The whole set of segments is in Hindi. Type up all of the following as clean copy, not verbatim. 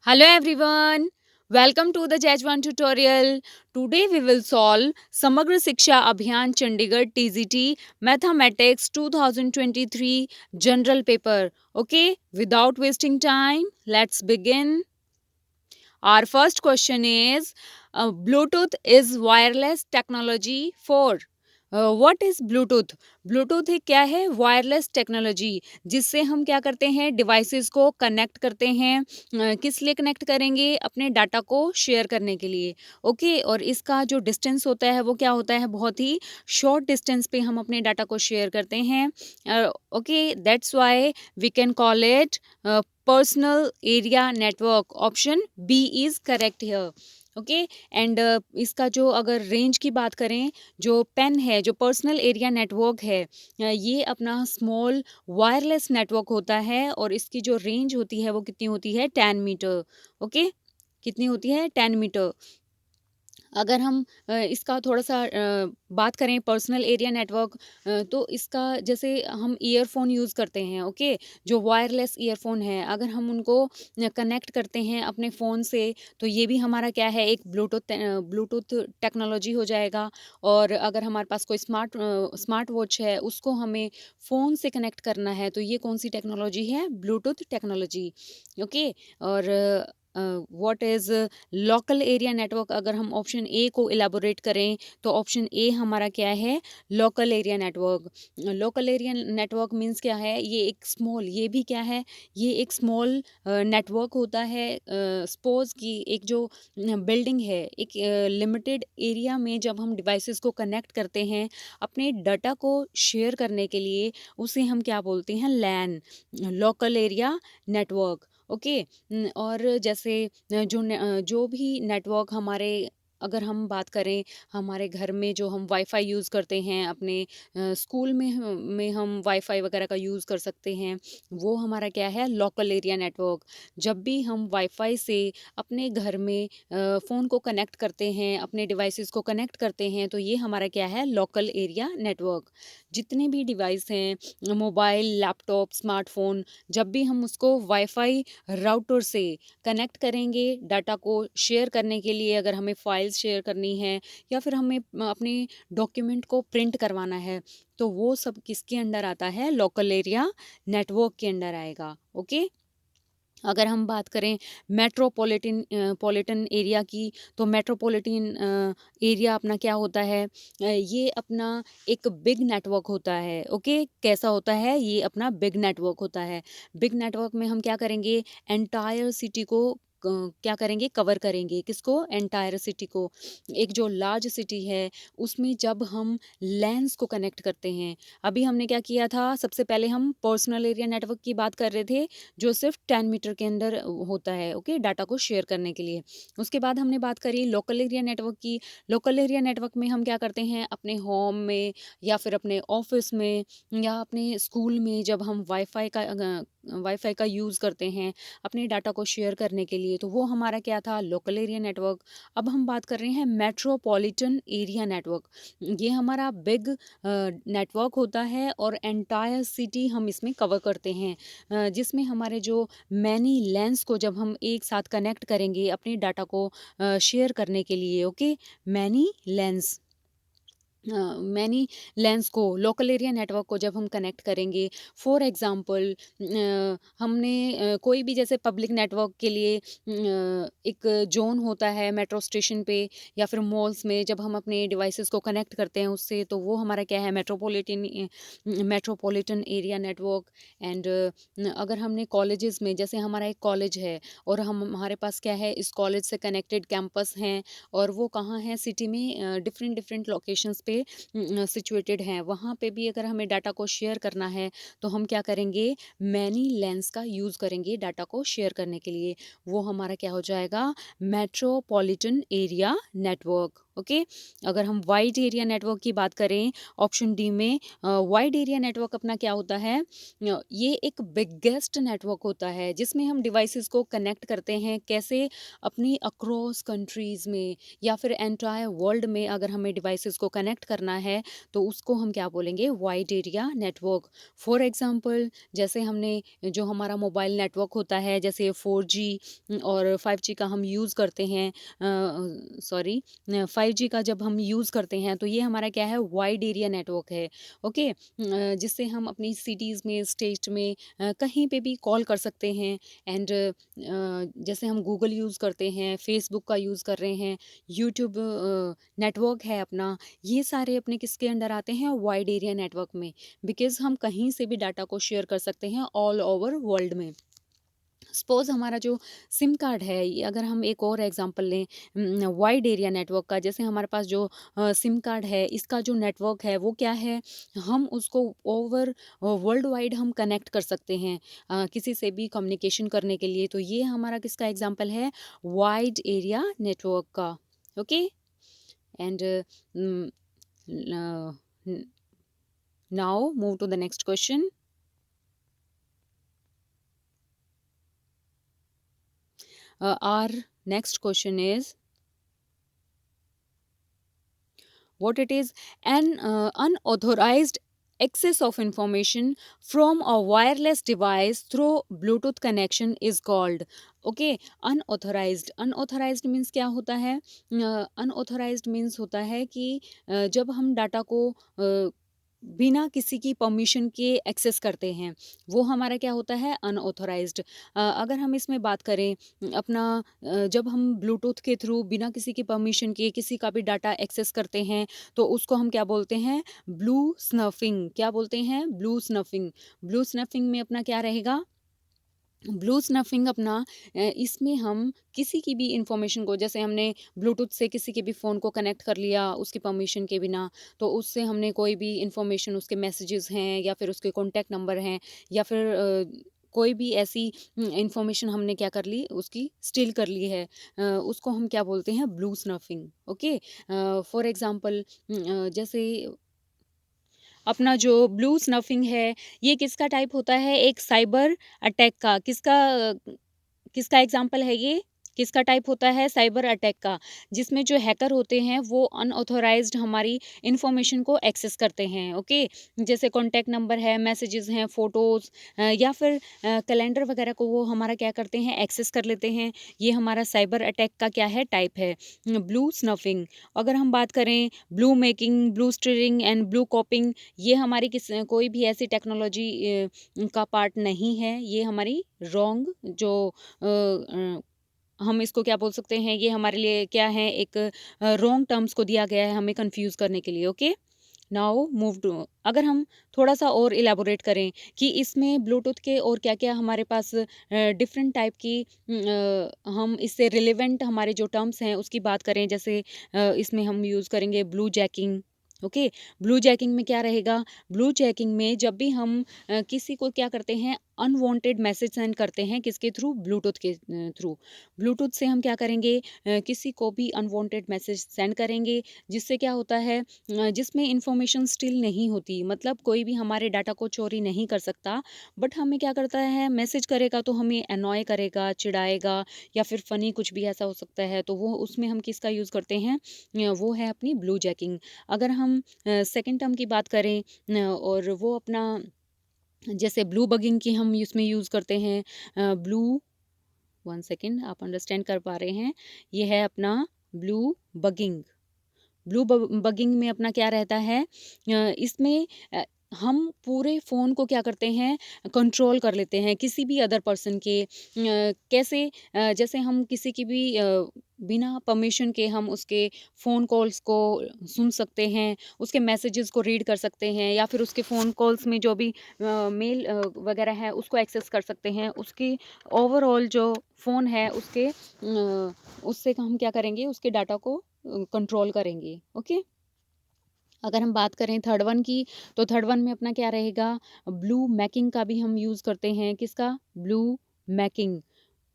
Hello everyone, welcome to the JH1 tutorial. Today we will solve Samagra Siksha Abhiyan Chandigarh TZT Mathematics 2023 General Paper. Okay, without wasting time, let's begin. Our first question is Bluetooth is wireless technology for what is Bluetooth. Bluetooth एक क्या है, वायरलेस टेक्नोलॉजी, जिससे हम क्या करते हैं, डिवाइसेस को कनेक्ट करते हैं। किस लिए कनेक्ट करेंगे, अपने डाटा को शेयर करने के लिए। ओके, और इसका जो डिस्टेंस होता है वो क्या होता है, बहुत ही शॉर्ट डिस्टेंस पे हम अपने डाटा को शेयर करते हैं। Okay, that's why we can call it personal area network. Option B is correct here. Okay, and इसका जो अगर रेंज की बात करें, जो पेन है, जो पर्सनल एरिया नेटवर्क है, ये अपना स्मॉल वायरलेस नेटवर्क होता है और इसकी जो रेंज होती है वो कितनी होती है, 10 मीटर। ओके, कितनी होती है, 10 मीटर। अगर हम इसका थोड़ा सा बात करें पर्सनल एरिया नेटवर्क, तो इसका जैसे हम ईयरफोन यूज़ करते हैं। ओके, जो वायरलेस ईयरफोन है, अगर हम उनको कनेक्ट करते हैं अपने फ़ोन से, तो ये भी हमारा क्या है, एक ब्लूटूथ टेक्नोलॉजी हो जाएगा। और अगर हमारे पास कोई स्मार्ट वॉच है, उसको हमें फ़ोन से कनेक्ट करना है, तो ये कौन सी टेक्नोलॉजी है, ब्लूटूथ टेक्नोलॉजी। ओके, और what is local area network, अगर हम ऑप्शन ए को इलेबोरेट करें, तो ऑप्शन ए हमारा क्या है, local area network. Local area network means क्या है, ये एक स्मॉल, ये भी क्या है, ये एक स्मॉल नेटवर्क होता है। सपोज कि एक जो बिल्डिंग है, एक लिमिटेड एरिया में जब हम डिवाइसेस को कनेक्ट करते हैं अपने डाटा को शेयर करने के लिए, उसे हम क्या बोलते हैं, लैन, लोकल एरिया नेटवर्क। ओके, और जैसे जो भी नेटवर्क हमारे, अगर हम बात करें हमारे घर में जो हम वाईफाई यूज़ करते हैं, अपने स्कूल में हम वाईफाई वगैरह का यूज़ कर सकते हैं, वो हमारा क्या है, लोकल एरिया नेटवर्क। जब भी हम वाईफाई से अपने घर में फ़ोन को कनेक्ट करते हैं, अपने डिवाइसेस को कनेक्ट करते हैं, तो ये हमारा क्या है, लोकल एरिया नेटवर्क। जितने भी डिवाइस हैं, मोबाइल, लैपटॉप, स्मार्टफ़ोन, जब भी हम उसको वाईफाई राउटर से कनेक्ट करेंगे डाटा को शेयर करने के लिए, अगर हमें फाइल्स शेयर करनी है या फिर हमें अपने डॉक्यूमेंट को प्रिंट करवाना है, तो वो सब किसके अंडर आता है, लोकल एरिया नेटवर्क के अंडर आएगा। ओके, अगर हम बात करें मेट्रोपॉलिटन पॉलिटन एरिया की, तो मेट्रोपॉलिटन एरिया अपना क्या होता है, ये अपना एक बिग नेटवर्क होता है। ओके, कैसा होता है, ये अपना बिग नेटवर्क होता है। बिग नेटवर्क में हम क्या करेंगे, एंटायर सिटी को क्या करेंगे, कवर करेंगे, किसको, एंटायर सिटी को। एक जो लार्ज सिटी है, उसमें जब हम लैंस को कनेक्ट करते हैं, अभी हमने क्या किया था, सबसे पहले हम पर्सनल एरिया नेटवर्क की बात कर रहे थे, जो सिर्फ 10 मीटर के अंदर होता है। ओके, डाटा को शेयर करने के लिए। उसके बाद हमने बात करी लोकल एरिया नेटवर्क की। लोकल एरिया नेटवर्क में हम क्या करते हैं, अपने होम में या फिर अपने ऑफिस में या अपने स्कूल में, जब हम वाईफाई का यूज़ करते हैं अपने डाटा को शेयर करने के लिए, तो वो हमारा क्या था, लोकल एरिया नेटवर्क। अब हम बात कर रहे हैं मेट्रोपॉलिटन एरिया नेटवर्क। ये हमारा बिग नेटवर्क होता है और एंटायर सिटी हम इसमें कवर करते हैं, जिसमें हमारे जो मैनी लेंस को जब हम एक साथ कनेक्ट करेंगे अपने डाटा को शेयर करने के लिए। Okay, many lens, many lens को, लोकल एरिया नेटवर्क को जब हम कनेक्ट करेंगे, फॉर एग्जांपल हमने कोई भी जैसे पब्लिक नेटवर्क के लिए एक जोन होता है मेट्रो स्टेशन पे या फिर मॉल्स में, जब हम अपने डिवाइसेस को कनेक्ट करते हैं उससे, तो वो हमारा क्या है, मेट्रोपॉलिटन एरिया नेटवर्क। एंड अगर हमने कॉलेजेस में, जैसे हमारा एक कॉलेज है और हमारे पास क्या है, इस कॉलेज से कनेक्टेड कैंपस हैं, और वो कहाँ हैं, सिटी में डिफरेंट डिफरेंट लोकेशंस पे सिचुएटेड हैं, वहाँ पे भी अगर हमें डाटा को शेयर करना है, तो हम क्या करेंगे, मैनी लेंस का यूज़ करेंगे डाटा को शेयर करने के लिए। वो हमारा क्या हो जाएगा, मेट्रोपॉलिटन एरिया नेटवर्क। ओके। अगर हम वाइड एरिया नेटवर्क की बात करें ऑप्शन डी में, वाइड एरिया नेटवर्क अपना क्या होता है, ये एक बिगेस्ट नेटवर्क होता है जिसमें हम डिवाइसेस को कनेक्ट करते हैं। कैसे? अपनी अक्रॉस कंट्रीज में या फिर एंटायर वर्ल्ड में अगर हमें डिवाइसेस को कनेक्ट करना है तो उसको हम क्या बोलेंगे, wide area network. For example जैसे हमने जो हमारा मोबाइल नेटवर्क होता है जैसे 4G और 5G का हम यूज़ करते हैं, सॉरी 5G का जब हम यूज़ करते हैं तो ये हमारा क्या है, वाइड एरिया नेटवर्क है। ओके। जिससे हम अपनी सिटीज़ में, स्टेट में कहीं पे भी कॉल कर सकते हैं। एंड जैसे हम गूगल यूज़ करते हैं, फेसबुक का यूज़ कर रहे हैं, यूट्यूब नेटवर्क है अपना, ये सारे अपने किसके अंडर आते हैं, वाइड एरिया नेटवर्क में। बिकॉज हम कहीं से भी डाटा को शेयर कर सकते हैं ऑल ओवर वर्ल्ड में। सपोज हमारा जो सिम कार्ड है, ये अगर हम एक और एग्जांपल लें वाइड एरिया नेटवर्क का, जैसे हमारे पास जो सिम कार्ड है इसका जो नेटवर्क है वो क्या है, हम उसको ओवर वर्ल्ड वाइड हम कनेक्ट कर सकते हैं किसी से भी कम्युनिकेशन करने के लिए। तो ये हमारा किसका एग्जांपल है, वाइड एरिया नेटवर्क का। Okay. And now move to the next question. Our next question is, what it is, an unauthorized access of information from a wireless device through Bluetooth connection is called. Okay. Unauthorised means क्या होता है, अनऑथराइज्ड मीन्स होता है कि जब हम डाटा को बिना किसी की परमिशन के एक्सेस करते हैं वो हमारा क्या होता है, अनऑथराइज्ड। अगर हम इसमें बात करें अपना जब हम ब्लूटूथ के थ्रू बिना किसी की परमिशन के किसी का भी डाटा एक्सेस करते हैं तो उसको हम क्या बोलते हैं, ब्लू स्नफिंग। क्या बोलते हैं, ब्लू स्नफिंग। ब्लू स्नफिंग में अपना क्या रहेगा, ब्लू स्नफिंग अपना इसमें हम किसी की भी इंफॉर्मेशन को, जैसे हमने ब्लूटूथ से किसी के भी फ़ोन को कनेक्ट कर लिया उसकी परमिशन के बिना, तो उससे हमने कोई भी इंफॉर्मेशन, उसके मैसेजेस हैं या फिर उसके कॉन्टैक्ट नंबर हैं या फिर कोई भी ऐसी इंफॉर्मेशन हमने क्या कर ली, उसकी स्टील कर ली है, उसको हम क्या बोलते हैं, ब्लू स्नफिंग। ओके। फॉर एग्जांपल जैसे अपना जो ब्लू स्नफिंग है ये किसका टाइप होता है, एक साइबर अटैक का। किसका एग्जाम्पल है ये, किसका टाइप होता है, साइबर अटैक का, जिसमें जो हैकर होते हैं वो अनऑथोराइज्ड हमारी इंफॉर्मेशन को एक्सेस करते हैं। ओके। जैसे कॉन्टैक्ट नंबर है, मैसेजेस हैं, फ़ोटोज़ या फिर कैलेंडर वगैरह को वो हमारा क्या करते हैं, एक्सेस कर लेते हैं। ये हमारा साइबर अटैक का क्या है, टाइप है, ब्लू स्नफिंग। अगर हम बात करें blue making, blue steering and blue कॉपिंग, ये हमारी कोई भी ऐसी टेक्नोलॉजी का पार्ट नहीं है। ये हमारी रॉन्ग जो हम इसको क्या बोल सकते हैं, ये हमारे लिए क्या है, एक रॉन्ग टर्म्स को दिया गया है हमें कंफ्यूज करने के लिए। ओके। नाउ मूव टू, अगर हम थोड़ा सा और इलेबोरेट करें कि इसमें ब्लूटूथ के और क्या क्या हमारे पास डिफरेंट टाइप की हम इससे रिलेवेंट हमारे जो टर्म्स हैं उसकी बात करें, जैसे इसमें हम यूज़ करेंगे blue jacking. Okay. Blue jacking में क्या रहेगा, ब्लू जैकिंग में जब भी हम किसी को क्या करते हैं, अनवांटेड मैसेज सेंड करते हैं, किसके थ्रू, ब्लूटूथ के थ्रू। ब्लूटूथ से हम क्या करेंगे, किसी को भी अनवांटेड मैसेज सेंड करेंगे, जिससे क्या होता है, जिसमें इंफॉर्मेशन स्टिल नहीं होती, मतलब कोई भी हमारे डाटा को चोरी नहीं कर सकता, बट हमें क्या करता है, मैसेज करेगा तो हमें अनॉय करेगा, चिढ़ाएगा या फिर फ़नी कुछ भी ऐसा हो सकता है, तो वो उसमें हम किसका यूज़ करते हैं, वो है अपनी ब्लू जैकिंग। अगर हम सेकंड टर्म की बात करें और वो अपना जैसे ब्लू बगिंग की हम इसमें यूज़ करते हैं, ब्लू, वन सेकेंड, आप अंडरस्टैंड कर पा रहे हैं, ये है अपना ब्लू बगिंग। ब्लू बगिंग में अपना क्या रहता है, इसमें हम पूरे फ़ोन को क्या करते हैं, कंट्रोल कर लेते हैं किसी भी अदर पर्सन के। कैसे, जैसे हम किसी की भी बिना परमिशन के हम उसके फ़ोन कॉल्स को सुन सकते हैं, उसके मैसेजेस को रीड कर सकते हैं या फिर उसके फ़ोन कॉल्स में जो भी मेल वगैरह है उसको एक्सेस कर सकते हैं। उसकी ओवरऑल जो फ़ोन है उसके उससे हम क्या करेंगे, उसके डाटा को कंट्रोल करेंगे। ओके। अगर हम बात करें थर्ड वन की, तो थर्ड वन में अपना क्या रहेगा, ब्लू मैकिंग का भी हम यूज़ करते हैं, किसका, blue making,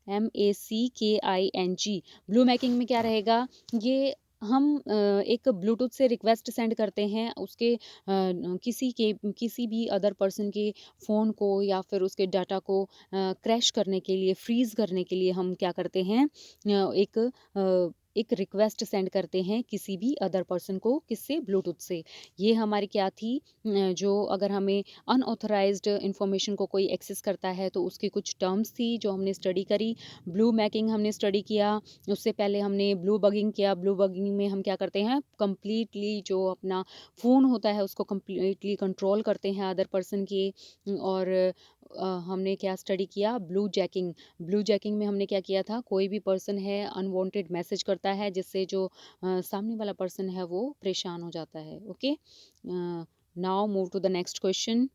MACKING। Blue making में क्या रहेगा, ये हम एक ब्लूटूथ से रिक्वेस्ट सेंड करते हैं उसके किसी भी अदर पर्सन के फ़ोन को या फिर उसके डाटा को क्रैश करने के लिए, फ्रीज़ करने के लिए हम क्या करते हैं एक रिक्वेस्ट सेंड करते हैं किसी भी अदर पर्सन को, किससे? ब्लूटूथ से। ये हमारी क्या थी जो अगर हमें अनऑथराइज़्ड इन्फॉर्मेशन को कोई एक्सेस करता है तो उसकी कुछ टर्म्स थी जो हमने स्टडी करी। ब्लू मैकिंग हमने स्टडी किया, उससे पहले हमने ब्लू बगिंग किया। ब्लू बगिंग में हम क्या करते हैं, कंप्लीटली जो अपना फ़ोन होता है उसको कंप्लीटली कंट्रोल करते हैं अदर पर्सन के। और हमने क्या स्टडी किया, ब्लू जैकिंग। ब्लू जैकिंग में हमने क्या किया था, कोई भी पर्सन है अनवांटेड मैसेज करता है जिससे जो सामने वाला पर्सन है वो परेशान हो जाता है। Okay, now move to the next question.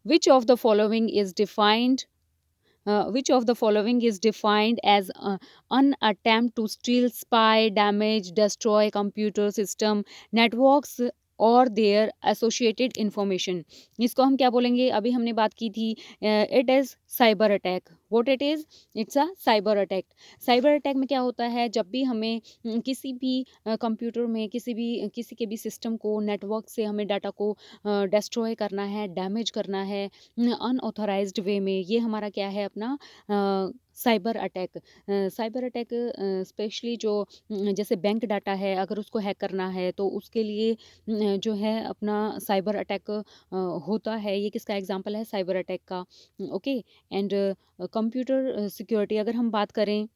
Which of the following is defined which of the following is defined as an attempt to steal, spy, damage, destroy computer system, networks और देयर एसोसिएटेड इंफॉर्मेशन? इसको हम क्या बोलेंगे, अभी हमने बात की थी, it is cyber attack. What it is? It's a cyber attack. Cyber attack में क्या होता है, जब भी हमें किसी भी कंप्यूटर में किसी के भी सिस्टम को, नेटवर्क से हमें डाटा को डिस्ट्रॉय करना है, डैमेज करना है अनऑथराइज्ड वे में, ये हमारा क्या है अपना cyber attack. Cyber attack specially जो जैसे बैंक डाटा है, अगर उसको हैक करना है तो उसके लिए जो है अपना साइबर अटैक होता है। ये किसका एग्जांपल है? साइबर अटैक का। ओके, एंड कंप्यूटर सिक्योरिटी अगर हम बात करें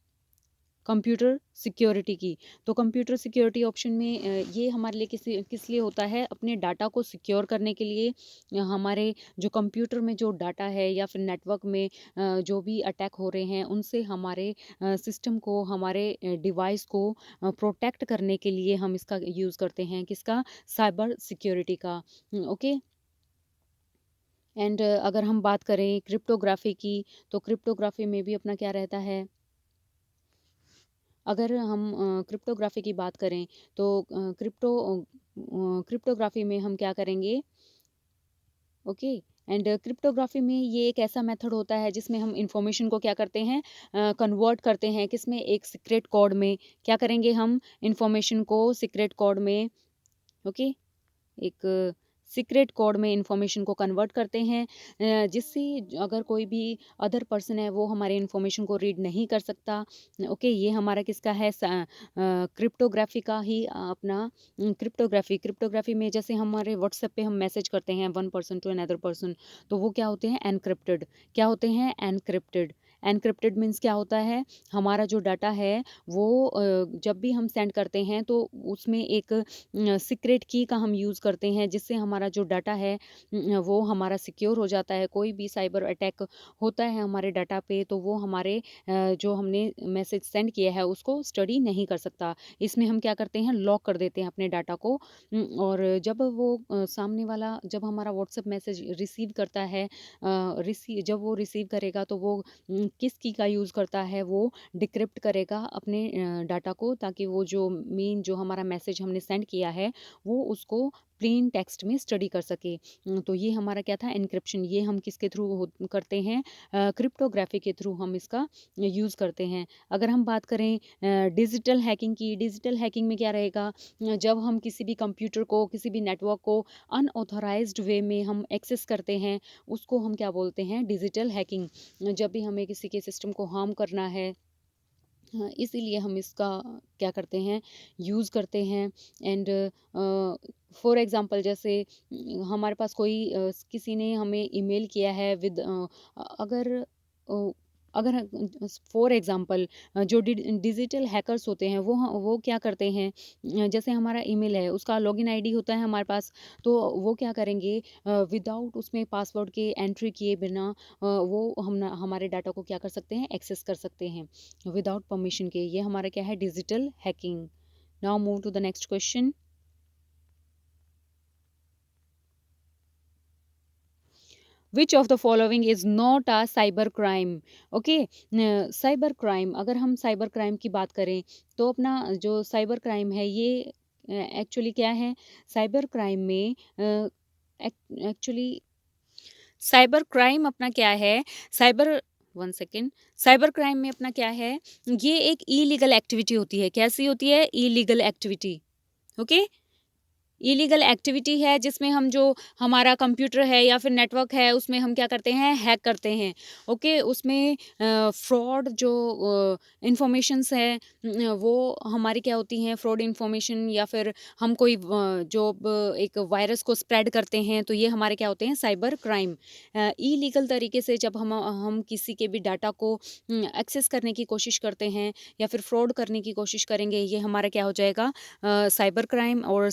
कंप्यूटर सिक्योरिटी की, तो कंप्यूटर सिक्योरिटी ऑप्शन में ये हमारे लिए किस लिए होता है, अपने डाटा को सिक्योर करने के लिए। हमारे जो कंप्यूटर में जो डाटा है या फिर नेटवर्क में जो भी अटैक हो रहे हैं उनसे हमारे सिस्टम को, हमारे डिवाइस को प्रोटेक्ट करने के लिए हम इसका यूज़ करते हैं, किसका? साइबर सिक्योरिटी का। ओके, एंड अगर हम बात करें क्रिप्टोग्राफी की, तो क्रिप्टोग्राफी में भी अपना क्या रहता है, अगर हम क्रिप्टोग्राफी की बात करें तो क्रिप्टोग्राफी में हम क्या करेंगे? ओके, एंड क्रिप्टोग्राफी में ये एक ऐसा मेथड होता है जिसमें हम इंफॉर्मेशन को क्या करते हैं, कन्वर्ट करते हैं किसमें? एक सीक्रेट कोड में। क्या करेंगे हम? इंफॉर्मेशन को सीक्रेट कोड में, ओके, एक सीक्रेट कोड में इंफॉर्मेशन को कन्वर्ट करते हैं जिससे अगर कोई भी अदर पर्सन है वो हमारे इंफॉर्मेशन को रीड नहीं कर सकता। ओके, ये हमारा किसका है? क्रिप्टोग्राफी का ही अपना क्रिप्टोग्राफी। क्रिप्टोग्राफी में जैसे हमारे व्हाट्सएप पे हम मैसेज करते हैं one person to another person, तो वो क्या होते हैं? एनक्रिप्टेड। क्या होते हैं? एनक्रिप्टेड। एनक्रिप्टेड मीन्स क्या होता है, हमारा जो डाटा है वो जब भी हम सेंड करते हैं तो उसमें एक सीक्रेट की का हम यूज़ करते हैं जिससे हमारा जो डाटा है वो हमारा सिक्योर हो जाता है। कोई भी साइबर अटैक होता है हमारे डाटा पे तो वो हमारे जो हमने मैसेज सेंड किया है उसको स्टडी नहीं कर सकता। इसमें हम क्या करते हैं, लॉक कर देते हैं अपने डाटा को। और जब वो सामने वाला जब हमारा व्हाट्सएप मैसेज रिसीव करता है, जब वो रिसीव करेगा तो वो किस की का यूज़ करता है, वो डिक्रिप्ट करेगा अपने डाटा को, ताकि वो जो मेन जो हमारा मैसेज हमने सेंड किया है वो उसको प्लेन टेक्स्ट में स्टडी कर सके। तो ये हमारा क्या था? एन्क्रिप्शन। ये हम किसके थ्रू करते हैं? क्रिप्टोग्राफी के थ्रू हम इसका यूज़ करते हैं। अगर हम बात करें डिजिटल हैकिंग की, डिजिटल हैकिंग में क्या रहेगा, जब हम किसी भी कंप्यूटर को, किसी भी नेटवर्क को अनऑथराइज्ड वे में हम एक्सेस करते हैं, उसको हम क्या बोलते हैं? Digital hacking. जब भी हमें किसी के सिस्टम को हार्म करना है, हाँ, इसीलिए हम इसका क्या करते हैं? यूज़ करते हैं। एंड फॉर एग्ज़ाम्पल जैसे हमारे पास कोई किसी ने हमें ईमेल किया है विद अगर अ, अगर फॉर एग्ज़ाम्पल जो डिजिटल हैकर्स होते हैं वो क्या करते हैं, जैसे हमारा ईमेल है उसका लॉगिन आईडी होता है हमारे पास, तो वो क्या करेंगे, विदाउट उसमें पासवर्ड के एंट्री किए बिना वो हमारे डाटा को क्या कर सकते हैं? एक्सेस कर सकते हैं विदाउट परमिशन के। ये हमारा क्या है? Digital hacking. Now move to the next question. Which of the following is not a cyber crime? Okay, cyber crime, अगर हम साइबर क्राइम की बात करें तो अपना जो साइबर क्राइम है ये एक्चुअली क्या है? साइबर क्राइम में एक्चुअली साइबर क्राइम अपना क्या है? Cyber one second. Cyber crime में अपना क्या है, ये एक इलीगल एक्टिविटी होती है। कैसी होती है? Illegal activity. Okay, illegal activity है जिसमें हम जो हमारा कंप्यूटर है या फिर नेटवर्क है उसमें हम क्या करते हैं, हैक करते हैं। ओके, उसमें फ्रॉड जो इंफॉर्मेशंस है वो हमारी क्या होती हैं, फ्रॉड इंफॉर्मेशन, या फिर हम कोई एक वायरस को स्प्रेड करते हैं, तो ये हमारे क्या होते हैं, साइबर क्राइम। इलीगल तरीके से जब हम किसी के भी डाटा को एक्सेस करने की कोशिश करते हैं या फिर फ्रॉड करने की कोशिश करेंगे, ये हमारा क्या हो जाएगा, साइबर क्राइम। और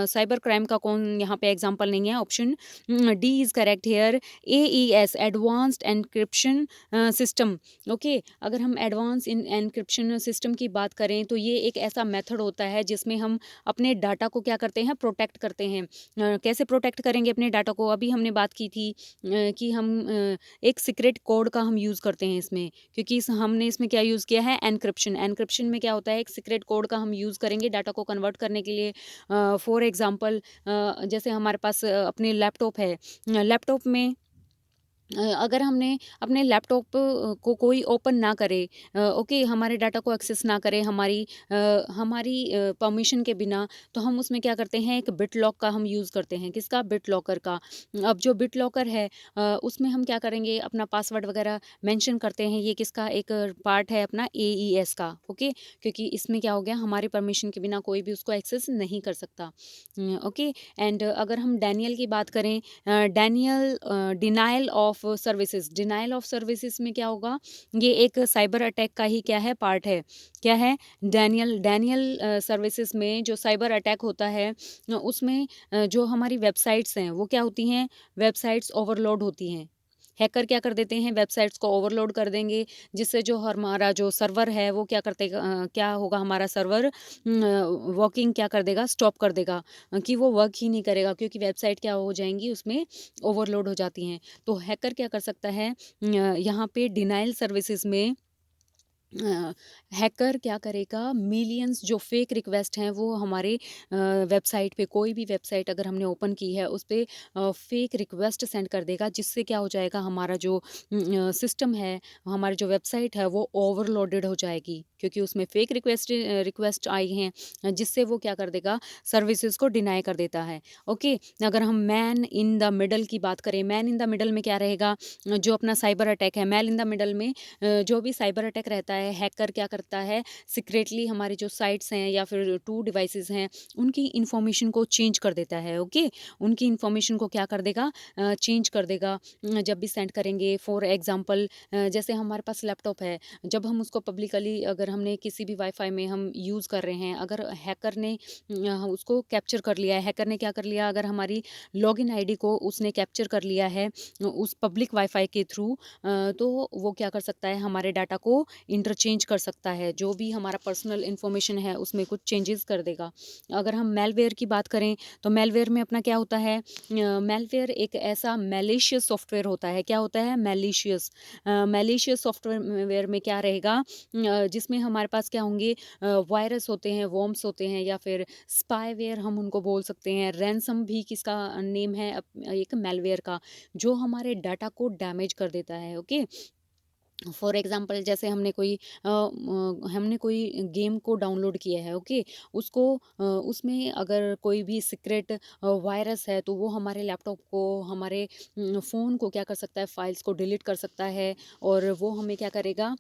साइबर क्राइम का कौन यहाँ पे एग्जांपल नहीं है, option D is correct hair. AES advanced encryption system. Okay, अगर हम एडवांस इन एनक्रिप्शन सिस्टम की बात करें तो ये एक ऐसा मेथड होता है जिसमें हम अपने डाटा को क्या करते हैं, प्रोटेक्ट करते हैं। कैसे प्रोटेक्ट करेंगे अपने डाटा को, अभी हमने बात की थी कि हम एक सीक्रेट कोड का हम यूज़ करते हैं इसमें, क्योंकि हमने इसमें क्या यूज़ किया है, एनक्रिप्शन। एनक्रिप्शन में क्या होता है, एक सीक्रेट कोड का हम यूज़ करेंगे डाटा को कन्वर्ट करने के लिए। फॉर एग्जांपल जैसे हमारे पास अपने लैपटॉप है, लैपटॉप में अगर हमने अपने लैपटॉप को कोई ओपन ना करे, ओके, हमारे डाटा को एक्सेस ना करे हमारी परमिशन के बिना, तो हम उसमें क्या करते हैं, एक बिट लॉक का हम यूज़ करते हैं। किसका? बिट लॉकर का। अब जो बिट लॉकर है उसमें हम क्या करेंगे, अपना पासवर्ड वगैरह मेंशन करते हैं। ये किसका एक पार्ट है, अपना AES का। ओके, क्योंकि इसमें क्या हो गया, हमारी परमिशन के बिना कोई भी उसको एक्सेस नहीं कर सकता। ओके, एंड अगर हम डैनियल की बात करें, Daniel denial of services. Denial of services में क्या होगा, ये एक साइबर अटैक का ही क्या है, पार्ट है। क्या है? डैनियल। डैनियल सर्विसेज में जो साइबर अटैक होता है उसमें जो हमारी वेबसाइट्स हैं वो क्या होती हैं, वेबसाइट्स ओवरलोड होती हैं। हैकर क्या कर देते हैं, वेबसाइट्स को ओवरलोड कर देंगे, जिससे जो हमारा जो सर्वर है वो क्या करते क्या होगा, हमारा सर्वर वर्किंग क्या कर देगा, स्टॉप कर देगा, कि वो वर्क ही नहीं करेगा, क्योंकि वेबसाइट क्या हो जाएंगी, उसमें ओवरलोड हो जाती हैं। तो हैकर क्या कर सकता है, यहाँ पे डिनाइल सर्विसेज में हैकर क्या करेगा, मिलियंस जो फेक रिक्वेस्ट हैं वो हमारे वेबसाइट पे, कोई भी वेबसाइट अगर हमने ओपन की है उस पे फेक रिक्वेस्ट सेंड कर देगा, जिससे क्या हो जाएगा, हमारा जो सिस्टम है, हमारी जो वेबसाइट है वो ओवरलोडेड हो जाएगी, क्योंकि उसमें फेक रिक्वेस्ट आई हैं, जिससे वो क्या कर देगा, सर्विसेज को डिनाई कर देता है। ओके, अगर हम मैन इन द मिडल की बात करें, मैन इन द मिडल में क्या रहेगा, जो अपना साइबर अटैक है, मैन इन द मिडल में जो भी साइबर अटैक रहता है, हैकर क्या करता है, सीक्रेटली हमारी जो साइट्स हैं या फिर टू डिवाइसेस हैं उनकी इंफॉर्मेशन को चेंज कर देता है। ओके, उनकी इंफॉर्मेशन को क्या कर देगा, चेंज कर देगा जब भी सेंड करेंगे। फॉर एग्जांपल जैसे हमारे पास लैपटॉप है, जब हम उसको पब्लिकली, अगर हमने किसी भी वाईफाई में हम यूज़ कर रहे हैं, अगर हैकर ने उसको कैप्चर कर लिया है, हैकर ने क्या कर लिया, अगर हमारी लॉगिन आईडी को उसने कैप्चर कर लिया है उस पब्लिक वाईफाई के थ्रू, तो वो क्या कर सकता है, हमारे डाटा को इंटरचेंज कर सकता है, जो भी हमारा पर्सनल इन्फॉर्मेशन है उसमें कुछ चेंजेस कर देगा। अगर हम मेलवेयर की बात करें तो मेलवेयर में अपना क्या होता है, मेलवेयर एक ऐसा मैलिशियस सॉफ्टवेयर होता है। क्या होता है? मैलिशियस। मैलिशियस सॉफ्टवेयर में क्या रहेगा, जिसमें हमारे पास क्या होंगे, वायरस होते हैं, वॉर्म्स होते हैं, या फिर स्पाईवेयर हम उनको बोल सकते हैं। रैंसम भी किसका नेम है, एक मेलवेयर का, जो हमारे डाटा को डैमेज कर देता है। ओके, फॉर एग्जांपल जैसे हमने कोई गेम को डाउनलोड किया है। ओके, उसको उसमें अगर कोई भी सीक्रेट वायरस है तो वो हमारे लैपटॉप को, हमारे फ़ोन को क्या कर सकता है, फाइल्स को डिलीट कर सकता है, और वो हमें क्या करेगा,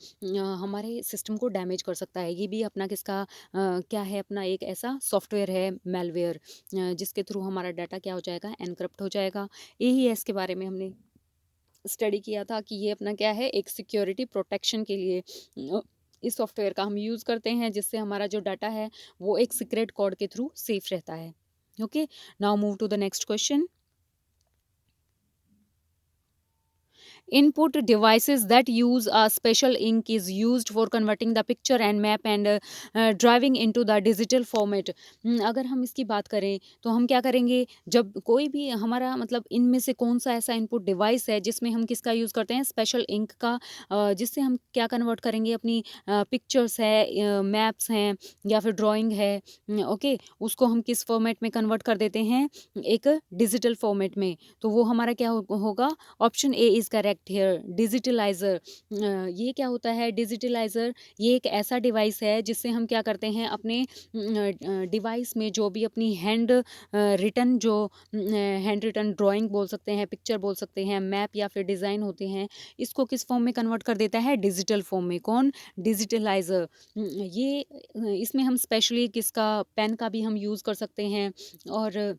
हमारे सिस्टम को डैमेज कर सकता है। ये भी अपना किसका क्या है, अपना एक ऐसा सॉफ्टवेयर है मेलवेयर, जिसके थ्रू हमारा डाटा क्या हो जाएगा, एनक्रिप्ट हो जाएगा। AES के बारे में हमने स्टडी किया था कि ये अपना क्या है, एक सिक्योरिटी प्रोटेक्शन के लिए इस सॉफ्टवेयर का हम यूज़ करते हैं, जिससे हमारा जो डाटा है वो एक सीक्रेट कोड के थ्रू सेफ रहता है। Okay, now move to the next question. Input devices that use a special ink is used for converting the picture and map and driving into the digital format. अगर हम इसकी बात करें तो हम क्या करेंगे, जब कोई भी हमारा मतलब इनमें से कौन सा ऐसा इनपुट डिवाइस है जिसमें हम किसका यूज़ करते हैं, स्पेशल इंक का, जिससे हम क्या कन्वर्ट करेंगे, अपनी पिक्चर्स है, मैप्स हैं, या फिर ड्राइंग है, ओके, उसको हम किस फॉर्मेट में कन्वर्ट कर देते हैं, एक डिजिटल फॉर्मेट में। तो वो हमारा क्या होगा, option A is correct. Correct here digitaliser. ये क्या होता है डिजिटलाइज़र? ये एक ऐसा डिवाइस है जिससे हम क्या करते हैं अपने डिवाइस में जो भी अपनी रिटन जो हैंड रिटन ड्राइंग बोल सकते हैं, पिक्चर बोल सकते हैं, मैप या फिर डिज़ाइन होते हैं, इसको किस फॉर्म में कन्वर्ट कर देता है? डिजिटल फॉर्म में। कौन? डिजिटलाइज़र। ये इसमें हम स्पेशली किसका पेन का भी हम यूज़ कर सकते हैं। और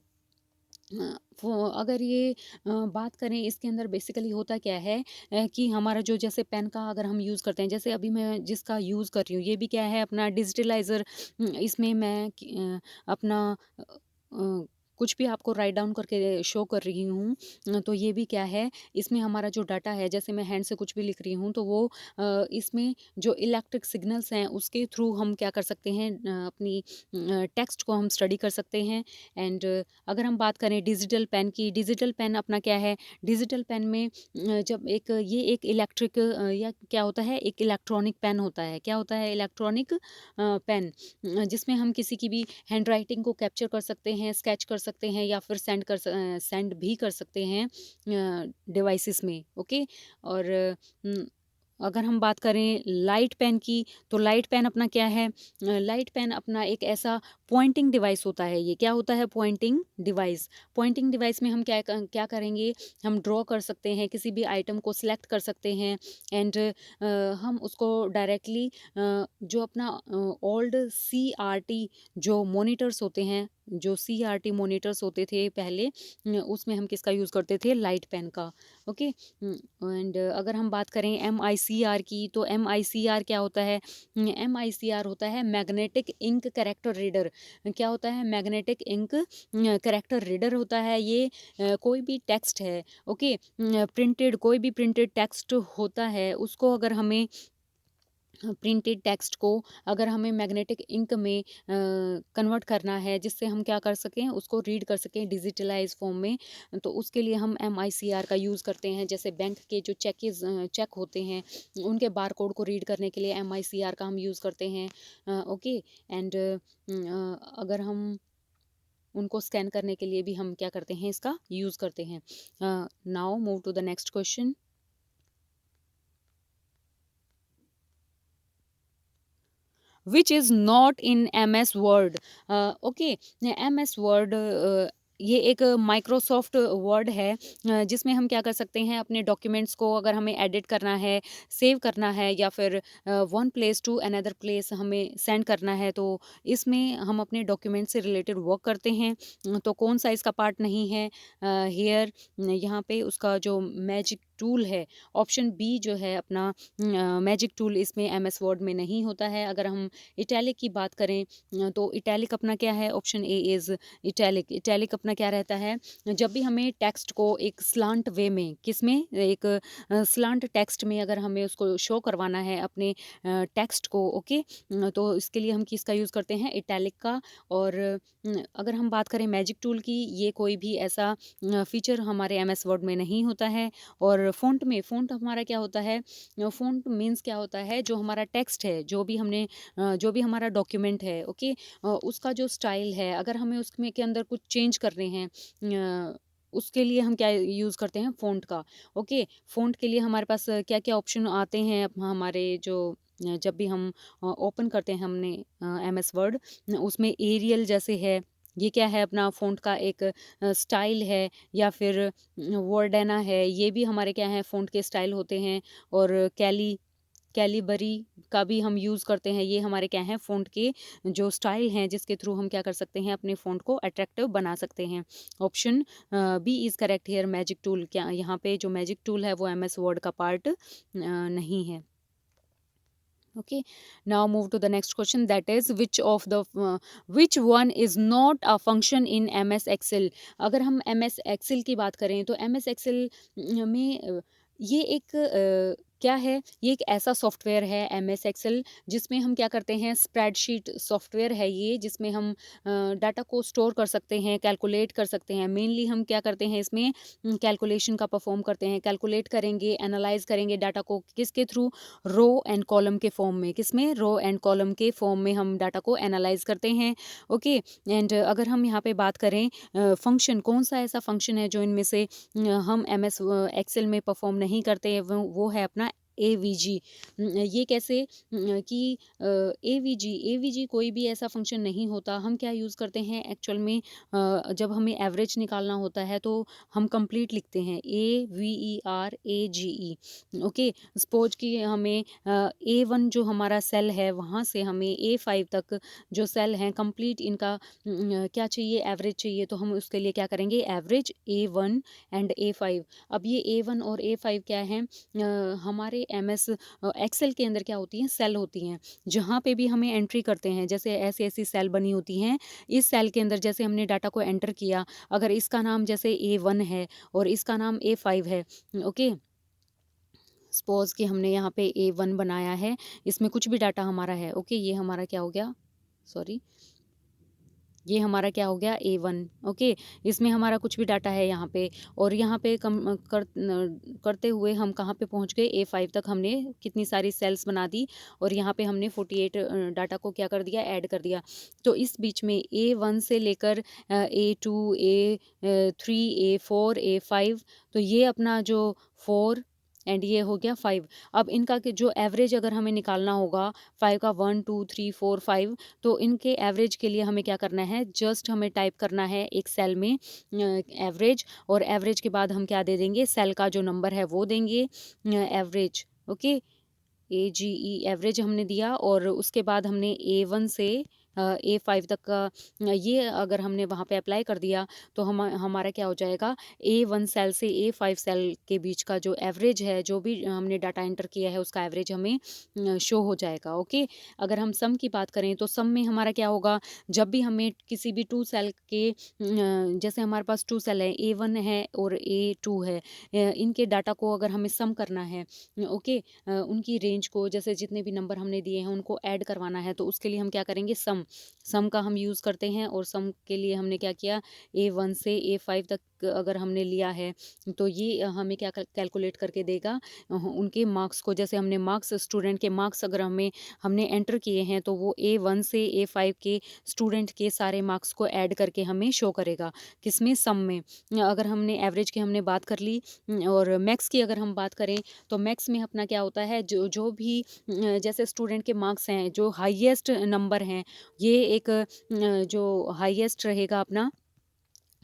वो अगर ये बात करें इसके अंदर बेसिकली होता क्या है कि हमारा जो जैसे पेन का अगर हम यूज़ करते हैं, जैसे अभी मैं जिसका यूज़ कर रही हूँ ये भी क्या है अपना डिजिटलाइज़र। इसमें मैं अपना अ, कुछ भी आपको राइट डाउन करके शो कर रही हूँ। तो ये भी क्या है इसमें हमारा जो डाटा है, जैसे मैं हैंड से कुछ भी लिख रही हूँ तो वो इसमें जो इलेक्ट्रिक सिग्नल्स हैं उसके थ्रू हम क्या कर सकते हैं अपनी टेक्स्ट को हम स्टडी कर सकते हैं। एंड अगर हम बात करें डिजिटल पेन की, डिजिटल पेन अपना क्या है? डिजिटल पेन में जब ये एक इलेक्ट्रिक या क्या होता है एक इलेक्ट्रॉनिक पेन होता है। क्या होता है? इलेक्ट्रॉनिक पेन, जिसमें हम किसी की भी हैंड राइटिंग को कैप्चर कर सकते हैं, स्केच कर सकते हैं या फिर सेंड भी कर सकते हैं डिवाइसेस में। ओके। और अगर हम बात करें लाइट पेन की, तो लाइट पेन अपना क्या है? लाइट पेन अपना एक ऐसा पॉइंटिंग डिवाइस होता है। ये क्या होता है? Pointing device. पॉइंटिंग डिवाइस में हम क्या करेंगे? हम ड्रॉ कर सकते हैं, किसी भी आइटम को सिलेक्ट कर सकते हैं। एंड हम उसको डायरेक्टली जो अपना ओल्ड सीआरटी जो मॉनिटर्स होते हैं, जो सीआरटी मॉनिटर्स होते थे पहले, उसमें हम किसका यूज़ करते थे? लाइट पेन का। ओके। एंड अगर हम बात करें एमआईसीआर की, तो एमआईसीआर क्या होता है? एमआईसीआर होता है मैग्नेटिक इंक कैरेक्टर रीडर। क्या होता है? मैग्नेटिक इंक कैरेक्टर रीडर होता है ये। कोई भी टेक्स्ट है, ओके, प्रिंटेड कोई भी प्रिंटेड टेक्स्ट होता है उसको अगर हमें प्रिंटेड टेक्स्ट को अगर हमें मैग्नेटिक इंक में कन्वर्ट करना है जिससे हम क्या कर सकें उसको रीड कर सकें डिजिटलाइज फॉर्म में, तो उसके लिए हम एमआईसीआर का यूज़ करते हैं। जैसे बैंक के जो चेक होते हैं उनके बार कोड को रीड करने के लिए एमआईसीआर का हम यूज़ करते हैं। ओके। एंड अगर हम उनको स्कैन करने के लिए भी हम क्या करते हैं? इसका यूज़ करते हैं। Now move to the next question. Which is not in M S Word. Okay. M S Word ये एक माइक्रोसॉफ्ट वर्ड है जिसमें हम क्या कर सकते हैं अपने डॉक्यूमेंट्स को अगर हमें एडिट करना है, सेव करना है या फिर one place to another place हमें सेंड करना है, तो इसमें हम अपने डॉक्यूमेंट से रिलेटेड वर्क करते हैं। तो कौन सा इसका पार्ट नहीं है हेयर? यहाँ पे उसका जो मैजिक टूल है, ऑप्शन बी जो है अपना मैजिक टूल, इसमें एम एस वर्ड में नहीं होता है। अगर हम इटैलिक की बात करें तो इटैलिक अपना क्या है? Option A is italic. Italic अपना क्या रहता है? जब भी हमें टेक्स्ट को एक स्लांट वे में, किस में? एक स्लांट टेक्स्ट में अगर हमें उसको शो करवाना है अपने टेक्स्ट को, ओके, तो इसके लिए हम किसका यूज़ करते हैं? इटैलिक का। और अगर हम बात करें मैजिक टूल की, ये कोई भी ऐसा फीचर हमारे एम एस वर्ड में नहीं होता है। और फ़ॉन्ट में, फ़ॉन्ट हमारा क्या होता है? फ़ॉन्ट मीन्स क्या होता है? जो हमारा टेक्स्ट है, जो भी हमारा डॉक्यूमेंट है, ओके, उसका जो स्टाइल है अगर हमें उसमें के अंदर कुछ चेंज करने हैं उसके लिए हम क्या यूज़ करते हैं? फ़ॉन्ट का। ओके। फ़ॉन्ट के लिए हमारे पास क्या-क्या ऑप्शन आते हैं हमारे जो जब भी हम ओपन करते हैं हमने एम एस वर्ड, उसमें एरियल जैसे है, ये क्या है? अपना फ़ॉन्ट का एक स्टाइल है। या फिर वर्डेना है, ये भी हमारे क्या हैं? फ़ॉन्ट के स्टाइल होते हैं। और कैलिबरी का भी हम यूज़ करते हैं। ये हमारे क्या हैं? फ़ॉन्ट के जो स्टाइल हैं जिसके थ्रू हम क्या कर सकते हैं? अपने फ़ॉन्ट को अट्रैक्टिव बना सकते हैं। Option B is correct here magic tool. क्या यहाँ पे जो मैजिक टूल है वो एमएस वर्ड का पार्ट नहीं है। Okay, now move to the next question, that is which one is not a function in MS Excel। अगर हम MS Excel की बात करें तो MS Excel में ये एक क्या है, ये एक ऐसा सॉफ्टवेयर है एमएस एक्सेल जिसमें हम क्या करते हैं, स्प्रेडशीट सॉफ्टवेयर है ये, जिसमें हम डाटा को स्टोर कर सकते हैं, कैलकुलेट कर सकते हैं। मेनली हम क्या करते हैं इसमें, कैलकुलेशन का परफॉर्म करते हैं, कैलकुलेट करेंगे, एनालाइज करेंगे डाटा को, किसके थ्रू, रो एंड कॉलम के फॉर्म में, किसमें, रो एंड कॉलम के फॉर्म में हम डाटा को एनालाइज करते हैं। ओके, एंड अगर हम यहाँ पे बात करें फंक्शन, कौन सा ऐसा फंक्शन है जो इनमें से हम एमएस एक्सेल में परफॉर्म नहीं करते हैं, वो है अपना एवीजी। ये कैसे, कि एवीजी कोई भी ऐसा फंक्शन नहीं होता। हम क्या यूज़ करते हैं एक्चुअल में, जब हमें एवरेज निकालना होता है तो हम कंप्लीट लिखते हैं AVERAGE। ओके, सपोज कि हमें A1 जो हमारा सेल है वहाँ से हमें A5 तक जो सेल हैं कंप्लीट इनका क्या चाहिए, एवरेज चाहिए, तो हम उसके लिए क्या करेंगे, एवरेज A1 एंड A5। अब ये A1 और A5 क्या है, हमारे एमएस एक्सेल के अंदर क्या होती हैं, सेल होती हैं, जहाँ पे भी हमें एंट्री करते हैं, जैसे ऐसी ऐसी सेल बनी होती हैं। इस सेल के अंदर जैसे हमने डाटा को एंटर किया, अगर इसका नाम जैसे A1 है और इसका नाम A5 है, ओके, सपोज कि हमने यहाँ पे A1 बनाया है, इसमें कुछ भी डाटा हमारा है, ओके, ये हमारा क्या हो गया, सॉरी, ये हमारा क्या हो गया, A1। ओके, इसमें हमारा कुछ भी डाटा है यहाँ पे, और यहाँ पे करते हुए हम कहाँ पे पहुँच गए, A5 तक हमने कितनी सारी सेल्स बना दी, और यहाँ पे हमने 48 डाटा को क्या कर दिया, ऐड कर दिया। तो इस बीच में A1 से लेकर A2, A3, A4, A5, तो ये अपना जो 4 एंड ये हो गया 5। अब इनका जो एवरेज अगर हमें निकालना होगा, 5 का 1 2 3 4 5, तो इनके एवरेज के लिए हमें क्या करना है, जस्ट हमें टाइप करना है एक सेल में एवरेज, और एवरेज के बाद हम क्या दे देंगे, सेल का जो नंबर है वो देंगे, एवरेज। ओके, AGE एवरेज हमने दिया, और उसके बाद हमने A1 से A5 तक का ये अगर हमने वहाँ पे अप्लाई कर दिया, तो हमारा क्या हो जाएगा, A1 सेल से A5 सेल के बीच का जो एवरेज है, जो भी हमने डाटा एंटर किया है उसका एवरेज हमें शो हो जाएगा। ओके, अगर हम सम की बात करें तो सम में हमारा क्या होगा, जब भी हमें किसी भी 2 सेल के जैसे हमारे पास 2 सेल है, A1 है और A2 है, इनके डाटा को अगर हमें सम करना है, ओके, उनकी रेंज को, जैसे जितने भी नंबर हमने दिए हैं उनको ऐड करवाना है, तो उसके लिए हम क्या करेंगे, सम का हम यूज़ करते हैं, और सम के लिए हमने क्या किया, A1 से A5 तक अगर हमने लिया है, तो ये हमें क्या कैलकुलेट करके देगा, उनके मार्क्स को, जैसे हमने मार्क्स, स्टूडेंट के मार्क्स अगर हमने एंटर किए हैं, तो वो A1 से A5 के स्टूडेंट के सारे मार्क्स को ऐड करके हमें शो करेगा, किसमें, सम में। अगर हमने एवरेज की हमने बात कर ली, और मैक्स की अगर हम बात करें, तो मैक्स में अपना क्या होता है, जो जो भी जैसे स्टूडेंट के मार्क्स हैं, जो हाईएस्ट नंबर हैं, ये एक जो हाईएस्ट रहेगा अपना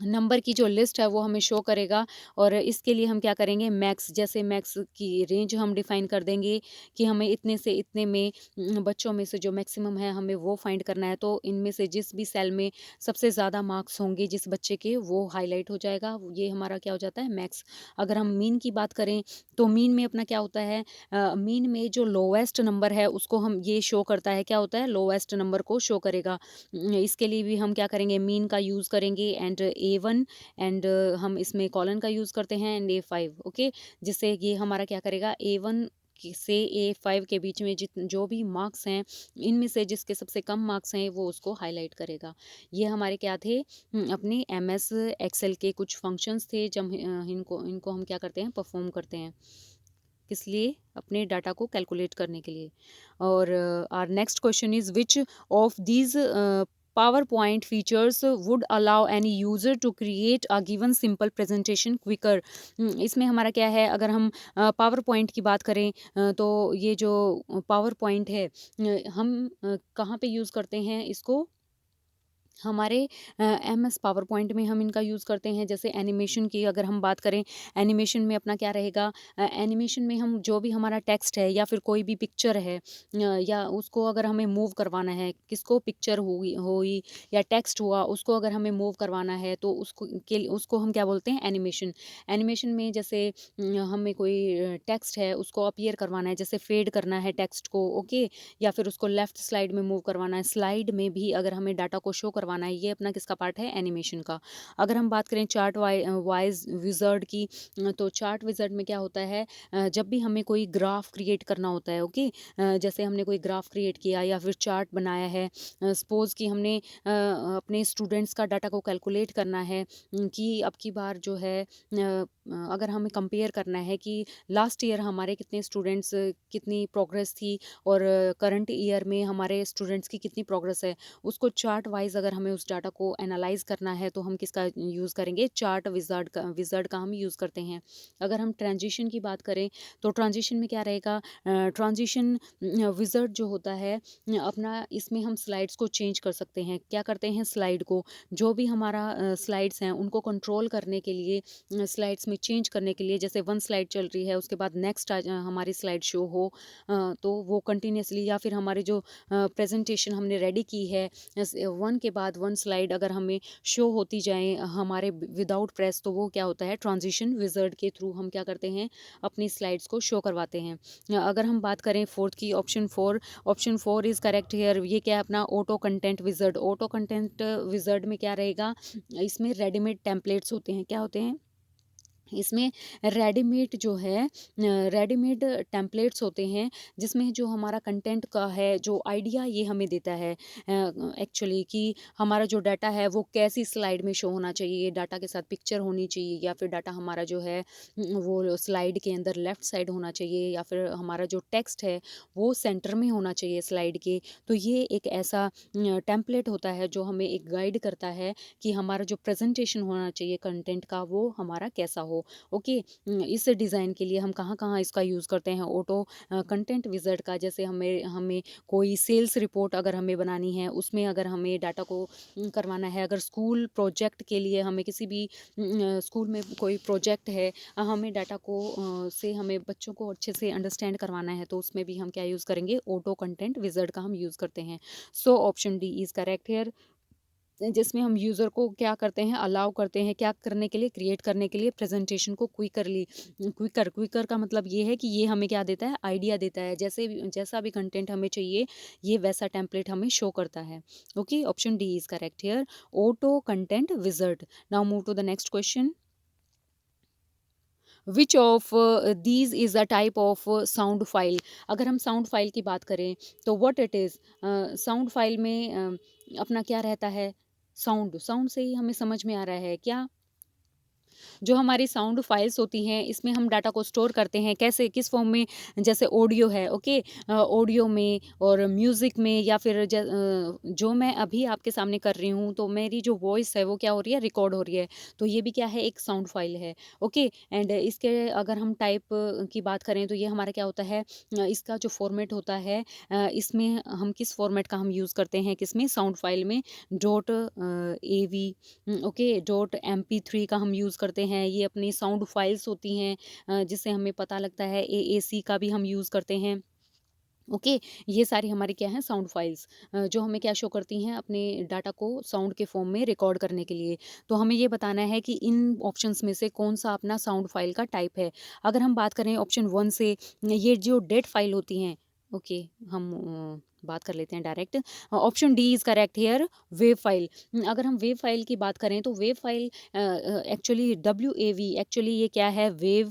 नंबर की जो लिस्ट है वो हमें शो करेगा, और इसके लिए हम क्या करेंगे, मैक्स, जैसे मैक्स की रेंज हम डिफाइन कर देंगे कि हमें इतने से इतने में बच्चों में से जो मैक्सिमम है हमें वो फाइंड करना है, तो इनमें से जिस भी सेल में सबसे ज़्यादा मार्क्स होंगे जिस बच्चे के, वो हाईलाइट हो जाएगा, ये हमारा क्या हो जाता है, मैक्स। अगर हम मीन की बात करें, तो मीन में अपना क्या होता है, मीन में जो लोवेस्ट नंबर है उसको हम, ये शो करता है, क्या होता है, लोवेस्ट नंबर को शो करेगा। इसके लिए भी हम क्या करेंगे, मीन का यूज़ करेंगे, एंड A1, एंड हम इसमें कॉलन का यूज़ करते हैं, एंड A5। ओके, जिससे ये हमारा क्या करेगा, A1 से A5 के बीच में जो भी मार्क्स हैं, इनमें से जिसके सबसे कम मार्क्स हैं वो उसको हाईलाइट करेगा। ये हमारे क्या थे, अपने एमएस एक्सेल के कुछ फंक्शंस थे, जब इनको इनको हम क्या करते हैं, परफॉर्म करते हैं, किस लिए, अपने डाटा को कैलकुलेट करने के लिए। और our next question is, which of these PowerPoint features would allow any user to create a given simple presentation quicker। इसमें हमारा क्या है, अगर हम PowerPoint की बात करें, तो ये जो PowerPoint है, हम कहाँ पे यूज़ करते हैं इसको, हमारे एमएस पावर पॉइंट में हम इनका यूज़ करते हैं। जैसे एनिमेशन की अगर हम बात करें, एनिमेशन में अपना क्या रहेगा, एनिमेशन में हम जो भी हमारा टेक्स्ट है या फिर कोई भी पिक्चर है, या उसको अगर हमें मूव करवाना है, किसको, पिक्चर हुई या टेक्स्ट हुआ, उसको अगर हमें मूव करवाना है, तो उसको हम क्या बोलते हैं, एनिमेशन। एनिमेशन में जैसे हमें कोई टेक्स्ट है उसको अपीयर करवाना है, जैसे फेड करना है टेक्स्ट को, ओके, या फिर उसको लेफ्ट स्लाइड में मूव करवाना है, स्लाइड में भी अगर हमें डाटा को शो करवाना करवाना है, ये अपना किसका पार्ट है, एनिमेशन का। अगर हम बात करें चार्ट वाइज विज़ार्ड की, तो चार्ट विज़ार्ड में क्या होता है, जब भी हमें कोई ग्राफ क्रिएट करना होता है, ओके, जैसे हमने कोई ग्राफ क्रिएट किया या फिर चार्ट बनाया है, सपोज़ कि हमने अपने स्टूडेंट्स का डाटा को कैलकुलेट करना है, कि अब की बार जो है अगर हमें कंपेयर करना है कि लास्ट ईयर हमारे कितने स्टूडेंट्स, कितनी प्रोग्रेस थी और करंट ईयर में हमारे स्टूडेंट्स की कितनी प्रोग्रेस है, उसको चार्ट वाइज अगर हमें उस डाटा को एनालाइज करना है तो हम किसका यूज़ करेंगे, चार्ट विज़ार्ड का हम यूज़ करते हैं। अगर हम ट्रांजिशन की बात करें तो ट्रांजिशन में क्या रहेगा, ट्रांजिशन विज़ार्ड जो होता है अपना, इसमें हम स्लाइड्स को चेंज कर सकते हैं। क्या करते हैं, स्लाइड को, जो भी हमारा स्लाइड्स हैं उनको कंट्रोल करने के लिए, स्लाइड्स में चेंज करने के लिए, जैसे वन स्लाइड चल रही है उसके बाद नेक्स्ट हमारी स्लाइड शो हो, तो वो कंटिन्यूसली, या फिर हमारी जो प्रेजेंटेशन हमने रेडी की है, वन के बाद वन स्लाइड अगर हमें शो होती जाए हमारे विदाउट प्रेस, तो वो क्या होता है, ट्रांजिशन विज़ार्ड के थ्रू हम क्या करते हैं, अपनी स्लाइड्स को शो करवाते हैं। अगर हम बात करें फोर्थ की, option four is correct here. ये क्या है अपना, auto content wizard. Auto content wizard में क्या रहेगा, इसमें रेडीमेड टेम्पलेट्स होते हैं। क्या होते हैं, इसमें रेडीमेड जो है, रेडीमेड टेम्पलेट्स होते हैं, जिसमें जो हमारा कंटेंट का है जो आइडिया ये हमें देता है एक्चुअली, कि हमारा जो डाटा है वो कैसी स्लाइड में शो होना चाहिए, डाटा के साथ पिक्चर होनी चाहिए, या फिर डाटा हमारा जो है वो स्लाइड के अंदर लेफ़्ट साइड होना चाहिए, या फिर हमारा जो टेक्स्ट है वो सेंटर में होना चाहिए स्लाइड के। तो ये एक ऐसा टेम्पलेट होता है जो हमें एक गाइड करता है कि हमारा जो प्रेजेंटेशन होना चाहिए कंटेंट का वो हमारा कैसा हो। ओके, इस डिज़ाइन के लिए हम कहाँ-कहाँ इसका यूज़ करते हैं, ऑटो कंटेंट विज़ार्ड का। जैसे हमें हमें कोई सेल्स रिपोर्ट अगर हमें बनानी है, उसमें अगर हमें डाटा को करवाना है, अगर स्कूल प्रोजेक्ट के लिए हमें किसी भी स्कूल में कोई प्रोजेक्ट है, हमें डाटा को से हमें बच्चों को अच्छे से अंडरस्टैंड करवाना है, तो उसमें भी हम क्या यूज़ करेंगे, ऑटो कंटेंट विज़ार्ड का हम यूज़ करते हैं। So option D is correct here, जिसमें हम यूज़र को क्या करते हैं, अलाउ करते हैं, क्या करने के लिए, क्रिएट करने के लिए प्रेजेंटेशन को क्विकर का मतलब ये है कि ये हमें क्या देता है, आइडिया देता है, जैसा भी कंटेंट हमें चाहिए ये वैसा टेम्पलेट हमें शो करता है। Okay, option D is correct here, auto content wizard. Now move to the next question. Which of these is a type of sound file. अगर हम साउंड फाइल की बात करें तो what it is, sound file में अपना क्या रहता है, साउंड, साउंड से ही हमें समझ में आ रहा है क्या, जो हमारी साउंड फाइल्स होती हैं इसमें हम डाटा को स्टोर करते हैं, कैसे, किस फॉर्म में, जैसे ऑडियो है, ओके, ऑडियो में और म्यूज़िक में, या फिर जो मैं अभी आपके सामने कर रही हूँ तो मेरी जो वॉइस है वो क्या हो रही है, रिकॉर्ड हो रही है, तो ये भी क्या है, एक साउंड फाइल है। ओके, एंड इसके अगर हम टाइप की बात करें तो ये हमारा क्या होता है, इसका जो फॉर्मेट होता है, इसमें हम किस फॉर्मेट का हम यूज़ करते हैं, किसमें, साउंड फाइल में, dot AV, okay, dot MP3 का हम यूज़ करते हैं, ये अपनी साउंड फाइल्स होती हैं, जिससे हमें पता लगता है, AAC का भी हम यूज़ करते हैं। ओके, ये सारी हमारी क्या हैं, साउंड फाइल्स, जो हमें क्या शो करती हैं, अपने डाटा को साउंड के फॉर्म में रिकॉर्ड करने के लिए। तो हमें ये बताना है कि इन ऑप्शंस में से कौन सा अपना साउंड फाइल का टाइप है। अगर हम बात करें ऑप्शन 1 से, ये जो डेट फाइल होती हैं, ओके, हम बात कर लेते हैं direct. Option D is correct here, wave file. अगर हम वेव फाइल की बात करें तो wave file actually WAV, actually ये क्या है, वेव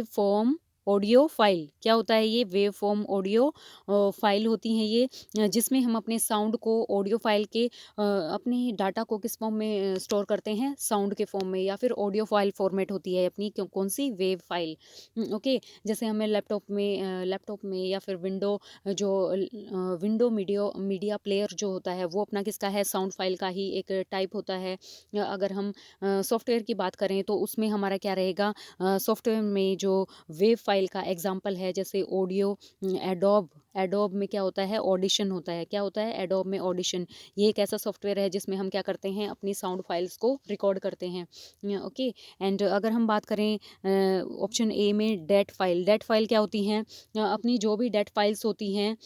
फॉर्म ऑडियो फाइल। क्या होता है ये, वेव फॉर्म ऑडियो फाइल होती हैं ये, जिसमें हम अपने साउंड को ऑडियो फाइल के अपने डाटा को किस फॉर्म में स्टोर करते हैं, साउंड के फॉर्म में, या फिर ऑडियो फाइल फॉर्मेट होती है अपनी, कौन सी, वेव फाइल। ओके, जैसे हमें लैपटॉप में या फिर विंडो मीडिया प्लेयर जो होता है वो अपना किसका है, साउंड फाइल का ही एक टाइप होता है। अगर हम सॉफ्टवेयर की बात करें तो उसमें हमारा क्या रहेगा, सॉफ्टवेयर में जो वेव फाइल का एग्जांपल है, जैसे ऑडियो, एडोब, एडोब में क्या होता है, ऑडिशन होता है। क्या होता है, एडोब में ऑडिशन, ये एक ऐसा सॉफ्टवेयर है जिसमें हम क्या करते हैं, अपनी साउंड फाइल्स को रिकॉर्ड करते हैं। ओके, एंड अगर हम बात करें ऑप्शन ए में, डेट फाइल क्या होती हैं, अपनी जो भी डेट फाइल्स होती हैं,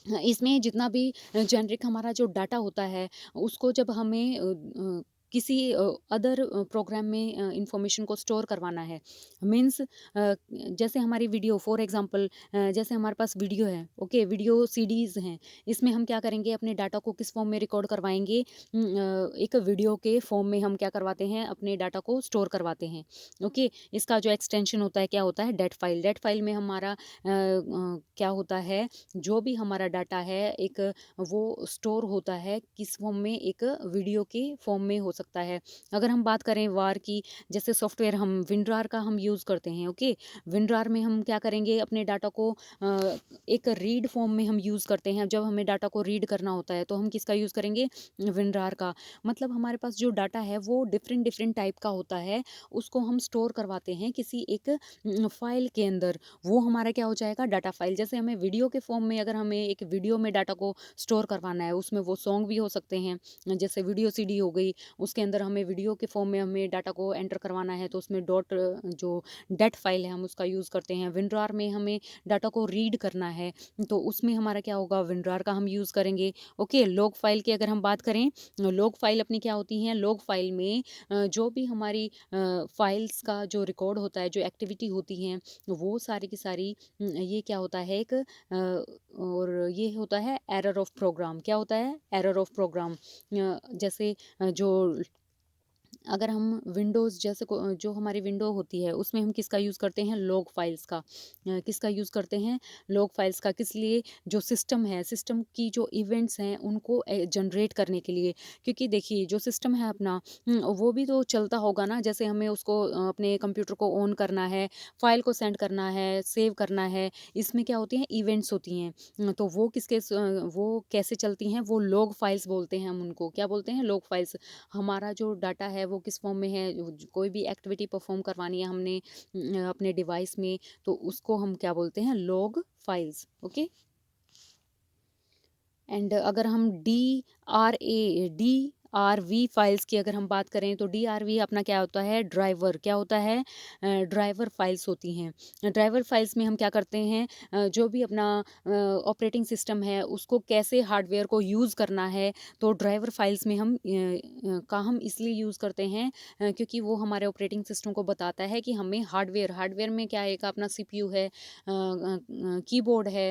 इसमें जितना भी जेनरिक हमारा जो डाटा होता है उसको जब हमें किसी अदर प्रोग्राम में इंफॉर्मेशन को स्टोर करवाना है। मीन्स जैसे हमारी वीडियो फॉर एग्जांपल, जैसे हमारे पास वीडियो है, ओके, वीडियो सीडीज़ हैं, इसमें हम क्या करेंगे, अपने डाटा को किस फॉर्म में रिकॉर्ड करवाएंगे, एक वीडियो के फॉर्म में हम क्या करवाते हैं, अपने डाटा को स्टोर करवाते हैं। ओके, इसका जो एक्सटेंशन होता है क्या होता है, डेट फाइल। डेट फाइल में हमारा क्या होता है, जो भी हमारा डाटा है एक वो स्टोर होता है किस फॉर्म में, एक वीडियो के फॉर्म में हो सकता है। अगर हम बात करें वार की, जैसे सॉफ्टवेयर हम विनरार का हम यूज़ करते हैं, ओके, विनरार में हम क्या करेंगे, अपने डाटा को एक रीड फॉर्म में हम यूज़ करते हैं। जब हमें डाटा को रीड करना होता है तो हम किसका यूज़ करेंगे, विनरार का। मतलब हमारे पास जो डाटा है वो डिफरेंट डिफरेंट टाइप का होता है, उसको हम स्टोर करवाते हैं किसी एक फाइल के अंदर। वो हमारा क्या हो जाएगा, डाटा फाइल। जैसे हमें वीडियो के फॉर्म में, अगर हमें एक वीडियो में डाटा को स्टोर करवाना है, उसमें वो सॉन्ग भी हो सकते हैं, जैसे वीडियो सीडी हो गई, उसके अंदर हमें वीडियो के फॉर्म में हमें डाटा को एंटर करवाना है, तो उसमें डॉट जो डेट फाइल है हम उसका यूज़ करते हैं। विनरार में हमें डाटा को रीड करना है तो उसमें हमारा क्या होगा, विनरार का हम यूज़ करेंगे। ओके, लॉग फाइल की अगर हम बात करें, लॉग फाइल अपनी क्या होती हैं, लॉग फाइल में जो भी हमारी फाइल्स का जो रिकॉर्ड होता है, जो एक्टिविटी होती हैं, वो सारी की सारी ये क्या होता है, एक और ये होता है एरर ऑफ प्रोग्राम। क्या होता है, एरर ऑफ प्रोग्राम। जैसे जो अगर हम विंडोज़ जैसे जो हमारी विंडो होती है उसमें हम किसका यूज़ करते हैं, लॉग फाइल्स का। किसका यूज़ करते हैं, लॉग फाइल्स का। किस लिए, जो सिस्टम है, सिस्टम की जो इवेंट्स हैं उनको जनरेट करने के लिए। क्योंकि देखिए जो सिस्टम है अपना, वो भी तो चलता होगा ना। जैसे हमें उसको अपने कंप्यूटर को ऑन करना है, फाइल को सेंड करना है, सेव करना है, इसमें क्या होती हैं, इवेंट्स होती हैं। तो वो वो कैसे चलती हैं, वो लॉग फाइल्स बोलते हैं। हम उनको क्या बोलते हैं, लॉग फाइल्स। हमारा जो डाटा है वो किस फॉर्म में है, कोई भी एक्टिविटी परफॉर्म करवानी है हमने अपने डिवाइस में, तो उसको हम क्या बोलते हैं, लॉग फाइल्स। ओके, एंड अगर हम डी आर वी फाइल्स की अगर हम बात करें, तो DRV अपना क्या होता है, ड्राइवर। क्या होता है, ड्राइवर फाइल्स होती हैं। ड्राइवर फाइल्स में हम क्या करते हैं, जो भी अपना ऑपरेटिंग सिस्टम है उसको कैसे हार्डवेयर को यूज़ करना है, तो ड्राइवर फाइल्स में हम इसलिए यूज़ करते हैं क्योंकि वो हमारे ऑपरेटिंग सिस्टम को बताता है कि हमें हार्डवेयर में क्या है, एक अपना CPU है, कीबोर्ड है,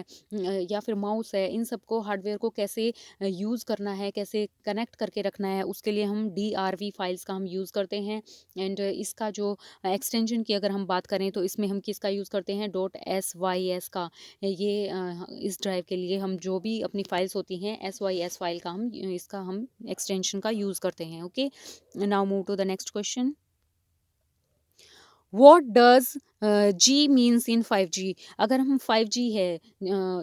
या फिर माउस है, इन सबको हार्डवेयर को कैसे यूज़ करना है, कैसे कनेक्ट करके रखना है, उसके लिए हम DRV फाइल्स का हम यूज़ करते हैं। एंड इसका जो एक्सटेंशन की अगर हम बात करें, तो इसमें हम किसका यूज़ करते हैं, .sys का। ये इस ड्राइव के लिए हम जो भी अपनी फाइल्स होती हैं, SYS फाइल का हम एक्सटेंशन का यूज़ करते हैं। Okay, now move to the next question. What does G means in 5G। अगर हम 5G है,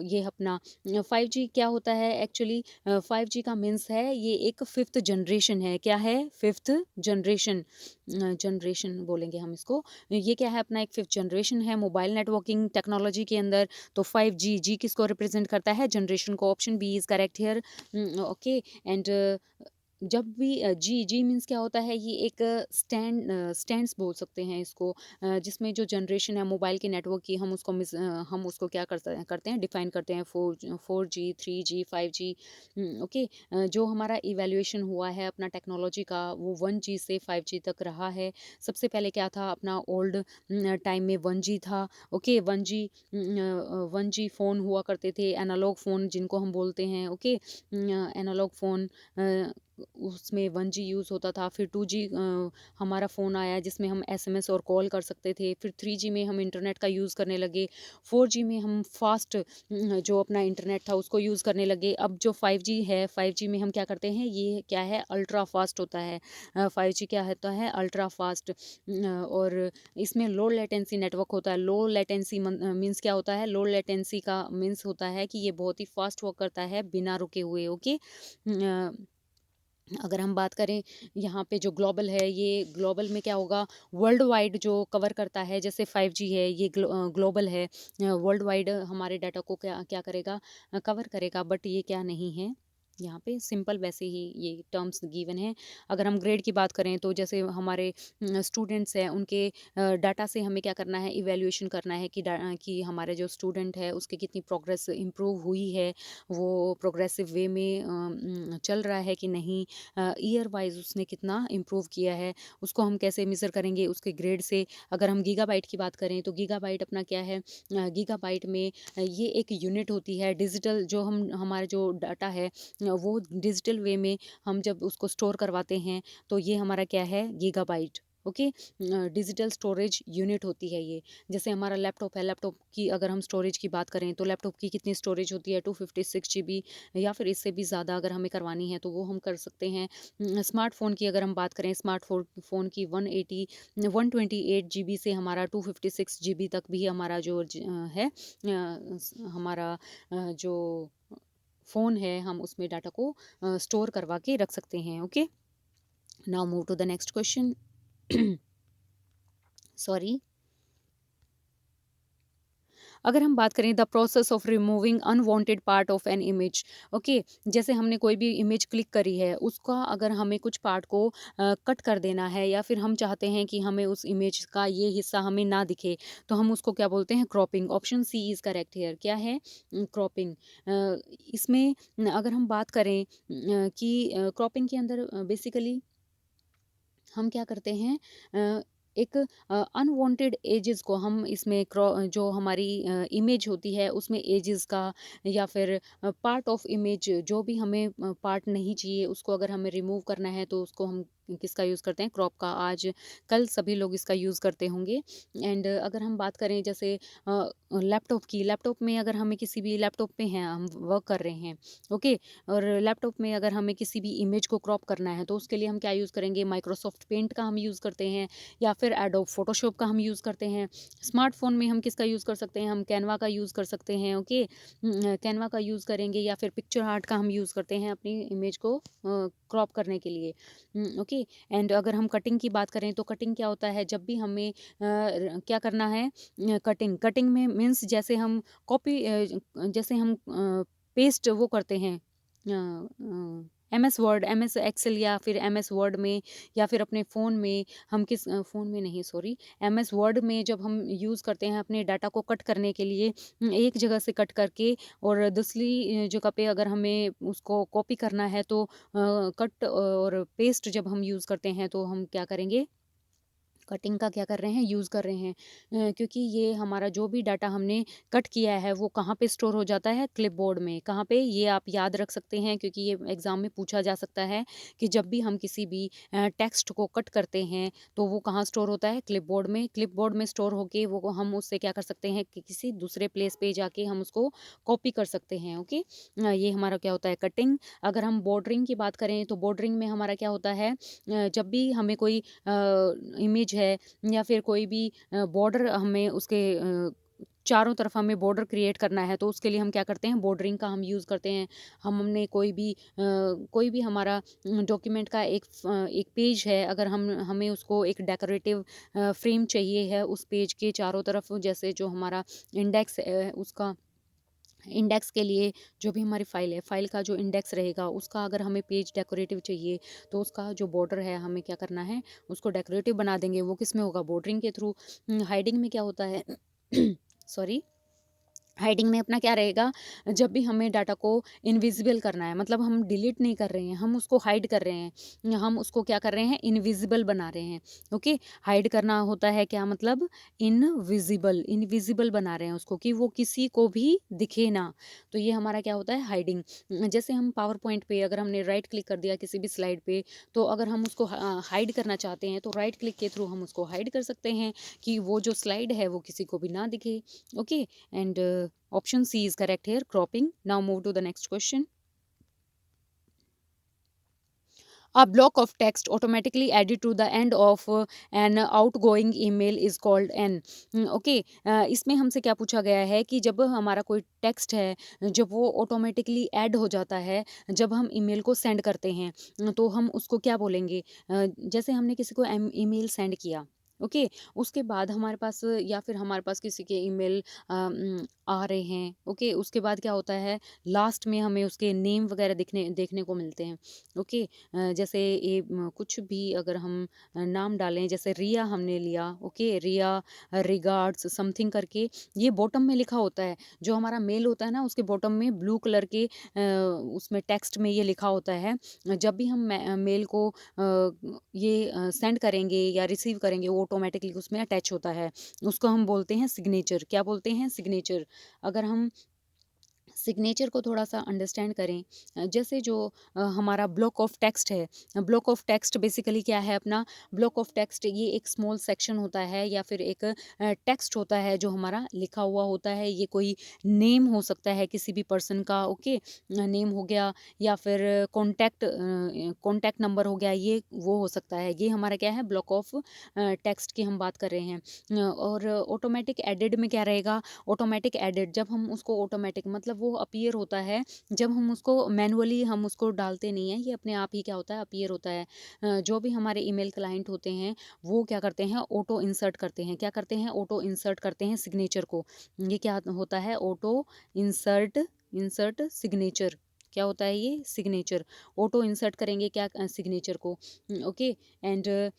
ये अपना 5G क्या होता है एक्चुअली, 5G का मीन्स है ये एक फिफ्थ जनरेशन है। क्या है, फिफ्थ जनरेशन। जनरेशन बोलेंगे हम इसको। ये क्या है, अपना एक फिफ्थ जनरेशन है मोबाइल नेटवर्किंग टेक्नोलॉजी के अंदर। तो 5G, जी किसको रिप्रेजेंट करता है, जनरेशन को। Option B is correct here. Okay, and जब भी जी मीन्स क्या होता है, ये एक स्टैंड्स बोल सकते हैं इसको, जिसमें जो जनरेशन है मोबाइल के नेटवर्क की, हम उसको क्या करते हैं, डिफाइन करते हैं, 4G 3G 5G। ओके, जो हमारा इवैल्यूएशन हुआ है अपना टेक्नोलॉजी का, वो 1G से 5G तक रहा है। सबसे पहले क्या था, अपना ओल्ड टाइम में 1G था। ओके, 1G फ़ोन हुआ करते थे, एनालॉग फ़ोन जिनको हम बोलते हैं। ओके, एनालॉग फ़ोन, उसमें 1G यूज़ होता था। फिर 2G हमारा फ़ोन आया जिसमें हम SMS और कॉल कर सकते थे। फिर 3G में हम इंटरनेट का यूज़ करने लगे। 4G में हम फास्ट जो अपना इंटरनेट था उसको यूज़ करने लगे। अब जो 5G है, 5G में हम क्या करते हैं, ये क्या है, अल्ट्रा फास्ट होता है। 5G क्या होता है, अल्ट्रा फास्ट। और इसमें लो लेटेंसी नेटवर्क होता है। लो लेटेंसी मीन्स क्या होता है, लो लेटेंसी का मीन्स होता है कि ये बहुत ही फास्ट वर्क करता है बिना रुके हुए। ओके, अगर हम बात करें यहाँ पे जो ग्लोबल है, ये ग्लोबल में क्या होगा, वर्ल्ड वाइड जो कवर करता है। जैसे 5G है, ये ग्लोबल है, वर्ल्ड वाइड हमारे डाटा को क्या क्या करेगा, कवर करेगा। बट ये क्या नहीं है, यहाँ पे सिंपल वैसे ही ये टर्म्स गिवन है। अगर हम ग्रेड की बात करें तो जैसे हमारे स्टूडेंट्स हैं उनके डाटा से हमें क्या करना है, इवैल्यूएशन करना है कि कि हमारे जो स्टूडेंट है उसकी कितनी प्रोग्रेस इम्प्रूव हुई है, वो प्रोग्रेसिव वे में चल रहा है कि नहीं, ईयर वाइज उसने कितना इम्प्रूव किया है, उसको हम कैसे मेज़र करेंगे उसके ग्रेड से। अगर हम गीगाबाइट की बात करें तो गीगाबाइट अपना क्या है, गीगाबाइट में ये एक यूनिट होती है डिजिटल, जो हम हमारे जो डाटा है वो डिजिटल वे में हम जब उसको स्टोर करवाते हैं तो ये हमारा क्या है, gigabyte. Okay, digital storage unit होती है ये। जैसे हमारा लैपटॉप है, लैपटॉप की अगर हम स्टोरेज की बात करें तो लैपटॉप की कितनी स्टोरेज होती है, 256 GB, या फिर इससे भी ज़्यादा अगर हमें करवानी है तो वो हम कर सकते हैं। स्मार्टफोन की अगर हम बात करें, स्मार्टफोन फोन की 128 GB से हमारा 256 GB तक भी हमारा जो है हमारा जो फ़ोन है हम उसमें डाटा को स्टोर करवा के रख सकते हैं। Okay, now move to the next question. Sorry, अगर हम बात करें the process of removing unwanted part of an image. Okay, जैसे हमने कोई भी इमेज क्लिक करी है, उसका अगर हमें कुछ पार्ट को कट कर देना है, या फिर हम चाहते हैं कि हमें उस इमेज का ये हिस्सा हमें ना दिखे, तो हम उसको क्या बोलते हैं, cropping. Option C is correct here. क्या है, क्रॉपिंग। इसमें अगर हम बात करें कि क्रॉपिंग के अंदर बेसिकली हम क्या करते हैं, एक अनवांटेड एजेस को हम इसमें जो हमारी इमेज होती है उसमें एजेस का, या फिर पार्ट ऑफ इमेज जो भी हमें पार्ट नहीं चाहिए उसको अगर हमें रिमूव करना है तो उसको हम किसका यूज़ करते हैं, क्रॉप का। आज कल सभी लोग इसका यूज़ करते होंगे। एंड अगर हम बात करें जैसे लैपटॉप की, लैपटॉप में अगर हमें किसी भी लैपटॉप पे हैं, हम वर्क कर रहे हैं, ओके, और लैपटॉप में अगर हमें किसी भी इमेज को क्रॉप करना है तो उसके लिए हम क्या यूज़ करेंगे, माइक्रोसॉफ्ट पेंट का हम यूज़ करते हैं, या फिर एडोब फोटोशॉप का हम यूज़ करते हैं। स्मार्टफोन में हम किसका यूज़ कर सकते हैं, हम कैनवा का यूज़ कर सकते हैं। ओके, कैनवा का यूज़ करेंगे, या फिर पिक्चर आर्ट का हम यूज़ करते हैं अपनी इमेज को क्रॉप करने के लिए। ओके, एंड अगर हम कटिंग की बात करें तो कटिंग क्या होता है, जब भी हमें क्या करना है, कटिंग, कटिंग में मीन्स जैसे हम कॉपी, जैसे हम पेस्ट वो करते हैं, M S Word, M S Excel, या फिर एम एस वर्ड में, या फिर अपने फ़ोन में, हम किस फ़ोन में नहीं, सॉरी, एम एस वर्ड में जब हम यूज़ करते हैं अपने डाटा को कट करने के लिए, एक जगह से कट करके और दूसरी जगह पे अगर हमें उसको कॉपी करना है तो कट और पेस्ट जब हम यूज़ करते हैं तो हम क्या करेंगे, कटिंग का क्या कर रहे हैं, यूज़ कर रहे हैं। क्योंकि ये हमारा जो भी डाटा हमने कट किया है वो कहाँ पे स्टोर हो जाता है, क्लिपबोर्ड में। कहाँ पे, ये आप याद रख सकते हैं क्योंकि ये एग्ज़ाम में पूछा जा सकता है कि जब भी हम किसी भी टेक्स्ट को कट करते हैं तो वो कहाँ स्टोर होता है, क्लिपबोर्ड में। क्लिपबोर्ड में स्टोर होके वो हम उससे क्या कर सकते हैं कि किसी दूसरे प्लेस पे जाके हम उसको कॉपी कर सकते हैं। ओके, ये हमारा क्या होता है, कटिंग। अगर हम बॉर्डरिंग की बात करें तो बॉर्डरिंग में हमारा क्या होता है, जब भी हमें कोई इमेज है या फिर कोई भी बॉर्डर हमें उसके चारों तरफ हमें बॉर्डर क्रिएट करना है तो उसके लिए हम क्या करते हैं, बॉर्डरिंग का हम यूज़ करते हैं। हमने कोई भी हमारा डॉक्यूमेंट का एक पेज है, अगर हमें उसको एक डेकोरेटिव फ्रेम चाहिए है उस पेज के चारों तरफ, जैसे जो हमारा इंडेक्स है उसका, इंडेक्स के लिए जो भी हमारी फ़ाइल है, फ़ाइल का जो इंडेक्स रहेगा उसका अगर हमें पेज डेकोरेटिव चाहिए तो उसका जो बॉर्डर है हमें क्या करना है, उसको डेकोरेटिव बना देंगे। वो किस में होगा, बॉर्डरिंग के थ्रू। हाइडिंग में क्या होता है सॉरी, हाइडिंग में अपना क्या रहेगा, जब भी हमें डाटा को इनविजिबल करना है, मतलब हम डिलीट नहीं कर रहे हैं, हम उसको हाइड कर रहे हैं, हम उसको क्या कर रहे हैं, इनविजिबल बना रहे हैं। ओके, हाइड करना होता है क्या मतलब, इनविजिबल, इनविजिबल बना रहे हैं उसको कि वो किसी को भी दिखे ना, तो ये हमारा क्या होता है, हाइडिंग। जैसे हम पावर पॉइंट पे अगर हमने राइट क्लिक कर दिया किसी भी स्लाइड पे, तो अगर हम उसको हाइड करना चाहते हैं तो राइट क्लिक के थ्रू हम उसको हाइड कर सकते हैं कि वो जो स्लाइड है वो किसी को भी ना दिखे। Okay, and option C is correct here, cropping. Now move to the next question. A block of text automatically added to the end of an outgoing email is called an। Okay, इसमें हमसे क्या पूछा गया है कि जब हमारा कोई टेक्स्ट है, जब वो ऑटोमेटिकली ऐड हो जाता है जब हम ईमेल को सेंड करते हैं, तो हम उसको क्या बोलेंगे। जैसे हमने किसी को ईमेल सेंड किया, ओके। उसके बाद हमारे पास या फिर हमारे पास किसी के ईमेल आ रहे हैं, ओके। उसके बाद क्या होता है, लास्ट में हमें उसके नेम वगैरह दिखने देखने को मिलते हैं, ओके। जैसे ये कुछ भी अगर हम नाम डालें, जैसे रिया हमने लिया, ओके, रिया रिगार्ड्स समथिंग करके, ये बॉटम में लिखा होता है। जो हमारा मेल होता है ना, उसके बॉटम में ब्लू कलर के उसमें टेक्स्ट में ये लिखा होता है। जब भी हम मेल को ये सेंड करेंगे या रिसीव करेंगे, वो ऑटोमेटिकली उसमें अटैच होता है। उसको हम बोलते हैं सिग्नेचर। क्या बोलते हैं? सिग्नेचर। अगर हम सिग्नेचर को थोड़ा-सा अंडरस्टैंड करें, जैसे जो हमारा ब्लॉक ऑफ टेक्स्ट है, ब्लॉक ऑफ टेक्स्ट बेसिकली क्या है अपना, ब्लॉक ऑफ टेक्स्ट ये एक स्मॉल सेक्शन होता है या फिर एक टेक्स्ट होता है जो हमारा लिखा हुआ होता है। ये कोई नेम हो सकता है किसी भी पर्सन का, ओके, नेम हो गया या फिर कॉन्टैक्ट नंबर हो गया, ये वो हो सकता है। ये हमारा क्या है, ब्लॉक ऑफ टेक्स्ट की हम बात कर रहे हैं। और ऑटोमेटिक एडिट में क्या रहेगा, ऑटोमेटिक एडिट जब हम उसको ऑटोमेटिक मतलब वो अपीयर होता है, जब हम उसको मैनुअली हम उसको डालते नहीं हैं, ये अपने आप ही क्या होता है, अपीयर होता है। जो भी हमारे ईमेल क्लाइंट होते हैं, वो क्या करते हैं, ऑटो इंसर्ट करते हैं। क्या करते हैं? ऑटो इंसर्ट करते हैं सिग्नेचर को। ये क्या होता है? Auto insert, insert signature. क्या होता है ये? सिग्नेचर। ऑटो इंसर्ट करेंगे क्या, सिग्नेचर को, ओके। एंड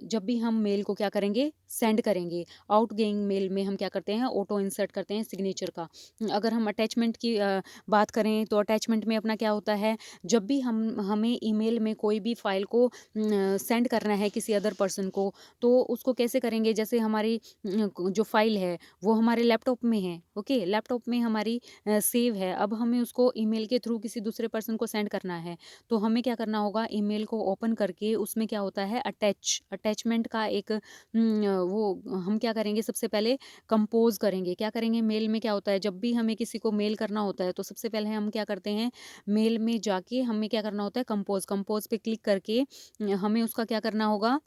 जब भी हम मेल को क्या करेंगे, सेंड करेंगे, आउटगोइंग मेल में हम क्या करते हैं, ऑटो इंसर्ट करते हैं सिग्नेचर का। अगर हम अटैचमेंट की बात करें, तो अटैचमेंट में अपना क्या होता है, जब भी हम हमें ईमेल में कोई भी फाइल को सेंड करना है किसी अदर पर्सन को, तो उसको कैसे करेंगे, जैसे हमारी जो फाइल है वो हमारे लैपटॉप में है, ओके, लैपटॉप में हमारी सेव है। अब हमें उसको ईमेल के थ्रू किसी दूसरे पर्सन को सेंड करना है, तो हमें क्या करना होगा, ईमेल को ओपन करके उसमें क्या होता है, अटैचमेंट का एक वो हम क्या करेंगे, सबसे पहले कंपोज करेंगे। क्या करेंगे, मेल में क्या होता है, जब भी हमें किसी को मेल करना होता है, तो सबसे पहले हम क्या करते हैं, मेल में जाके हमें क्या करना होता है, कंपोज, कंपोज पे क्लिक करके हमें उसका क्या करना होगा,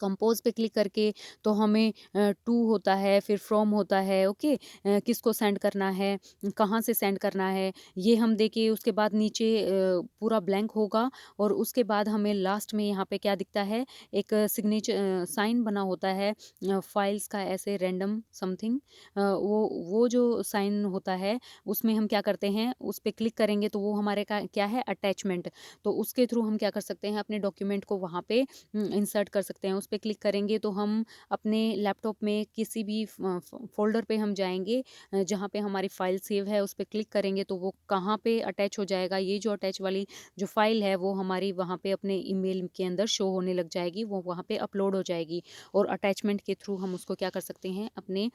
कंपोज पे क्लिक करके, तो हमें टू होता है, फिर फ्रॉम होता है, ओके, किसको सेंड करना है, कहाँ से सेंड करना है, ये हम देके उसके बाद नीचे पूरा ब्लैंक होगा। और उसके बाद हमें लास्ट में यहाँ पे क्या दिखता है, एक सिग्नेचर साइन बना होता है फाइल्स का, ऐसे रैंडम समथिंग, वो जो साइन होता है, उसमें हम क्या करते हैं, उस पे क्लिक करेंगे तो वो हमारे का क्या है, अटैचमेंट। तो उसके थ्रू हम क्या कर सकते हैं, अपने डॉक्यूमेंट को वहाँ पे इंसर्ट कर सकते हैं। उस पे क्लिक करेंगे तो हम अपने लैपटॉप में किसी भी फ़ोल्डर पे हम जाएँगे, जहाँ पे हमारी फ़ाइल सेव है, उस पे क्लिक करेंगे तो वो कहाँ पे अटैच हो जाएगा, ये जो अटैच वाली जो फ़ाइल है वो हमारी वहाँ पे अपने ईमेल के अंदर शो होने लग जाएगी, वो वहाँ पे अपलोड हो जाएगी। और अटैचमेंट के थ्रू हम उसको क्या कर सकते हैं, अपने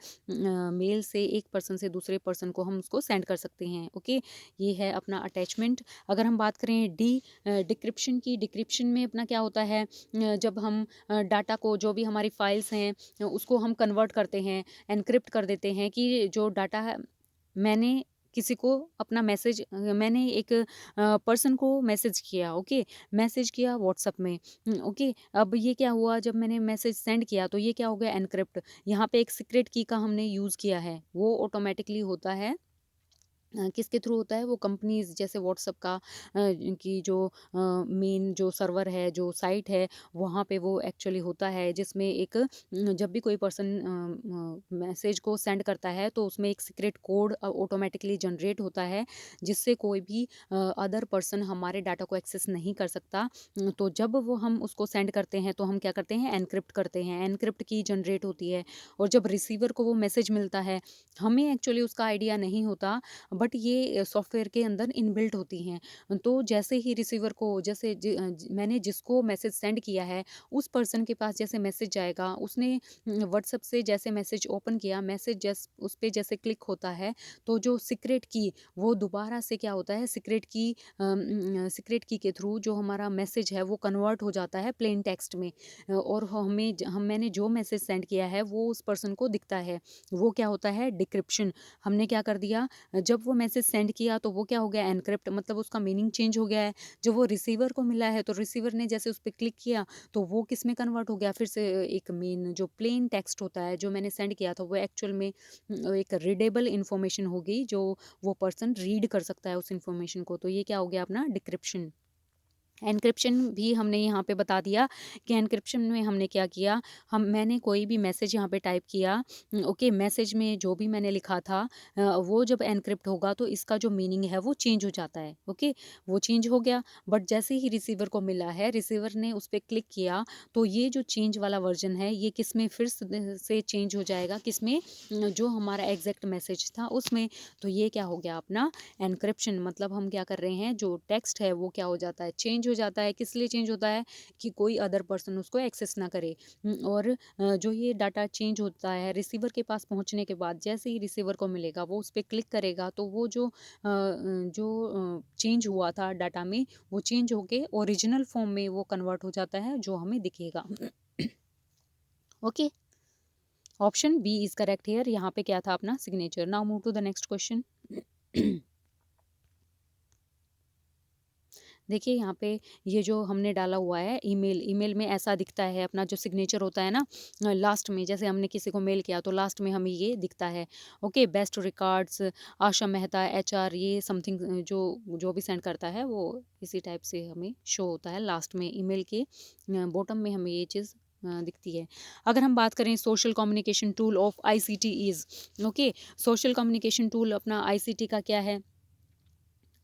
मेल से एक पर्सन से दूसरे पर्सन को हम उसको सेंड कर सकते हैं, ओके। ये है अपना अटैचमेंट। अगर हम बात करें डिक्रिप्शन की, डिक्रिप्शन में अपना क्या होता है, जब हम डाटा को, जो भी हमारी फाइल्स हैं, उसको हम कन्वर्ट करते हैं, एनक्रिप्ट कर देते हैं, कि जो डाटा है, मैंने किसी को अपना मैसेज, मैंने एक पर्सन को मैसेज किया, ओके, मैसेज किया व्हाट्सएप में, ओके। अब ये क्या हुआ, जब मैंने मैसेज सेंड किया तो ये क्या हो गया, एनक्रिप्ट। यहाँ पे एक सीक्रेट की का हमने यूज़ किया है, वो ऑटोमेटिकली होता है, किसके थ्रू होता है, वो कंपनीज़ जैसे व्हाट्सएप का की जो मेन जो सर्वर है, जो साइट है, वहाँ पे वो एक्चुअली होता है, जिसमें एक जब भी कोई पर्सन मैसेज को सेंड करता है, तो उसमें एक सीक्रेट कोड ऑटोमेटिकली जनरेट होता है, जिससे कोई भी अदर पर्सन हमारे डाटा को एक्सेस नहीं कर सकता। तो जब वो हम उसको सेंड करते हैं, तो हम क्या करते हैं, एनक्रिप्ट करते हैं, एनक्रिप्ट की जनरेट होती है। और जब रिसीवर को वो मैसेज मिलता है, हमें एक्चुअली उसका आइडिया नहीं होता, बट ये सॉफ्टवेयर के अंदर इनबिल्ट होती हैं। तो जैसे ही रिसीवर को, जैसे मैंने जिसको मैसेज सेंड किया है, उस पर्सन के पास जैसे मैसेज जाएगा, उसने व्हाट्सएप से जैसे मैसेज ओपन किया, मैसेज उस पे जैसे क्लिक होता है, तो जो सीक्रेट की, वो दोबारा से क्या होता है, सीक्रेट की के थ्रू जो हमारा मैसेज है वो कन्वर्ट हो जाता है प्लेन टेक्स्ट में। और मैंने जो मैसेज सेंड किया है वो उस पर्सन को दिखता है। वो क्या होता है, डिक्रिप्शन। हमने क्या कर दिया, जब वो मैसेज सेंड किया तो वो क्या हो गया, एनक्रिप्ट, मतलब उसका मीनिंग चेंज हो गया है। जब वो रिसीवर को मिला है, तो रिसीवर ने जैसे उस पे क्लिक किया, तो वो किस में कन्वर्ट हो गया, फिर से एक मेन जो प्लेन टेक्स्ट होता है, जो मैंने सेंड किया था, वो एक्चुअल में एक रीडेबल इन्फॉर्मेशन हो गई, जो वो पर्सन रीड कर सकता है उस इन्फॉर्मेशन को। तो ये क्या हो गया अपना डिक्रिप्शन। एन्क्रिप्शन भी हमने यहाँ पे बता दिया कि एन्क्रिप्शन में हमने क्या किया, मैंने कोई भी मैसेज यहाँ पे टाइप किया, ओके, मैसेज में जो भी मैंने लिखा था वो जब एन्क्रिप्ट होगा तो इसका जो मीनिंग है वो चेंज हो जाता है, ओके, वो चेंज हो गया। बट जैसे ही रिसीवर को मिला है, रिसीवर ने उस पर क्लिक किया, तो ये जो चेंज वाला वर्जन है ये किस में फिर से चेंज हो जाएगा, किस में, जो हमारा एग्जैक्ट मैसेज था उसमें। तो ये क्या हो गया अपना एन्क्रिप्शन। मतलब हम क्या कर रहे हैं, जो टेक्स्ट है वो क्या हो जाता है, चेंज हो जाता है। किस लिए चेंज होता है, कि कोई अदर पर्सन उसको एक्सेस ना करे। और जो ये डाटा चेंज होता है रिसीवर के पास पहुंचने के बाद, जैसे ही रिसीवर को मिलेगा वो उस पर क्लिक करेगा, तो वो जो चेंज हुआ था डाटा में, वो चेंज होके ओरिजिनल फॉर्म में वो कन्वर्ट हो जाता है, जो हमें दिखेगा। Okay, option B is correct here. यहाँ पे क्या था अपना signature. Now move to the next question. देखिए यहाँ पे ये जो हमने डाला हुआ है ईमेल, ईमेल में ऐसा दिखता है अपना जो सिग्नेचर होता है ना, लास्ट में जैसे हमने किसी को मेल किया तो लास्ट में हमें ये दिखता है। ओके, बेस्ट रिकॉर्ड्स, आशा मेहता, एचआर, ये समथिंग जो जो भी सेंड करता है वो इसी टाइप से हमें शो होता है लास्ट में, ईमेल के बॉटम में हमें ये चीज़ दिखती है। अगर हम बात करें social communication tool of ICT is, okay, social communication tool अपना आईसीटी का क्या है।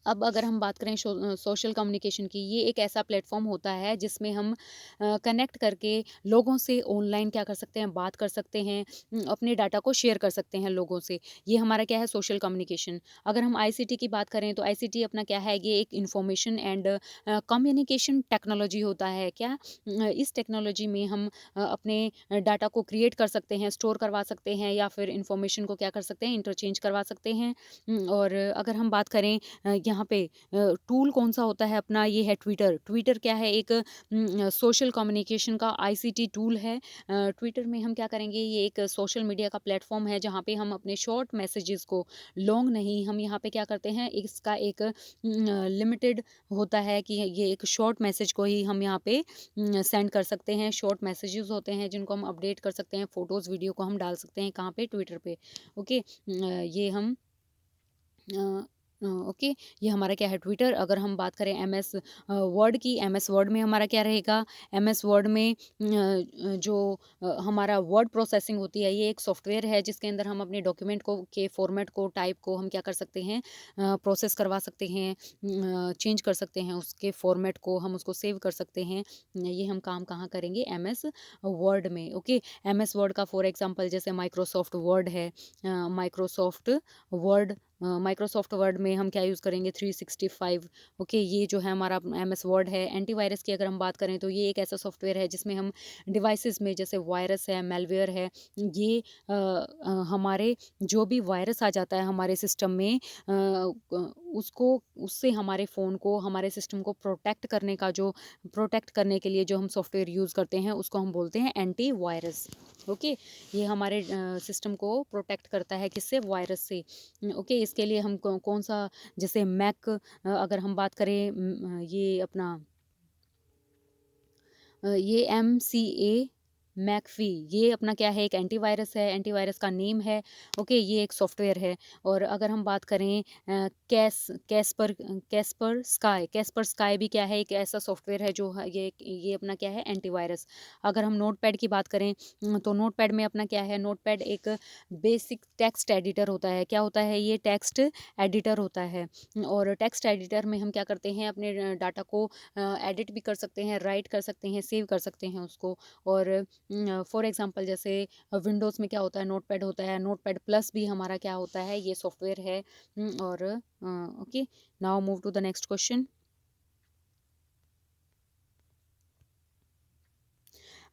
अब अगर हम बात करें सोशल कम्युनिकेशन की, ये एक ऐसा प्लेटफॉर्म होता है जिसमें हम कनेक्ट करके लोगों से ऑनलाइन क्या कर सकते हैं, बात कर सकते हैं, अपने डाटा को शेयर कर सकते हैं लोगों से। ये हमारा क्या है, सोशल कम्युनिकेशन। अगर हम आईसीटी की बात करें तो आईसीटी अपना क्या है, ये एक इंफॉर्मेशन एंड कम्युनिकेशन टेक्नोलॉजी होता है। क्या इस टेक्नोलॉजी में हम अपने डाटा को क्रिएट कर सकते हैं, स्टोर करवा सकते हैं, या फिर इंफॉर्मेशन को क्या कर सकते हैं, इंटरचेंज करवा सकते हैं। और अगर हम बात करें यहाँ पे टूल कौन सा होता है अपना, ये है ट्विटर। ट्विटर क्या है, एक सोशल कम्युनिकेशन का आईसीटी टूल है। ट्विटर में हम क्या करेंगे, ये एक सोशल मीडिया का प्लेटफॉर्म है जहाँ पे हम अपने शॉर्ट मैसेजेस को, लॉन्ग नहीं, हम यहाँ पे क्या करते हैं, इसका एक लिमिटेड होता है कि ये एक शॉर्ट मैसेज को ही हम यहाँ पे सेंड कर सकते हैं। शॉर्ट मैसेजेस होते हैं जिनको हम अपडेट कर सकते हैं, फोटोज़ वीडियो को हम डाल सकते हैं कहाँ पे, ट्विटर पे। ओके, ये हम ओके, ये हमारा क्या है, ट्विटर। अगर हम बात करें एमएस वर्ड की, एमएस वर्ड में हमारा क्या रहेगा, एमएस वर्ड में जो हमारा वर्ड प्रोसेसिंग होती है, ये एक सॉफ्टवेयर है जिसके अंदर हम अपने डॉक्यूमेंट को के फॉर्मेट को, टाइप को हम क्या कर सकते हैं, प्रोसेस करवा सकते हैं, चेंज कर सकते हैं उसके फॉर्मेट को, हम उसको सेव कर सकते हैं। ये हम काम कहाँ करेंगे, एमएस वर्ड में। ओके, एमएस वर्ड का फॉर एग्जांपल जैसे माइक्रोसॉफ्ट वर्ड है, माइक्रोसॉफ्ट वर्ड, माइक्रोसॉफ्ट वर्ड में हम क्या यूज़ करेंगे, 365। ओके, ये जो है हमारा एमएस वर्ड है। एंटीवायरस की अगर हम बात करें तो ये एक ऐसा सॉफ्टवेयर है जिसमें हम डिवाइसेस में, जैसे वायरस है, मेलवेयर है, ये हमारे जो भी वायरस आ जाता है हमारे सिस्टम में, उसको, उससे हमारे फ़ोन को, हमारे सिस्टम को प्रोटेक्ट करने के लिए जो हम सॉफ्टवेयर यूज़ करते हैं उसको हम बोलते हैं एंटीवायरस। ओके, ये हमारे सिस्टम को प्रोटेक्ट करता है, किससे, वायरस से। ओके, इसके लिए हम कौन सा, जैसे मैक, अगर हम बात करें, ये अपना ये MCA मैकफी, ये अपना क्या है, एक एंटीवायरस है, एंटीवायरस का नेम है। ओके, ये एक सॉफ्टवेयर है। और अगर हम बात करें कैस्पर स्काई भी क्या है, एक ऐसा सॉफ्टवेयर है जो ये अपना क्या है, एंटीवायरस। अगर हम नोटपैड की बात करें, तो नोटपैड में अपना क्या है, नोटपैड एक बेसिक टेक्स्ट एडिटर होता है। क्या होता है, ये टेक्स्ट एडिटर होता है। और टेक्स्ट एडिटर में हम क्या करते हैं, अपने डाटा को एडिट भी कर सकते हैं, राइट कर सकते हैं, सेव कर सकते हैं उसको। और फॉर एग्जांपल जैसे विंडोज़ में क्या होता है, नोटपैड होता है, नोटपैड प्लस भी हमारा क्या होता है, ये सॉफ्टवेयर है। और okay, now move to the next question.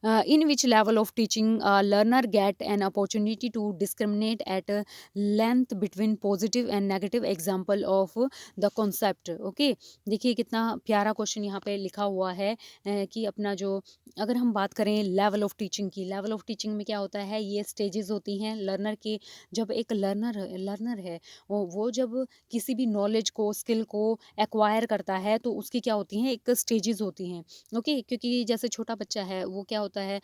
In which level of teaching a learner get an opportunity to discriminate at length between positive and negative example of the concept. Okay, देखिए कितना प्यारा क्वेश्चन यहाँ पे लिखा हुआ है कि अपना जो, अगर हम बात करें लेवल ऑफ टीचिंग की, लेवल ऑफ टीचिंग में क्या होता है, ये स्टेजेस होती हैं लर्नर की। जब एक लर्नर है वो जब किसी भी नॉलेज को, स्किल को एक्वायर करता है तो उसकी क्या होती हैं, एक स्टेजेस होती हैं। ओके, क्योंकि जैसे छोटा बच्चा है वो क्या होता है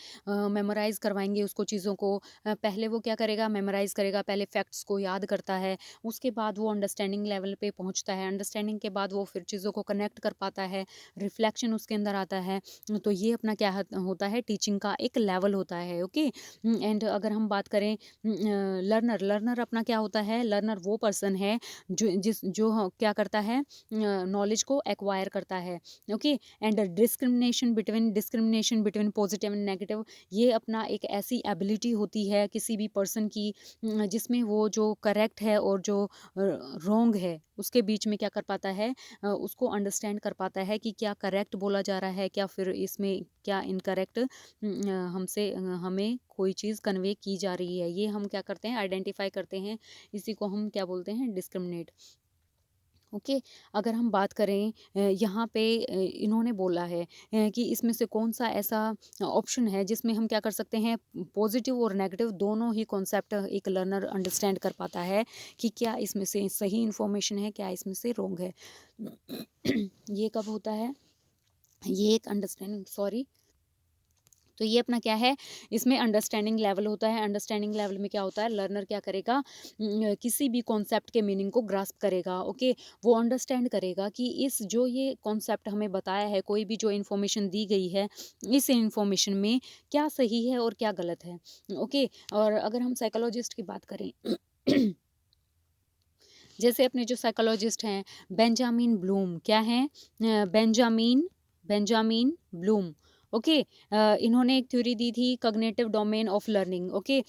मेमोराइज़ करवाएँगे उसको चीज़ों को। पहले वो क्या करेगा मेमोराइज़ करेगा, पहले फैक्ट्स को याद करता है, उसके बाद वो अंडरस्टैंडिंग लेवल पे पहुँचता है, अंडरस्टैंडिंग के बाद वो फिर चीज़ों को कनेक्ट कर पाता है, रिफ्लेक्शन उसके अंदर आता है। तो ये अपना क्या होता है टीचिंग का एक लेवल होता है, ओके। एंड अगर हम बात करें लर्नर, लर्नर अपना क्या होता है, लर्नर वो पर्सन है जो क्या करता है नॉलेज को एक्वायर करता है, okay. And discrimination between positive and negative, ये अपना एक ऐसी एबिलिटी होती है किसी भी पर्सन की जिसमें वो जो करेक्ट है और जो रॉन्ग है उसके बीच में क्या कर पाता है, उसको अंडरस्टैंड कर पाता है कि क्या करेक्ट बोला जा रहा है, क्या फिर इसमें क्या इनकरेक्ट हमसे हमें कोई चीज़ कन्वे की जा रही है। ये हम क्या करते हैं आइडेंटिफाई करते हैं, इसी को हम क्या बोलते हैं डिस्क्रिमिनेट, ओके। अगर हम बात करें यहाँ पे इन्होंने बोला है कि इसमें से कौन सा ऐसा ऑप्शन है जिसमें हम क्या कर सकते हैं पॉजिटिव और नेगेटिव दोनों ही कॉन्सेप्ट एक लर्नर अंडरस्टैंड कर पाता है कि क्या इसमें से सही इन्फॉर्मेशन है, क्या इसमें से रॉन्ग है। ये कब होता है, ये एक अंडरस्टैंडिंग सॉरी, तो ये अपना क्या है इसमें अंडरस्टैंडिंग लेवल होता है। अंडरस्टैंडिंग लेवल में क्या होता है लर्नर क्या करेगा किसी भी कॉन्सेप्ट के मीनिंग को ग्रास्प करेगा, ओके। वो अंडरस्टैंड करेगा कि इस जो ये कॉन्सेप्ट हमें बताया है, कोई भी जो इन्फॉर्मेशन दी गई है, इस इन्फॉर्मेशन में क्या सही है और क्या गलत है, ओके। और अगर हम साइकोलॉजिस्ट की बात करें जैसे अपने जो साइकोलॉजिस्ट हैं बेंजामिन ब्लूम, क्या हैं बेंजामिन बेंजामिन ब्लूम, ओके। इन्होंने एक थ्योरी दी थी cognitive domain of learning, okay.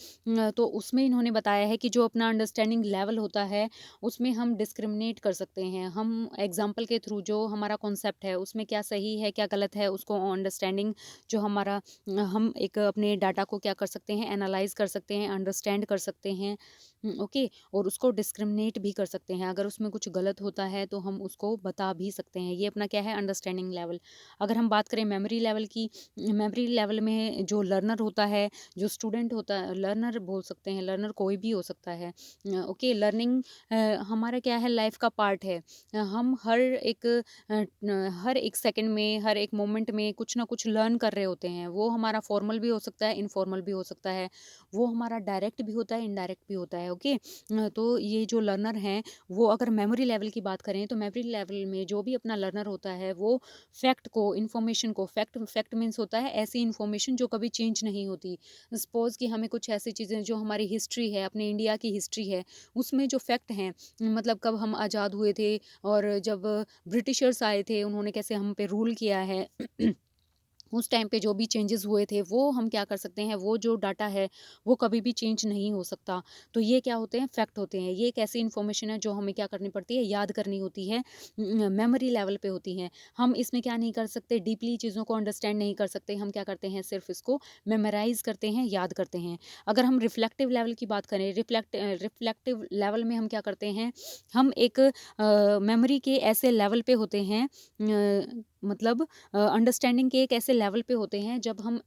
तो उसमें इन्होंने बताया है कि जो अपना अंडरस्टैंडिंग लेवल होता है उसमें हम डिस्क्रिमिनेट कर सकते हैं, हम एग्जाम्पल के थ्रू जो हमारा कॉन्सेप्ट है उसमें क्या सही है क्या गलत है उसको अंडरस्टैंडिंग जो हमारा हम एक अपने डाटा को क्या कर सकते हैं एनालाइज कर सकते हैं, अंडरस्टैंड कर सकते हैं, ओके। और उसको डिस्क्रिमिनेट भी कर सकते हैं, अगर उसमें कुछ गलत होता है तो हम उसको बता भी सकते हैं। ये अपना क्या है अंडरस्टैंडिंग लेवल। अगर हम बात करें मेमोरी लेवल की, मेमोरी लेवल में जो लर्नर होता है, जो स्टूडेंट होता है, लर्नर बोल सकते हैं, लर्नर कोई भी हो सकता है, ओके। लर्निंग हमारा क्या है लाइफ का पार्ट है। हम हर एक सेकंड में हर एक मोमेंट में कुछ ना कुछ लर्न कर रहे होते हैं, वो हमारा फॉर्मल भी हो सकता है इनफॉर्मल भी हो सकता है, वो हमारा डायरेक्ट भी होता है इनडायरेक्ट भी होता है, ओके। तो ये जो लर्नर हैं वो अगर मेमोरी लेवल की बात करें तो मेमोरी लेवल में जो भी अपना लर्नर होता है वो फैक्ट को इन्फॉर्मेशन को फैक्ट फैक्ट मीन्स होता है ऐसी इन्फॉर्मेशन जो कभी चेंज नहीं होती। सपोज कि हमें कुछ ऐसी चीज़ें जो हमारी हिस्ट्री है अपने इंडिया की हिस्ट्री है उसमें जो फैक्ट हैं मतलब कब हम आज़ाद हुए थे और जब ब्रिटिशर्स आए थे उन्होंने कैसे हम पे रूल किया है उस टाइम पे जो भी चेंजेस हुए थे वो हम क्या कर सकते हैं वो जो डाटा है वो कभी भी चेंज नहीं हो सकता। तो ये क्या होते हैं फैक्ट होते हैं, ये एक ऐसी इन्फॉर्मेशन है जो हमें क्या करनी पड़ती है याद करनी होती है, मेमोरी लेवल पे होती हैं। हम इसमें क्या नहीं कर सकते डीपली चीज़ों को अंडरस्टैंड नहीं कर सकते, हम क्या करते हैं सिर्फ इसको मेमोराइज करते हैं याद करते हैं। अगर हम रिफ्लेक्टिव लेवल की बात करें रिफ्लेक्टिव लेवल में हम क्या करते हैं हम एक मेमोरी के ऐसे लेवल पे होते हैं मतलब अंडरस्टैंडिंग के एक ऐसे लेवल पे होते हैं जब हम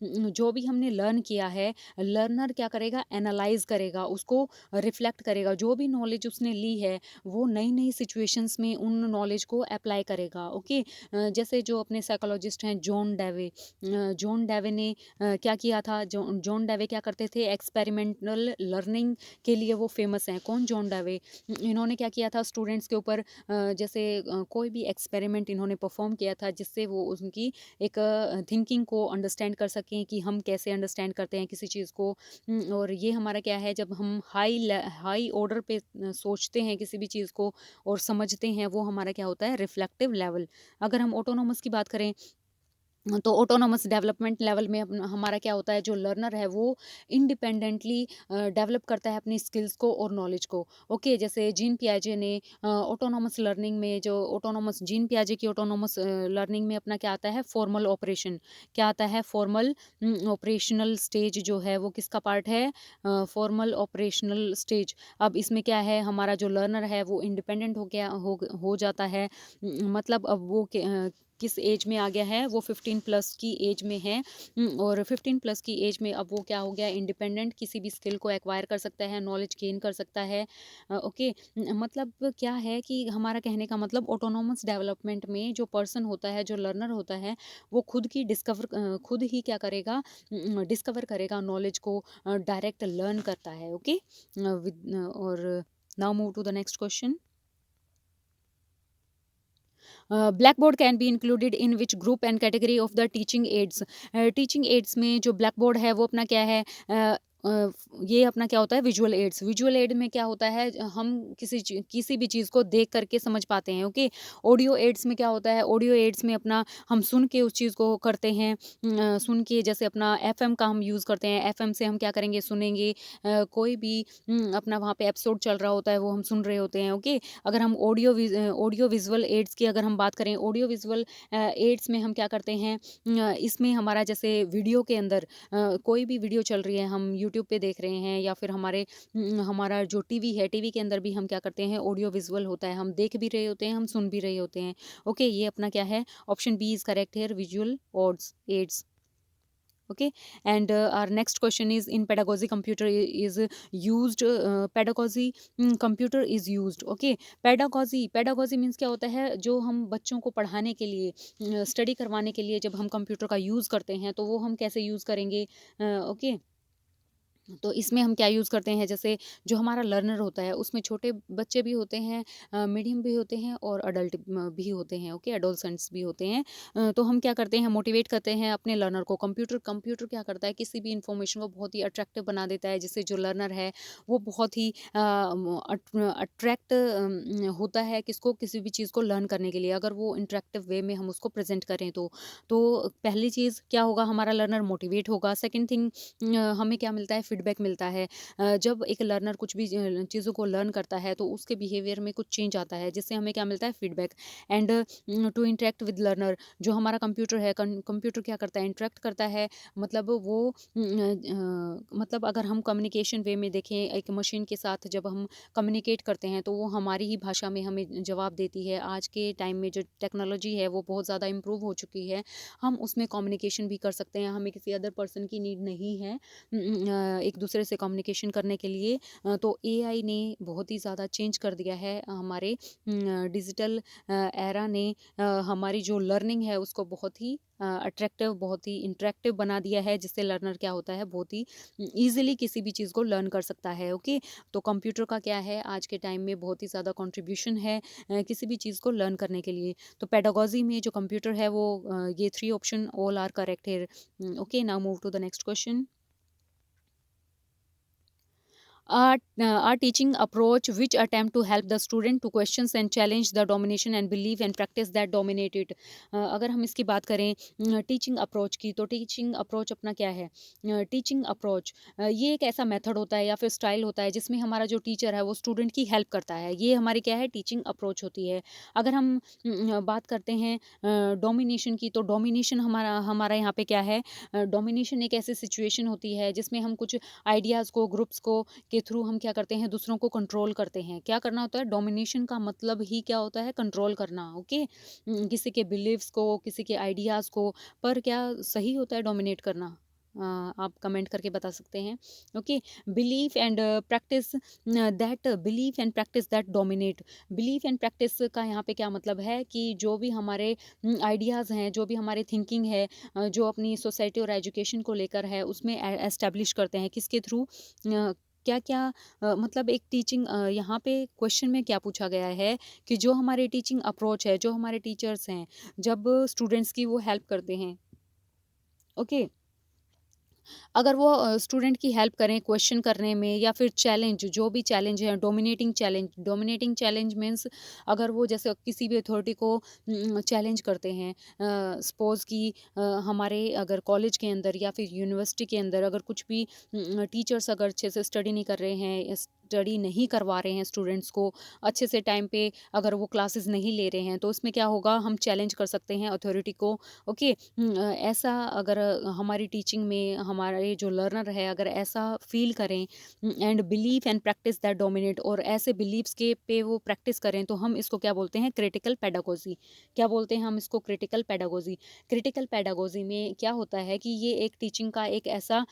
जो भी हमने लर्न किया है लर्नर क्या करेगा एनालाइज करेगा उसको रिफ्लेक्ट करेगा, जो भी नॉलेज उसने ली है वो नई नई सिचुएशंस में उन नॉलेज को अप्लाई करेगा, ओके। जैसे जो अपने साइकोलॉजिस्ट हैं जॉन डेवे ने क्या किया था, जॉन डेवे क्या करते थे एक्सपेरिमेंटल लर्निंग के लिए वो फेमस हैं। कौन जॉन डेवे, इन्होंने क्या किया था स्टूडेंट्स के ऊपर जैसे कोई भी एक्सपेरिमेंट इन्होंने परफॉर्म किया था जिससे वो उनकी एक थिंकिंग को अंडरस्टैंड कर सकें कि हम कैसे अंडरस्टैंड करते हैं किसी चीज़ को। और ये हमारा क्या है जब हम हाई ऑर्डर पे सोचते हैं किसी भी चीज़ को और समझते हैं वो हमारा क्या होता है रिफ्लेक्टिव लेवल। अगर हम ऑटोनोमस की बात करें तो ऑटोनोमस डेवलपमेंट लेवल में हमारा क्या होता है जो लर्नर है वो इंडिपेंडेंटली डेवलप करता है अपनी स्किल्स को और नॉलेज को, ओके। जैसे जीन पियाजे ने ऑटोनोमस लर्निंग में जो ऑटोनोमस जीन पियाजे की ऑटोनोमस लर्निंग में अपना क्या आता है फॉर्मल ऑपरेशन, क्या आता है फॉर्मल ऑपरेशनल स्टेज जो है वो किसका पार्ट है फॉर्मल ऑपरेशनल स्टेज। अब इसमें क्या है हमारा जो लर्नर है वो इंडिपेंडेंट हो जाता है मतलब अब वो किस एज में आ गया है, वो 15 प्लस की एज में है। और 15 प्लस की एज में अब वो क्या हो गया, इंडिपेंडेंट किसी भी स्किल को एक्वायर कर सकता है, नॉलेज गेन कर सकता है। ओके, मतलब क्या है कि हमारा कहने का मतलब ऑटोनॉमस डेवलपमेंट में जो पर्सन होता है, जो लर्नर होता है, वो खुद ही क्या करेगा, डिस्कवर करेगा नॉलेज को, डायरेक्ट लर्न करता है। ओके, और now move to the next question. Blackboard can be included in which group and category of the teaching aids. Teaching aids में जो ब्लैकबोर्ड है वो अपना क्या है, ये अपना क्या होता है, विजुअल एड्स। विजुअल एड में क्या होता है, हम किसी भी चीज़ को देख करके समझ पाते हैं। ओके, ऑडियो एड्स में क्या होता है, ऑडियो एड्स में अपना हम सुन के उस चीज़ को करते हैं। सुन के जैसे अपना एफएम का हम यूज़ करते हैं, एफएम से हम क्या करेंगे, सुनेंगे। कोई भी अपना वहाँ पे एपिसोड चल रहा होता है, वो हम सुन रहे होते हैं। ओके, अगर हम ऑडियो विजुअल एड्स की अगर हम बात करें, ऑडियो विजुअल एड्स में हम क्या करते हैं, इसमें हमारा जैसे वीडियो के अंदर कोई भी वीडियो चल रही है, हम यूट्यूब पे देख रहे हैं, या फिर हमारा जो टीवी है, टीवी के अंदर भी हम क्या करते हैं, ऑडियो विजुअल होता है, हम देख भी रहे होते हैं, हम सुन भी रहे होते हैं। ओके, ये अपना क्या है, option B is correct here, visual odds aids. Okay, and our next question is, in pedagogy computer is used, pedagogy computer is used. Okay, pedagogy means क्या होता है, जो हम बच्चों को पढ़ाने के लिए, स्टडी करवाने के लिए जब हम कंप्यूटर का यूज़ करते हैं, तो वो हम कैसे यूज़ करेंगे। ओके, तो इसमें हम क्या यूज़ करते हैं, जैसे जो हमारा लर्नर होता है उसमें छोटे बच्चे भी होते हैं, मीडियम भी होते हैं, और अडल्ट भी होते हैं। ओके, एडोलसेंट्स भी होते हैं। तो हम क्या करते हैं, मोटिवेट करते हैं अपने लर्नर को। कंप्यूटर क्या करता है, किसी भी इंफॉर्मेशन को बहुत ही अट्रैक्टिव बना देता है, जिससे जो लर्नर है वो बहुत ही अट्रैक्ट होता है किसको, किसी भी चीज़ को लर्न करने के लिए, अगर वो इंटरेक्टिव वे में हम उसको प्रेजेंट करें तो पहली चीज़ क्या होगा, हमारा लर्नर मोटिवेट होगा। सेकेंड थिंग, हमें क्या मिलता है, फीडबैक मिलता है। जब एक लर्नर कुछ भी चीज़ों को लर्न करता है, तो उसके बिहेवियर में कुछ चेंज आता है, जिससे हमें क्या मिलता है, feedback. And to interact with learner, जो हमारा कंप्यूटर है, कंप्यूटर क्या करता है, इंटरेक्ट करता है। मतलब वो मतलब अगर हम कम्युनिकेशन वे में देखें, एक मशीन के साथ जब हम कम्युनिकेट करते हैं, तो वो हमारी ही भाषा में हमें जवाब देती है। आज के टाइम में जो टेक्नोलॉजी है वो बहुत ज़्यादा इम्प्रूव हो चुकी है, हम उसमें कम्युनिकेशन भी कर सकते हैं, हमें किसी अदर पर्सन की नीड नहीं है एक दूसरे से कम्युनिकेशन करने के लिए। तो एआई ने बहुत ही ज़्यादा चेंज कर दिया है हमारे डिजिटल एरा ने हमारी जो लर्निंग है उसको बहुत ही अट्रैक्टिव, बहुत ही इंटरेक्टिव बना दिया है, जिससे लर्नर क्या होता है, बहुत ही ईजिली किसी भी चीज़ को लर्न कर सकता है। ओके, तो कंप्यूटर का क्या है, आज के टाइम में बहुत ही ज़्यादा कंट्रीब्यूशन है किसी भी चीज़ को लर्न करने के लिए। तो पेडागोजी में जो कंप्यूटर है वो ये 3 ऑप्शन ऑल आर करेक्ट है। Okay, now move to the next question. A teaching approach which attempt to help the student to questions and challenge the domination and belief and practice that dominate it। अगर हम इसकी बात करें टीचिंग अप्रोच की, तो टीचिंग अप्रोच अपना क्या है, टीचिंग अप्रोच ये एक ऐसा मेथड होता है या फिर स्टाइल होता है, जिसमें हमारा जो टीचर है वो स्टूडेंट की हेल्प करता है। ये हमारी क्या है, टीचिंग अप्रोच होती है। अगर हम बात करते हैं डोमिनेशन की, तो डोमिनेशन हमारा हमारा यहाँ पे क्या है, डोमिनेशन एक ऐसी सिचुएशन होती है जिसमें हम कुछ आइडियाज़ को, ग्रुप्स को के थ्रू हम क्या करते हैं, दूसरों को कंट्रोल करते हैं। क्या करना होता है, डोमिनेशन का मतलब ही क्या होता है, कंट्रोल करना। ओके, किसी के बिलीव्स को, किसी के आइडियाज़ को, पर क्या सही होता है डोमिनेट करना? आप कमेंट करके बता सकते हैं। Okay, belief and practice that, belief and practice that dominate. Belief and practice का यहाँ पे क्या मतलब है कि जो भी हमारे आइडियाज़ हैं, जो भी हमारी थिंकिंग है, जो अपनी सोसाइटी और एजुकेशन को लेकर है, उसमें एस्टेब्लिश करते हैं किसके थ्रू, क्या क्या मतलब एक टीचिंग यहाँ पे क्वेश्चन में क्या पूछा गया है कि जो हमारे टीचिंग अप्रोच है, जो हमारे टीचर्स हैं, जब स्टूडेंट्स की वो हेल्प करते हैं। ओके, अगर वो स्टूडेंट की हेल्प करें क्वेश्चन करने में, या फिर चैलेंज, जो भी चैलेंज है, डोमिनेटिंग चैलेंज मीन्स अगर वो जैसे किसी भी अथॉरिटी को चैलेंज करते हैं, सपोज कि हमारे अगर कॉलेज के अंदर या फिर यूनिवर्सिटी के अंदर अगर कुछ भी टीचर्स अगर अच्छे से स्टडी नहीं कर रहे हैं, स्टडी नहीं करवा रहे हैं स्टूडेंट्स को अच्छे से टाइम पे, अगर वो क्लासेस नहीं ले रहे हैं, तो इसमें क्या होगा, हम चैलेंज कर सकते हैं अथॉरिटी को। ओके, ऐसा अगर हमारी टीचिंग में हमारे जो लर्नर है अगर ऐसा फील करें and believe and practice that dominate, और ऐसे बिलीव्स के पे वो प्रैक्टिस करें, तो हम इसको क्या बोलते हैं, क्रिटिकल पेडागोजी। क्या बोलते हैं हम इसको, क्रिटिकल पेडागोजी। क्रिटिकल पेडागोजी में क्या होता है कि ये एक टीचिंग का एक ऐसा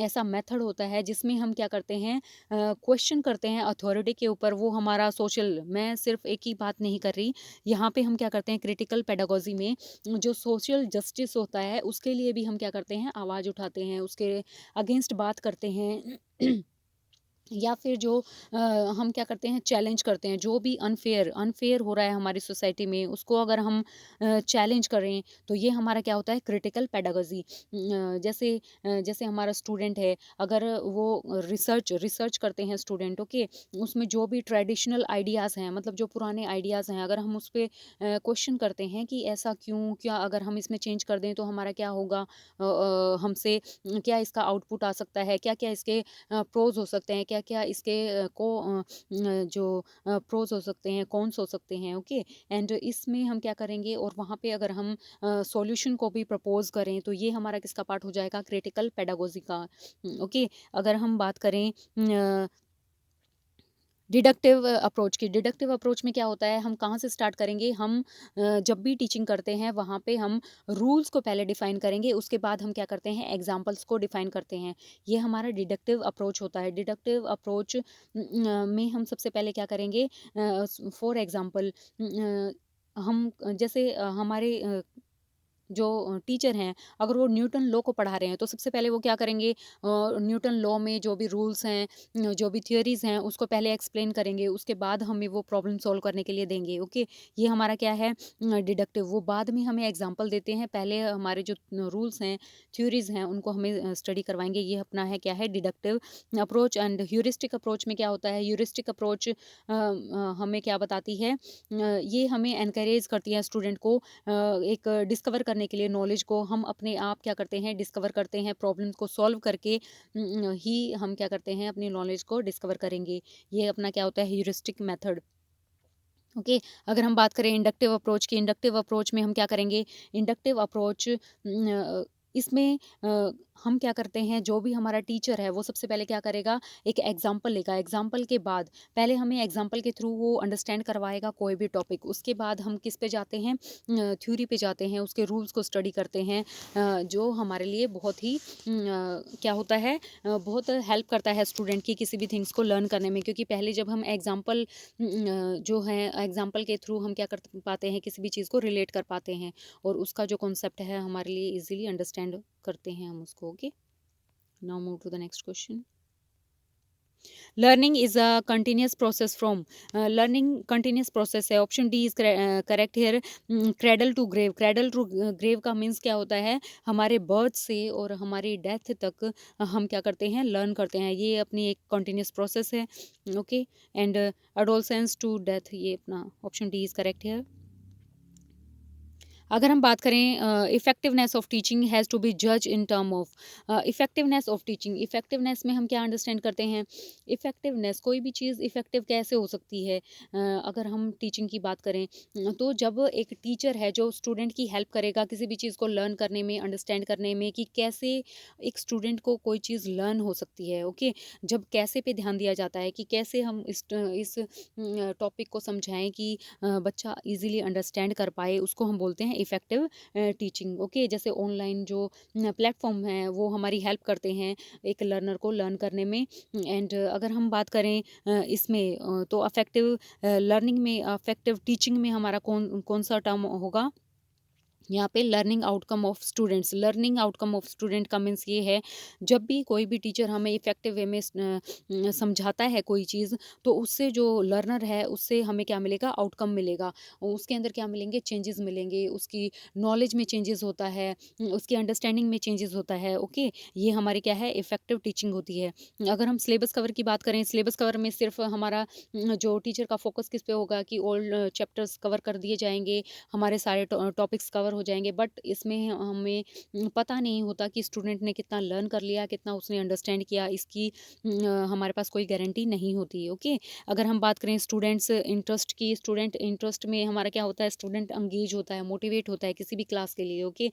ऐसा मेथड होता है जिसमें हम क्या करते हैं, क्वेश्चन करते हैं अथॉरिटी के ऊपर। वो हमारा सोशल, मैं सिर्फ एक ही बात नहीं कर रही, यहाँ पे हम क्या करते हैं क्रिटिकल पेडागोजी में, जो सोशल जस्टिस होता है उसके लिए भी हम क्या करते हैं, आवाज़ उठाते हैं, उसके अगेंस्ट बात करते हैं या फिर जो हम क्या करते हैं, चैलेंज करते हैं, जो भी अनफेयर अनफेयर हो रहा है हमारी सोसाइटी में, उसको अगर हम चैलेंज करें, तो ये हमारा क्या होता है, क्रिटिकल पेडागोजी। जैसे हमारा स्टूडेंट है, अगर वो रिसर्च रिसर्च करते हैं स्टूडेंट, ओके, उसमें जो भी ट्रेडिशनल आइडियाज़ हैं, मतलब जो पुराने आइडियाज़ हैं, अगर हम उस पर क्वेश्चन करते हैं कि ऐसा क्यों, क्या अगर हम इसमें चेंज कर दें तो हमारा क्या होगा, हमसे क्या इसका आउटपुट आ सकता है, क्या क्या इसके प्रोज हो सकते हैं, क्या क्या इसके जो प्रोज हो सकते हैं, कॉन्स हो सकते हैं। ओके, एंड इसमें हम क्या करेंगे, और वहाँ पे अगर हम सॉल्यूशन को भी प्रपोज करें, तो ये हमारा किसका पार्ट हो जाएगा, क्रिटिकल पेडागोजी का। ओके, अगर हम बात करें डिडक्टिव अप्रोच की, डिडक्टिव अप्रोच में क्या होता है, हम कहाँ से स्टार्ट करेंगे, हम जब भी टीचिंग करते हैं वहाँ पे हम रूल्स को पहले डिफाइन करेंगे, उसके बाद हम क्या करते हैं, एग्जांपल्स को डिफाइन करते हैं। ये हमारा डिडक्टिव अप्रोच होता है। डिडक्टिव अप्रोच में हम सबसे पहले क्या करेंगे, फॉर एग्जांपल हम जैसे हमारे जो टीचर हैं, अगर वो न्यूटन लॉ को पढ़ा रहे हैं, तो सबसे पहले वो क्या करेंगे, न्यूटन लॉ में जो भी रूल्स हैं, जो भी थियरीज हैं, उसको पहले एक्सप्लेन करेंगे, उसके बाद हमें वो प्रॉब्लम सॉल्व करने के लिए देंगे। ओके, ये हमारा क्या है, डिडक्टिव। वो बाद में हमें एग्जांपल देते हैं, पहले हमारे जो रूल्स हैं, थ्योरीज हैं, उनको हमें स्टडी करवाएंगे। ये अपना है क्या है, deductive approach. And heuristic approach में क्या होता है, ह्यूरिस्टिक अप्रोच हमें क्या बताती है, ये हमें एनकरेज करती है स्टूडेंट को एक डिस्कवर करने के लिए, नॉलेज को हम अपने आप क्या करते हैं, डिस्कवर करते हैं, प्रॉब्लम को सॉल्व करके ही हम क्या करते हैं, अपनी नॉलेज को डिस्कवर करेंगे। ये अपना क्या होता है, ह्यूरिस्टिक मेथड। ओके, अगर हम बात करें इंडक्टिव अप्रोच की, इंडक्टिव अप्रोच में हम क्या करेंगे, इंडक्टिव अप्रोच इसमें हम क्या करते हैं, जो भी हमारा टीचर है वो सबसे पहले क्या करेगा, एक एग्जाम्पल लेगा, एग्जाम्पल के बाद पहले हमें एग्जाम्पल के थ्रू वो अंडरस्टैंड करवाएगा कोई भी टॉपिक, उसके बाद हम किस पे जाते हैं, थ्योरी पे जाते हैं, उसके रूल्स को स्टडी करते हैं, जो हमारे लिए बहुत ही क्या होता है, बहुत हेल्प करता है स्टूडेंट की किसी भी थिंग्स को लर्न करने में, क्योंकि पहले जब हम एग्जाम्पल जो है एग्जाम्पल के थ्रू हम क्या कर पाते हैं, किसी भी चीज़ को रिलेट कर पाते हैं, और उसका जो कॉन्सेप्ट है हमारे लिए इजीली अंडरस्टैंड करते हैं हम उसको। Okay, now move to the next question. Learning is a continuous process from, learning continuous process है, option D is correct here. Cradle to grave, cradle to grave का मीन्स क्या होता है, हमारे बर्थ से और हमारी डेथ तक हम क्या करते हैं, लर्न करते हैं, ये अपनी एक कंटिन्यूस प्रोसेस है। Okay, and adolescence to death, ये अपना option D is correct here. अगर हम बात करें effectiveness of teaching has to be जज in term of, effectiveness of teaching, effectiveness में हम क्या अंडरस्टैंड करते हैं, इफेक्टिवनेस, कोई भी चीज़ इफेक्टिव कैसे हो सकती है, अगर हम टीचिंग की बात करें, तो जब एक टीचर है जो स्टूडेंट की हेल्प करेगा किसी भी चीज़ को लर्न करने में, अंडरस्टैंड करने में, कि कैसे एक स्टूडेंट को कोई चीज़ लर्न हो सकती है। ओके, जब कैसे पे ध्यान दिया जाता है, कि कैसे हम इस टॉपिक को समझाएं कि बच्चा इजीली अंडरस्टैंड कर पाए, उसको हम बोलते हैं इफ़ेक्टिव टीचिंग। ओके, जैसे ऑनलाइन जो प्लेटफॉर्म हैं वो हमारी हेल्प करते हैं एक लर्नर को लर्न करने में। एंड अगर हम बात करें इसमें तो अफेक्टिव लर्निंग में, अफेक्टिव टीचिंग में हमारा कौन कौन सा टर्म होगा, यहाँ पे learning outcome of students, learning outcome of student का मीन्स ये है, जब भी कोई भी टीचर हमें इफेक्टिव वे में समझाता है कोई चीज़, तो उससे जो लर्नर है उससे हमें क्या मिलेगा, आउटकम मिलेगा, और उसके अंदर क्या मिलेंगे, चेंजेस मिलेंगे, उसकी नॉलेज में चेंजेस होता है, उसकी अंडरस्टैंडिंग में चेंजेस होता है। ओके, ये हमारी क्या है, इफेक्टिव टीचिंग होती है। अगर हम सिलेबस कवर की बात करें, सिलेबस कवर में सिर्फ हमारा जो टीचर का फोकस किस पे होगा, कि ऑल चैप्टर्स कवर कर दिए जाएंगे, हमारे सारे टॉपिक्स कवर कवर हो जाएंगे, बट इसमें हमें पता नहीं होता कि स्टूडेंट ने कितना लर्न कर लिया, कितना उसने अंडरस्टैंड किया, इसकी हमारे पास कोई गारंटी नहीं होती। ओके, अगर हम बात करें स्टूडेंट्स इंटरेस्ट की, स्टूडेंट इंटरेस्ट में हमारा क्या होता है, स्टूडेंट एंगेज होता है, मोटिवेट होता है किसी भी क्लास के लिए। ओके,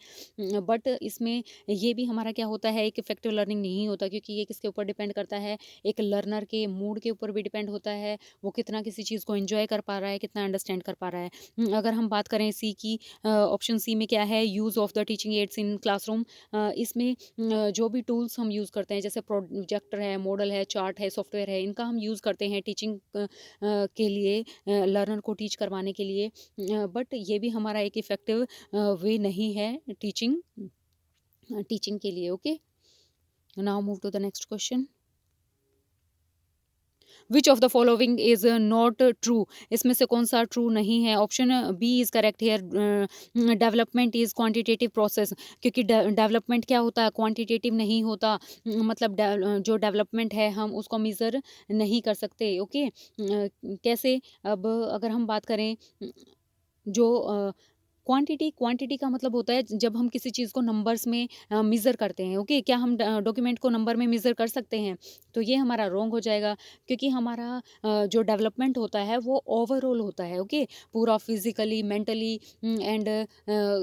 बट इसमें ये भी हमारा क्या होता है, एक इफेक्टिव लर्निंग नहीं होता, क्योंकि ये किसके ऊपर डिपेंड करता है, एक लर्नर के मूड के ऊपर भी डिपेंड होता है, वो कितना किसी चीज़ को एंजॉय कर पा रहा है, कितना अंडरस्टैंड कर पा रहा है। अगर हम बात करें सी की, ऑप्शन सी में क्या है, use of the teaching ads in classroom. इसमें जो भी टूल्स हम यूज़ करते हैं, जैसे प्रोजेक्टर है, मॉडल है, चार्ट है, सॉफ्टवेयर है, इनका हम यूज़ करते हैं टीचिंग के लिए, लर्नर को टीच करवाने के लिए, बट ये भी हमारा एक इफ़ेक्टिव वे नहीं है टीचिंग टीचिंग के लिए। Okay, now move to the next question. Which of the following is not true, इसमें से कौन सा ट्रू नहीं है? Option B is correct here, development is quantitative process, क्योंकि डेवलपमेंट क्या होता है, क्वांटिटेटिव नहीं होता, मतलब जो डेवलपमेंट है हम उसको मेज़र नहीं कर सकते। ओके, कैसे? अब अगर हम बात करें, जो क्वांटिटी क्वांटिटी का मतलब होता है जब हम किसी चीज़ को नंबर्स में मेज़र करते हैं। ओके, क्या हम डॉक्यूमेंट को नंबर में मेज़र कर सकते हैं? तो ये हमारा रॉन्ग हो जाएगा, क्योंकि हमारा जो डेवलपमेंट होता है वो ओवरऑल होता है। ओके, पूरा फिजिकली, मेंटली एंड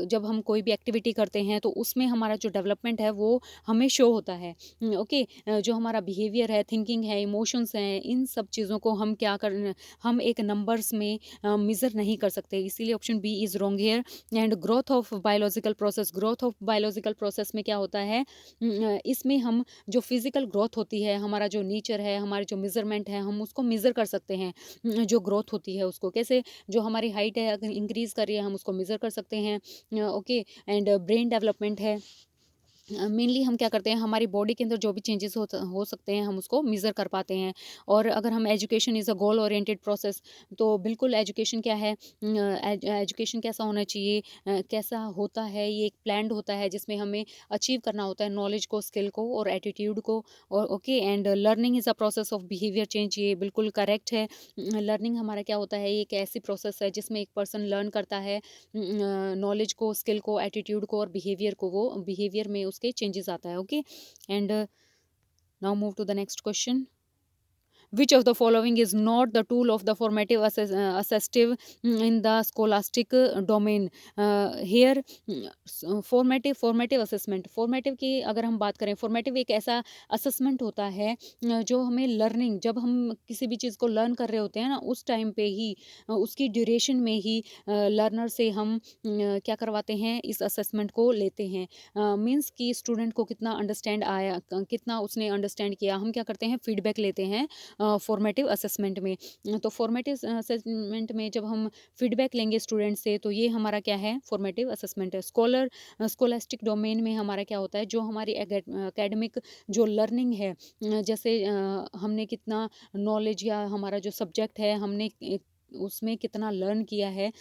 जब हम कोई भी एक्टिविटी करते हैं तो उसमें हमारा जो डेवलपमेंट है वो हमें शो होता है। ओके, जो हमारा बिहेवियर है, थिंकिंग है, इमोशंस हैं, इन सब चीज़ों को हम एक नंबर्स में मेज़र नहीं कर सकते, इसीलिए option B is wrong here. And growth of biological process में क्या होता है, इसमें हम जो फिजिकल ग्रोथ होती है, हमारा जो नेचर है, हमारे जो मेजरमेंट है, हम उसको मेज़र कर सकते हैं। जो ग्रोथ होती है उसको कैसे, जो हमारी हाइट है अगर इंक्रीज कर रही है हम उसको मेज़र कर सकते हैं। ओके, एंड ब्रेन डेवलपमेंट है, मेनली हम क्या करते हैं, हमारी बॉडी के अंदर जो भी चेंजेस हो सकते हैं हम उसको मेज़र कर पाते हैं। और अगर हम education is a goal oriented process, तो बिल्कुल एजुकेशन क्या है, एजुकेशन कैसा होना चाहिए, कैसा होता है, ये एक प्लान्ड होता है जिसमें हमें अचीव करना होता है नॉलेज को, स्किल को और एटीट्यूड को। और okay, and learning is a process of behaviour change, ये बिल्कुल करेक्ट है। लर्निंग हमारा क्या होता है, ये एक ऐसी प्रोसेस है जिसमें एक पर्सन लर्न करता है नॉलेज को, स्किल को, एटीट्यूड को और बिहेवियर को, वो बिहेवियर में उसके चेंजेस आता है। Okay, and now move to the next question. Which of the following is not the tool of the formative assistive in the scholastic domain? Here formative assessment, formative की अगर हम बात करें, formative एक ऐसा assessment होता है जो हमें learning, जब हम किसी भी चीज़ को learn कर रहे होते हैं ना, उस टाइम पे ही उसकी ड्यूरेशन में ही लर्नर से हम क्या करवाते हैं, इस असेसमेंट को लेते हैं। मीन्स कि स्टूडेंट को कितना अंडरस्टैंड आया, कितना उसने अंडरस्टैंड किया, हम क्या करते हैं, फीडबैक लेते हैं फॉर्मेटिव असेसमेंट में। तो फॉर्मेटिव असेसमेंट में जब हम फीडबैक लेंगे स्टूडेंट से, तो ये हमारा क्या है, फॉर्मेटिव असेसमेंट है। स्कोलास्टिक डोमेन में हमारा क्या होता है, जो हमारी एकेडमिक जो लर्निंग है, जैसे हमने कितना नॉलेज या हमारा जो सब्जेक्ट है हमने उसमें कितना लर्न किया है,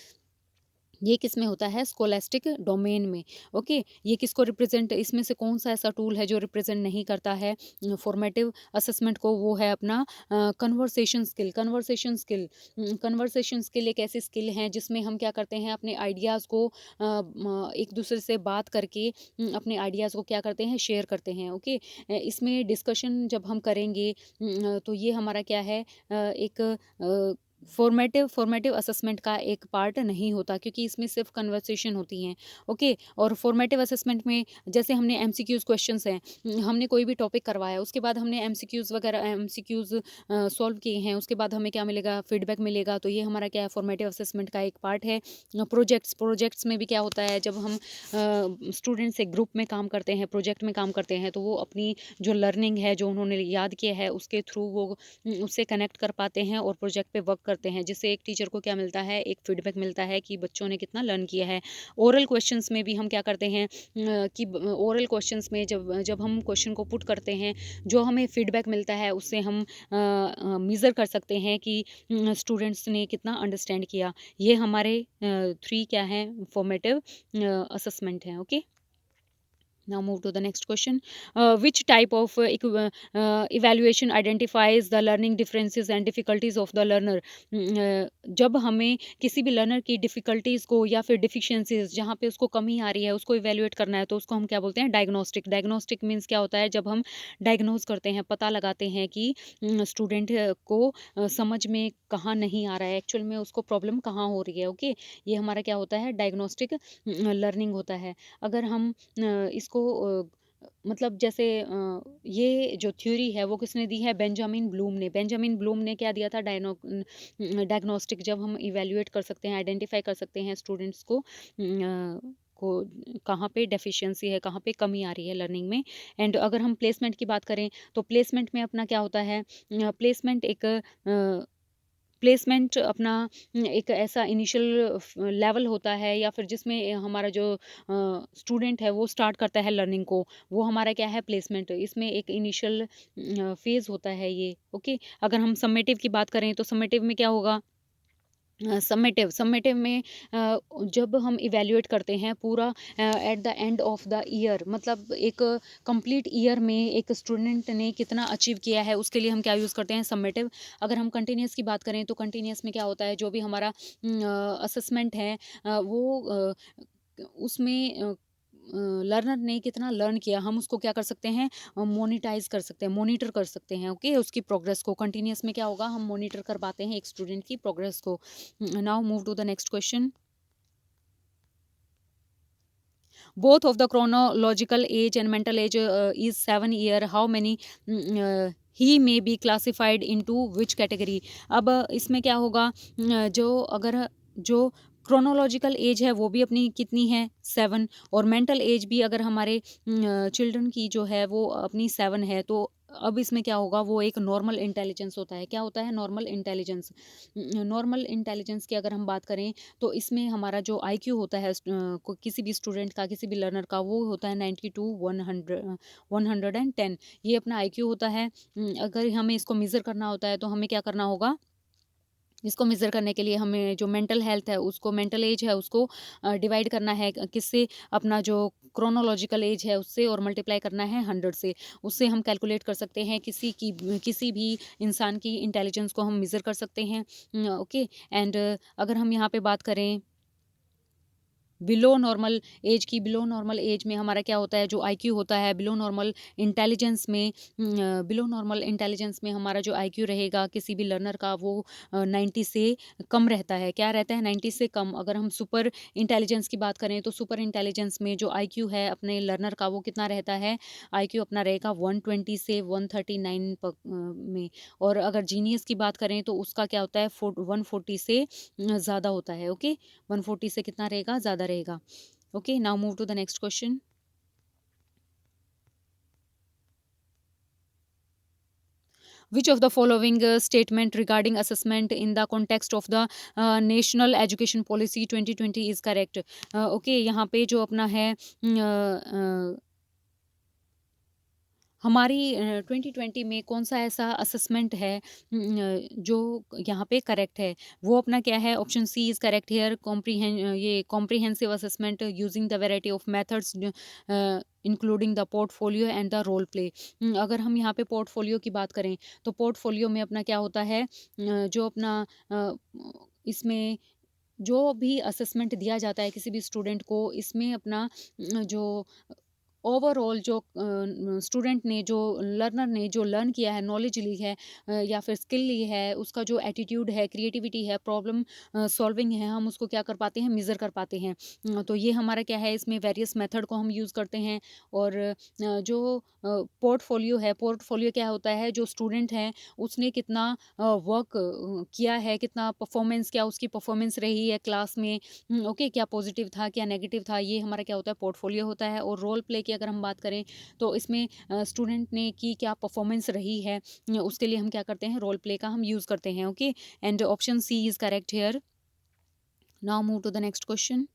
ये किस में होता है, स्कोलास्टिक डोमेन में। ओके, ये किसको रिप्रेजेंट, इसमें से कौन सा ऐसा टूल है जो रिप्रेजेंट नहीं करता है फॉर्मेटिव असेसमेंट को, वो है अपना कन्वर्सेशन स्किल। कन्वर्सेशन स्किल एक ऐसी स्किल है जिसमें हम क्या करते हैं, अपने आइडियाज़ को एक दूसरे से बात करके अपने आइडियाज़ को क्या करते हैं, शेयर करते हैं। ओके, इसमें डिस्कशन जब हम करेंगे तो ये हमारा क्या है, एक फॉर्मेटिव असेसमेंट का एक पार्ट नहीं होता, क्योंकि इसमें सिर्फ कन्वर्सेशन होती हैं। ओके, और फॉर्मेटिव असेसमेंट में जैसे हमने एमसीक्यूज क्वेश्चंस हैं, हमने कोई भी टॉपिक करवाया, उसके बाद हमने एमसीक्यूज वगैरह एमसीक्यूज सॉल्व किए हैं, उसके बाद हमें क्या मिलेगा, फीडबैक मिलेगा, तो ये हमारा क्या है, फॉर्मेटिव असेसमेंट का एक पार्ट है। प्रोजेक्ट्स में भी क्या होता है, जब हम स्टूडेंट से ग्रुप में काम करते हैं, प्रोजेक्ट में काम करते हैं, तो वो अपनी जो लर्निंग है, जो उन्होंने याद किया है, उसके थ्रू वो उससे कनेक्ट कर पाते हैं और प्रोजेक्ट पे वर्क करते हैं, जिससे एक टीचर को क्या मिलता है, एक फीडबैक मिलता है कि बच्चों ने कितना लर्न किया है। ओरल क्वेश्चंस में भी हम क्या करते हैं कि ओरल क्वेश्चंस में जब जब हम क्वेश्चन को पुट करते हैं, जो हमें फीडबैक मिलता है उससे हम मेज़र कर सकते हैं कि स्टूडेंट्स ने कितना अंडरस्टैंड किया। ये हमारे 3 क्या हैं, फॉर्मेटिव असेसमेंट हैं। Okay, Now move to the next question. Which type of evaluation identifies the learning differences and difficulties of the learner? जब हमें किसी भी लर्नर की डिफ़िकल्टीज़ को या फिर डिफिशिएंसीज़ जहाँ पे उसको कमी आ रही है उसको इवैल्यूएट करना है तो उसको हम क्या बोलते हैं? डायग्नोस्टिक। डायग्नोस्टिक मीन्स क्या होता है? जब हम डायग्नोज़ करते हैं, पता लगाते हैं कि स्टूडेंट को समझ में कहाँ नहीं आ रहा है, एक्चुअल में उसको प्रॉब्लम कहाँ हो रही है, ओके? ये हमारा क्या होता है? डायग्नोस्टिक लर्निंग होता है। अगर हम इसको मतलब जैसे ये जो थ्योरी है वो किसने दी है? बेंजामिन ब्लूम ने। बेंजामिन ब्लूम ने क्या दिया था? डायग्नोस्टिक। जब हम इवैल्यूएट कर सकते हैं, आइडेंटिफाई कर सकते हैं स्टूडेंट्स को कहाँ पे डेफिशिएंसी है, कहाँ पे कमी आ रही है लर्निंग में। एंड अगर हम प्लेसमेंट की बात करें तो प्लेसमेंट में अपना क्या होता है? प्लेसमेंट एक प्लेसमेंट अपना एक ऐसा इनिशियल लेवल होता है या फिर जिसमें हमारा जो स्टूडेंट है वो स्टार्ट करता है लर्निंग को, वो हमारा क्या है? प्लेसमेंट। इसमें एक इनिशियल फेज होता है ये, ओके? अगर हम समेटिव की बात करें तो समेटिव में क्या होगा? समेटिव समेटिव में जब हम इवैल्यूएट करते हैं पूरा at the end of the year, मतलब एक कंप्लीट ईयर में एक स्टूडेंट ने कितना अचीव किया है उसके लिए हम क्या यूज़ करते हैं? समेटिव। अगर हम कंटिन्यूअस की बात करें तो कंटिन्यूअस में क्या होता है? जो भी हमारा असेसमेंट है वो उसमें लर्नर ने कितना लर्न किया हम उसको क्या कर सकते हैं? मोनिटाइज कर सकते हैं, मॉनिटर कर सकते हैं, ओके? उसकी प्रोग्रेस को कंटिन्यूअस में क्या होगा? हम मॉनिटर कर पाते हैं एक स्टूडेंट की प्रोग्रेस को। Now move to the next question. Both of the chronological age and mental age is 7 year. How many he may be classified into which category? अब इसमें क्या होगा? जो अगर जो क्रोनोलॉजिकल एज है वो भी अपनी कितनी है? 7। और मेंटल एज भी अगर हमारे चिल्ड्रन की जो है वो अपनी 7 है, तो अब इसमें क्या होगा? वो एक नॉर्मल इंटेलिजेंस होता है। क्या होता है? Normal intelligence. नॉर्मल इंटेलिजेंस की अगर हम बात करें तो इसमें हमारा जो आईक्यू होता है किसी भी स्टूडेंट का, किसी भी लर्नर का, वो होता है 90 टू 110। ये अपना आईक्यू होता है। अगर हमें इसको मेज़र करना होता है तो हमें क्या करना होगा? इसको मेज़र करने के लिए हमें जो मेंटल हेल्थ है उसको, मेंटल एज है उसको डिवाइड करना है किससे? अपना जो क्रोनोलॉजिकल एज है उससे, और मल्टीप्लाई करना है 100 से। उससे हम कैलकुलेट कर सकते हैं किसी भी इंसान की इंटेलिजेंस को हम मेज़र कर सकते हैं। ओके। एंड अगर हम यहाँ पे बात करें बिलो नॉर्मल एज में हमारा क्या होता है? जो आईक्यू होता है बिलो नॉर्मल इंटेलिजेंस में हमारा जो आईक्यू रहेगा किसी भी लर्नर का, वो 90 से कम रहता है। क्या रहता है? 90 से कम। अगर हम सुपर इंटेलिजेंस की बात करें तो सुपर इंटेलिजेंस में जो आईक्यू है अपने लर्नर का, वो कितना रहता है? आईक्यू अपना रहेगा 120 से 139 में। और अगर जीनियस की बात करें तो उसका क्या होता है? 140 से ज़्यादा होता है, ओके? 140 से कितना रहेगा? ज़्यादा रहेगा। Okay, now move to the next question. Which of the following statement regarding assessment in the context of the National Education Policy 2020 is correct? Okay, यहाँ पे जो अपना है हमारी 2020 में कौन-सा ऐसा असेसमेंट है जो यहाँ पे करेक्ट है? वो अपना क्या है? Option C is correct here. ये comprehensive assessment using the variety of methods including the portfolio and the role play. अगर हम यहाँ पे पोर्टफोलियो की बात करें, तो पोर्टफोलियो में अपना क्या होता है? जो अपना इसमें जो भी असेसमेंट दिया जाता है किसी भी स्टूडेंट को, इसमें अपना जो ओवरऑल जो स्टूडेंट ने, जो लर्नर ने जो लर्न किया है, नॉलेज ली है या फिर स्किल ली है, उसका जो एटीट्यूड है, क्रिएटिविटी है, प्रॉब्लम सॉल्विंग है, हम उसको क्या कर पाते हैं? मेज़र कर पाते हैं। तो ये हमारा क्या है? इसमें वेरियस मेथड को हम यूज़ करते हैं। और जो पोर्टफोलियो है, पोर्टफोलियो क्या होता है? जो स्टूडेंट है उसने कितना वर्क किया है, कितना परफॉर्मेंस, क्या उसकी परफॉर्मेंस रही है क्लास में, ओके? क्या पॉजिटिव था, क्या नेगेटिव था, ये हमारा क्या होता है? पोर्टफोलियो होता है। और रोल प्ले की अगर हम बात करें तो इसमें स्टूडेंट ने की क्या परफॉर्मेंस रही है, उसके लिए हम क्या करते हैं? रोल प्ले का हम यूज़ करते हैं, okay? And option C is correct here. Now move to the next question.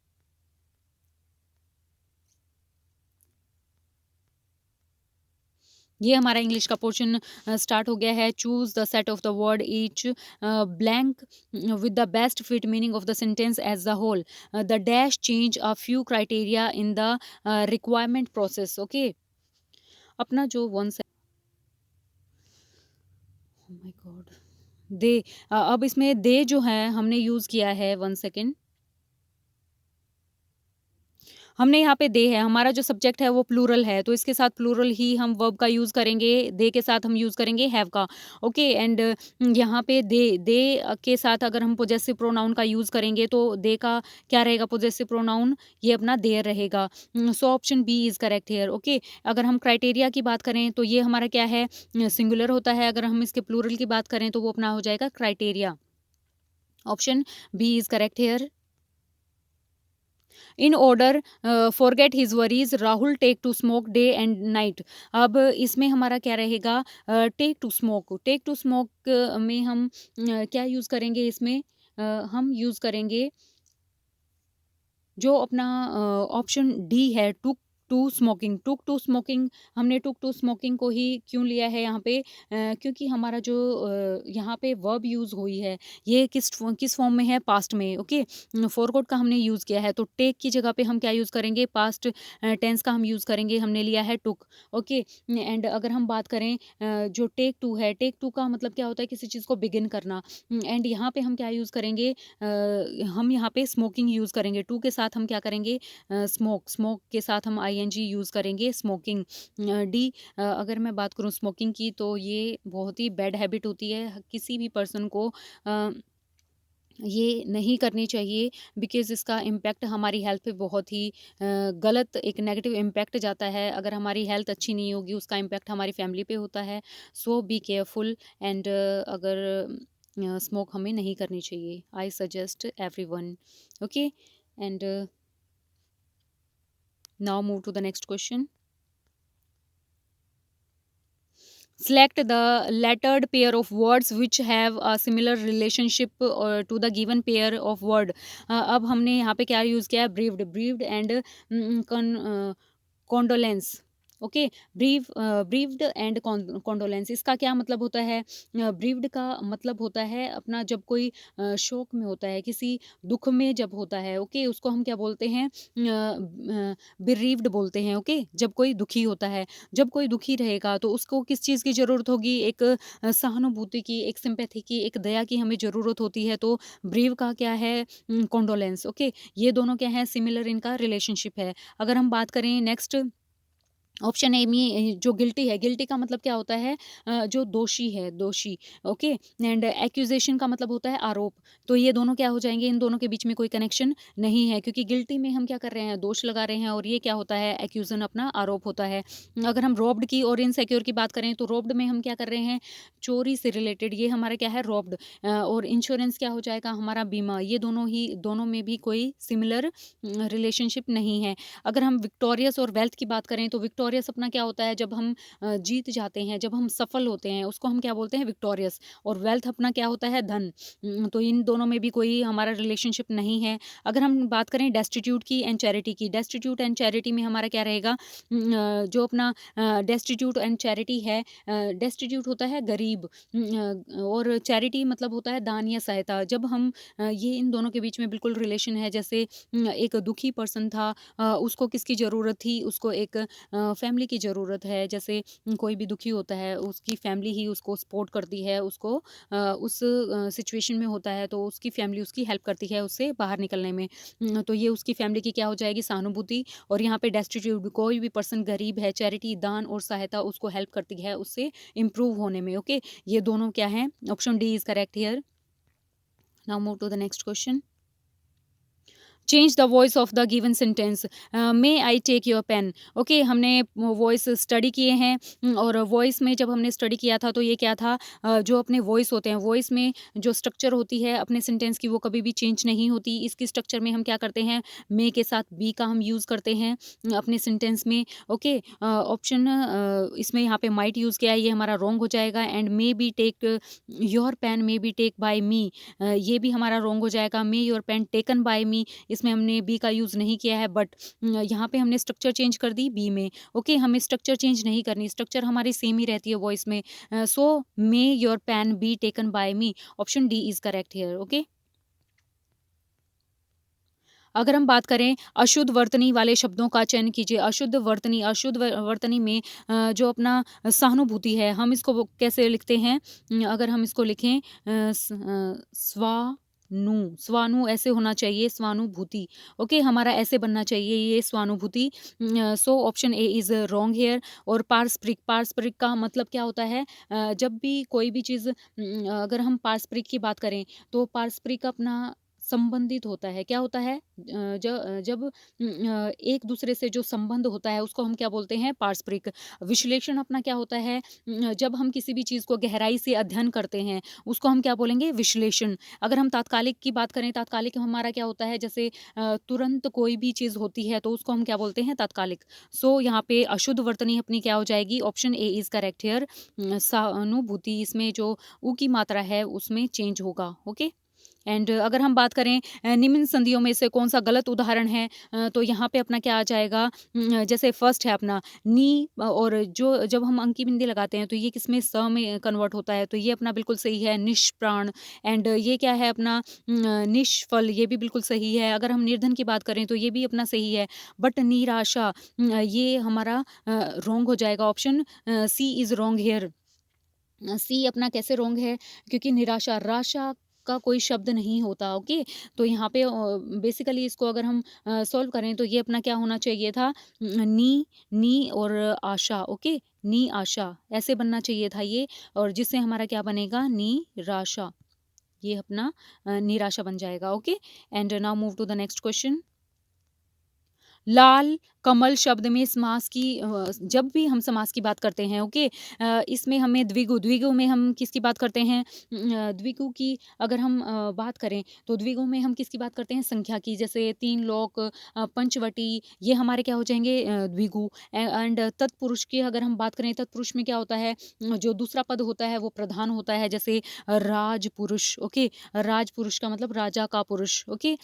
ये हमारा इंग्लिश का पोर्शन स्टार्ट हो गया है। Choose the set of the word each blank with the best fit meaning of the sentence as the whole. The dash change a few criteria in the requirement process. Okay, अपना जो वन से माय गॉड दे, अब इसमें दे जो है हमने यूज किया है, वन सेकेंड, हमने यहाँ पे दे है, हमारा जो सब्जेक्ट है वो प्लूरल है, तो इसके साथ प्लूरल ही हम वर्ब का यूज़ करेंगे, दे के साथ हम यूज़ करेंगे हैव का। ओके, एंड यहाँ पे दे के साथ अगर हम पोजेसिव प्रोनाउन का यूज़ करेंगे तो दे का क्या रहेगा पोजेसिव प्रोनाउन, ये अपना देयर रहेगा। So option B is correct here. Okay, अगर हम क्राइटेरिया की बात करें तो ये हमारा क्या है, सिंगुलर होता है, अगर हम इसके प्लूरल की बात करें तो वो अपना हो जाएगा criteria. Option B is correct here. In order forget his worries Rahul take to smoke day and night. अब इसमें हमारा क्या रहेगा, take to smoke, take to smoke में हम क्या यूज़ करेंगे, इसमें हम यूज़ करेंगे जो अपना ऑप्शन डी है, टू स्मोकिंग, टू स्मोकिंग। हमने टू स्मोकिंग को ही क्यों लिया है यहाँ पे, क्योंकि हमारा जो यहाँ पे वर्ब यूज़ हुई है ये किस फॉर्म में है, पास्ट में। ओके, फॉरगॉट का हमने यूज़ किया है, तो टेक की जगह पे हम क्या यूज़ करेंगे, पास्ट टेंस का हम यूज़ करेंगे, हमने लिया है टुक। ओके, एंड अगर हम बात करें जो टेक टू है, टेक टू का मतलब क्या होता है, किसी चीज़ को बिगिन करना। एंड यहाँ पे हम क्या यूज़ करेंगे, हम यहाँ पे स्मोकिंग यूज़ करेंगे, टू के साथ हम क्या करेंगे, स्मोक, स्मोक के साथ हम आईएनजी यूज़ करेंगे, स्मोकिंग। डी, अगर मैं बात करूँ स्मोकिंग की तो ये बहुत ही बैड हैबिट होती है, किसी भी पर्सन को ये नहीं करनी चाहिए, बिकॉज़ इसका इम्पैक्ट हमारी हेल्थ पे बहुत ही गलत एक नेगेटिव इम्पैक्ट जाता है। अगर हमारी हेल्थ अच्छी नहीं होगी उसका इम्पैक्ट हमारी फैमिली पे होता है। सो बी केयरफुल, एंड अगर स्मोक हमें नहीं करनी चाहिए, I suggest everyone. Okay, and now move to the next question. Select the lettered pair of words which have a similar relationship to the given pair of word। अब हमने यहाँ पे क्या यूज़ किया है, bereaved, bereaved and condolence. Okay, bereaved and condolence, इसका क्या मतलब होता है, ब्रीव्ड का मतलब होता है अपना जब कोई शोक में होता है, किसी दुख में जब होता है, ओके, उसको हम क्या बोलते हैं, बिरीव्ड बोलते हैं। ओके, जब कोई दुखी होता है, जब कोई दुखी रहेगा तो उसको किस चीज़ की ज़रूरत होगी, एक सहानुभूति की, एक सिंपैथी की, एक दया की हमें ज़रूरत होती है, तो ब्रीव का क्या है, कॉन्डोलेंस। ओके, ये दोनों क्या है, सिमिलर इनका रिलेशनशिप है। अगर हम बात करें नेक्स्ट ऑप्शन ए में, जो गिल्टी है, गिल्टी का मतलब क्या होता है, जो दोषी है, दोषी। ओके, एंड एक्यूजेशन का मतलब होता है आरोप। तो ये दोनों क्या हो जाएंगे, इन दोनों के बीच में कोई कनेक्शन नहीं है, क्योंकि गिल्टी में हम क्या कर रहे हैं, दोष लगा रहे हैं, और ये क्या होता है, एक्यूजन अपना आरोप होता है। अगर हम रोब्ड की और इनसिक्योर की बात करें तो रोब्ड में हम क्या कर रहे हैं, चोरी से रिलेटेड, ये हमारा क्या है, रोब्ड। और इंश्योरेंस क्या हो जाएगा, हमारा बीमा। ये दोनों में भी कोई सिमिलर रिलेशनशिप नहीं है। अगर हम विक्टोरियस और वेल्थ की बात करें तो विक्टोरियस अपना क्या होता है, जब हम जीत जाते हैं, जब हम सफल होते हैं, उसको हम क्या बोलते हैं, विक्टोरियस। और वेल्थ अपना क्या होता है, धन। तो इन दोनों में भी कोई हमारा रिलेशनशिप नहीं है। अगर हम बात करें डेस्टिट्यूट की एंड चैरिटी की, डेस्टिट्यूट एंड चैरिटी में हमारा क्या रहेगा, जो अपना डेस्टिट्यूट एंड चैरिटी है, डेस्टिट्यूट होता है गरीब, और चैरिटी मतलब होता है दान या सहायता। जब हम ये इन दोनों के बीच में बिल्कुल रिलेशन है, जैसे एक दुखी पर्सन था, उसको किसकी ज़रूरत थी, उसको एक फैमिली की ज़रूरत है। जैसे कोई भी दुखी होता है, उसकी फैमिली ही उसको सपोर्ट करती है, उसको उस सिचुएशन में होता है तो उसकी फैमिली उसकी हेल्प करती है उससे बाहर निकलने में। तो ये उसकी फैमिली की क्या हो जाएगी, सहानुभूति। और यहाँ पे डेस्टिट्यूट, कोई भी पर्सन गरीब है, चैरिटी, दान और सहायता उसको हेल्प करती है उससे इम्प्रूव होने में। ओके, ये दोनों क्या हैं, option D is correct here. Now move to the next question. Change the voice of the given sentence, may I take your pen. Okay, हमने वॉइस स्टडी किए हैं, और वॉइस में जब हमने स्टडी किया था तो ये क्या था, जो अपने वॉइस होते हैं, वॉइस में जो स्ट्रक्चर होती है अपने सेंटेंस की, वो कभी भी चेंज नहीं होती। इसकी स्ट्रक्चर में हम क्या करते हैं, मे के साथ बी का हम यूज़ करते हैं अपने सेंटेंस में। ओके, ऑप्शन इसमें यहाँ पे माइट यूज़ किया है, ये हमारा रॉन्ग हो जाएगा। And may be take your pen, may be take by me, ये भी हमारा रॉन्ग हो जाएगा। May your pen taken by me, इसमें हमने बी का यूज़ नहीं किया है, बट यहाँ पे हमने स्ट्रक्चर चेंज कर दी बी में। ओके, हमें स्ट्रक्चर चेंज नहीं करनी, स्ट्रक्चर हमारी सेम ही रहती है वॉइस में। So may your pen be taken by me, option D is correct here. Okay, अगर हम बात करें अशुद्ध वर्तनी वाले शब्दों का चयन कीजिए। अशुद्ध वर्तनी में जो अपना सहानुभूति है, हम इसको कैसे लिखते हैं? अगर हम इसको लिखें स्वानु ऐसे होना चाहिए, स्वानुभूति। ओके, हमारा ऐसे बनना चाहिए ये स्वानुभूति। So option A is wrong here. और पारस्परिक का मतलब क्या होता है? जब भी कोई भी चीज़ अगर हम पारस्परिक की बात करें तो पारस्परिक अपना संबंधित होता है। क्या होता है? जब एक दूसरे से जो संबंध होता है उसको हम क्या बोलते हैं? पारस्परिक। विश्लेषण अपना क्या होता है? जब हम किसी भी चीज़ को गहराई से अध्ययन करते हैं उसको हम क्या बोलेंगे? विश्लेषण। अगर हम तात्कालिक की बात करें, तात्कालिक हमारा क्या होता है? जैसे तुरंत कोई भी चीज़ होती है तो उसको हम क्या बोलते हैं? तात्कालिक। सो यहाँ पे अशुद्ध वर्तनी अपनी क्या हो जाएगी? Option A is correct here. सहानुभूति, इसमें जो ऊ की मात्रा है उसमें चेंज होगा। ओके, एंड अगर हम बात करें निम्न संधियों में से कौन सा गलत उदाहरण है, तो यहाँ पे अपना क्या आ जाएगा? जैसे फर्स्ट है अपना नी, और जो जब हम अंकी बिंदी लगाते हैं तो ये किसमें? स में कन्वर्ट होता है, तो ये अपना बिल्कुल सही है, निष्प्राण। एंड ये क्या है अपना? निष्फल, ये भी बिल्कुल सही है। अगर हम निर्धन की बात करें तो ये भी अपना सही है, बट निराशा ये हमारा रॉन्ग हो जाएगा। Option C is wrong here. C अपना कैसे रॉन्ग है? क्योंकि निराशा, राशा का कोई शब्द नहीं होता। ओके, तो यहाँ पे बेसिकली इसको अगर हम सॉल्व करें तो ये अपना क्या होना चाहिए था? नी नी और आशा। ओके, नी आशा ऐसे बनना चाहिए था ये, और जिससे हमारा क्या बनेगा? निराशा। ये अपना निराशा बन जाएगा। Okay, and now move to the next question. लाल कमल शब्द में समास की जब भी हम समास की बात करते हैं, ओके, इसमें हमें द्विगु में हम किसकी बात करते हैं? द्विगु की अगर हम बात करें तो द्विगु में हम किसकी बात करते हैं? संख्या की। जैसे तीन लोक, पंचवटी, ये हमारे क्या हो जाएंगे? द्विगु। एंड तत्पुरुष की अगर हम बात करें, तत्पुरुष में क्या होता है? जो दूसरा पद होता है वो प्रधान होता है, जैसे राजपुरुष। ओके, राजपुरुष का मतलब राजा का पुरुष। ओके,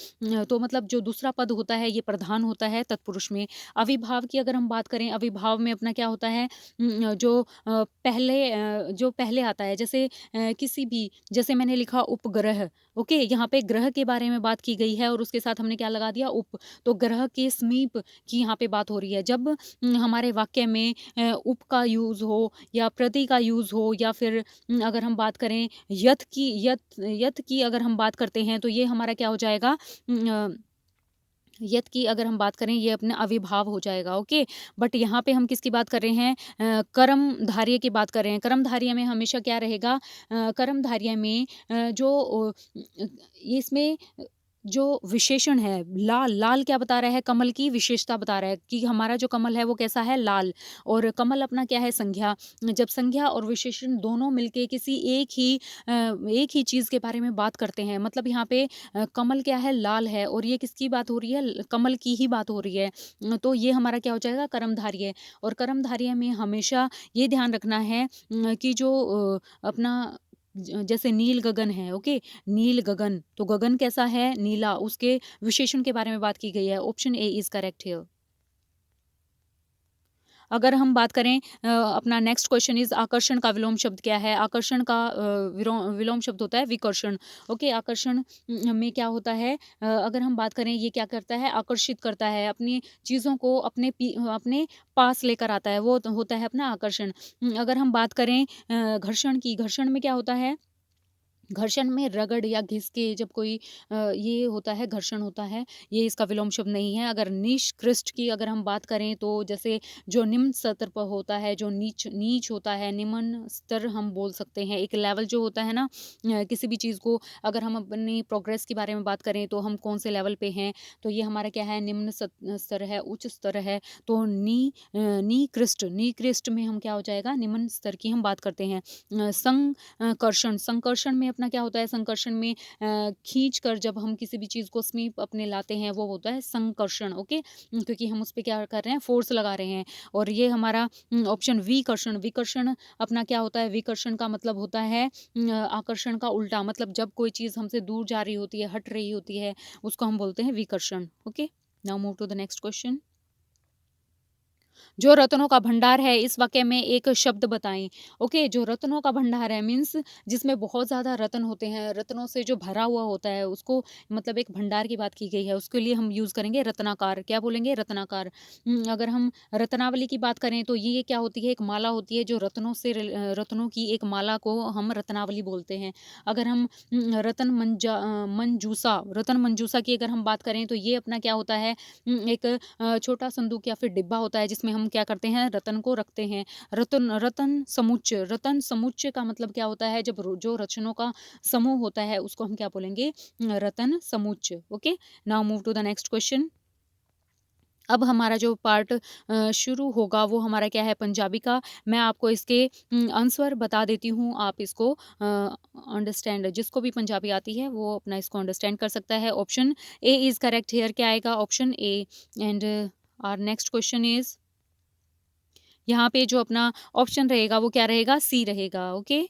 तो मतलब जो दूसरा पद होता है ये प्रधान होता है तत्पुरुष में। अविभाव की अगर हम बात करें, अविभाव में अपना क्या होता है? जो पहले आता है, जैसे किसी भी, जैसे मैंने लिखा उपग्रह। ओके, यहाँ पे ग्रह के बारे में बात की गई है और उसके साथ हमने क्या लगा दिया? उप। तो ग्रह के समीप की यहाँ पे बात हो रही है। जब हमारे वाक्य में उप का यूज हो या प्रति का यूज हो, या फिर अगर हम बात करें यथ की अगर हम बात करते हैं तो ये हमारा क्या हो जाएगा? यत की अगर हम बात करें ये अपना अविभाव हो जाएगा। ओके, बट यहाँ पे हम किसकी बात कर रहे हैं? कर्मधारय की बात कर रहे हैं। कर्मधारय में हमेशा क्या रहेगा? कर्मधारय में इसमें जो विशेषण है लाल, लाल क्या बता रहा है? कमल की विशेषता बता रहा है कि हमारा जो कमल है वो कैसा है? लाल। और कमल अपना क्या है? संज्ञा। जब संज्ञा और विशेषण दोनों मिलके किसी एक ही चीज़ के बारे में बात करते हैं, मतलब यहाँ पे कमल क्या है? लाल है, और ये किसकी बात हो रही है? कमल की ही बात हो रही है। तो ये हमारा क्या हो जाएगा? कर्मधारय। और कर्मधारय में हमेशा ये ध्यान रखना है कि जो अपना जैसे नील गगन है। ओके, नील गगन, तो गगन कैसा है? नीला, उसके विशेषण के बारे में बात की गई है। Option A is correct here. अगर हम बात करें अपना नेक्स्ट क्वेश्चन इज आकर्षण का विलोम शब्द क्या है? आकर्षण का विलोम शब्द होता है विकर्षण। ओके, आकर्षण में क्या होता है? अगर हम बात करें ये क्या करता है? आकर्षित करता है, अपनी चीज़ों को अपने पास लेकर आता है, वो तो होता है अपना आकर्षण। अगर हम बात करें घर्षण की, घर्षण में क्या होता है? घर्षण में रगड़ या घिस के जब कोई ये होता है, घर्षण होता है, ये इसका विलोम शब्द नहीं है। अगर निष्कृष्ट की अगर हम बात करें तो जैसे जो निम्न स्तर पर होता है, जो नीच नीच होता है, निम्न स्तर हम बोल सकते हैं। एक लेवल जो होता है ना, किसी भी चीज़ को अगर हम अपनी प्रोग्रेस के बारे में बात करें तो हम कौन से लेवल पे हैं, तो ये हमारा क्या है? निम्न स्तर है, उच्च स्तर है। तो निकृष्ट में हम क्या हो जाएगा? निम्न स्तर की हम बात करते हैं। संकर्षण, संकर्षण में अपना क्या होता है संकर्षण में खींच कर जब हम किसी भी चीज़ को समीप अपने लाते हैं वो होता है संकर्षण। ओके, क्योंकि हम उस पे क्या कर रहे हैं, फोर्स लगा रहे हैं। और ये हमारा ऑप्शन विकर्षण। विकर्षण अपना क्या होता है, विकर्षण का मतलब होता है आकर्षण का उल्टा। मतलब जब कोई चीज़ हमसे दूर जा रही होती है, हट रही होती है, उसको हम बोलते हैं विकर्षण। Okay, now move to the next question. जो रत्नों का भंडार है, इस वाक्य में एक शब्द बताएं। ओके, जो रत्नों का भंडार है मीन्स जिसमें बहुत ज़्यादा रत्न होते हैं, रत्नों से जो भरा हुआ होता है उसको मतलब एक भंडार की बात की गई है, उसके लिए हम यूज़ करेंगे रत्नाकार। क्या बोलेंगे, रत्नाकार। अगर हम रत्नावली की बात करें तो ये क्या होती है, एक माला होती है जो रत्नों से रत्नों की एक माला को हम रत्नावली बोलते हैं। अगर हम मंजूसा, रतन मंजूसा की अगर हम बात करें तो ये अपना क्या होता है, एक छोटा संदूक या फिर डिब्बा होता है जिसमें हम क्या करते हैं, रतन को रखते हैं। रतन रतन समुच्चय, रतन समुच्चय का मतलब क्या होता है, जब जो रचनों का समूह होता है उसको हम क्या बोलेंगे, रतन समुच्चय। Okay, now move to the next question. अब हमारा जो पार्ट शुरू होगा वो हमारा क्या है, पंजाबी का। मैं आपको इसके आंसर बता देती हूँ, आप इसको अंडरस्टैंड, जिसको भी पंजाबी आती है वो अपना इसको अंडरस्टैंड कर सकता है। Option A is correct here. क्या आएगा, option A. And our next question is, यहाँ पे जो अपना ऑप्शन रहेगा वो क्या रहेगा, सी रहेगा। ओके,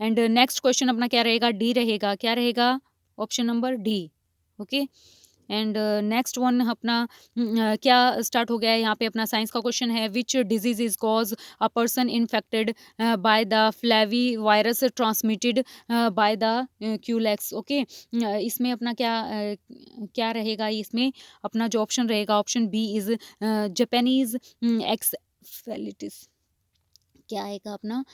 एंड नेक्स्ट क्वेश्चन अपना क्या रहेगा, डी रहेगा। क्या रहेगा, option number D. Okay, and next one अपना क्या स्टार्ट हो गया है, यहाँ पे अपना साइंस का क्वेश्चन है। Which disease is cause a person infected by the flavi virus transmitted by the culex. Okay, इसमें अपना क्या रहेगा, इसमें अपना जो ऑप्शन रहेगा, option B is Japanese encephalitis. क्या आएगा अपना,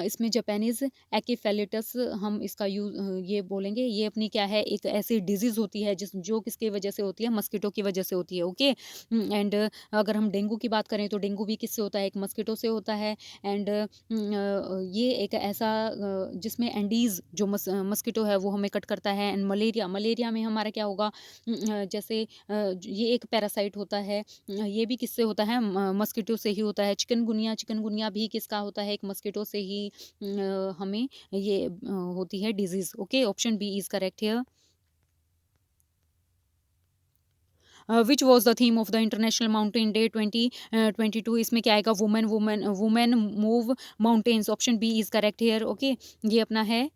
इसमें जापानीज एक्फेलिटस हम इसका ये बोलेंगे। ये अपनी क्या है, एक ऐसी डिजीज़ होती है जो किसकी वजह से होती है, मस्कीटो की वजह से होती है। ओके, एंड अगर हम डेंगू की बात करें तो डेंगू भी किससे होता है, एक मस्कीटो से होता है। एंड ये एक ऐसा जिसमें एंडीज जो मस्कीटो है वो हमें कट करता है। एंड मलेरिया, मलेरिया में हमारा क्या होगा, जैसे ये एक पैरासाइट होता है, ये भी किससे होता है, मस्कीटो से ही होता है। चिकनगुनिया, चिकनगुनिया भी किसका होता है, एक मस्कीटो से ही हमें ये होती है disease. Okay, option B is correct here. Which was the theme of the international mountain day 2022। इसमें क्या आएगा, women women women move mountains. Option B is correct here. Okay, ये अपना है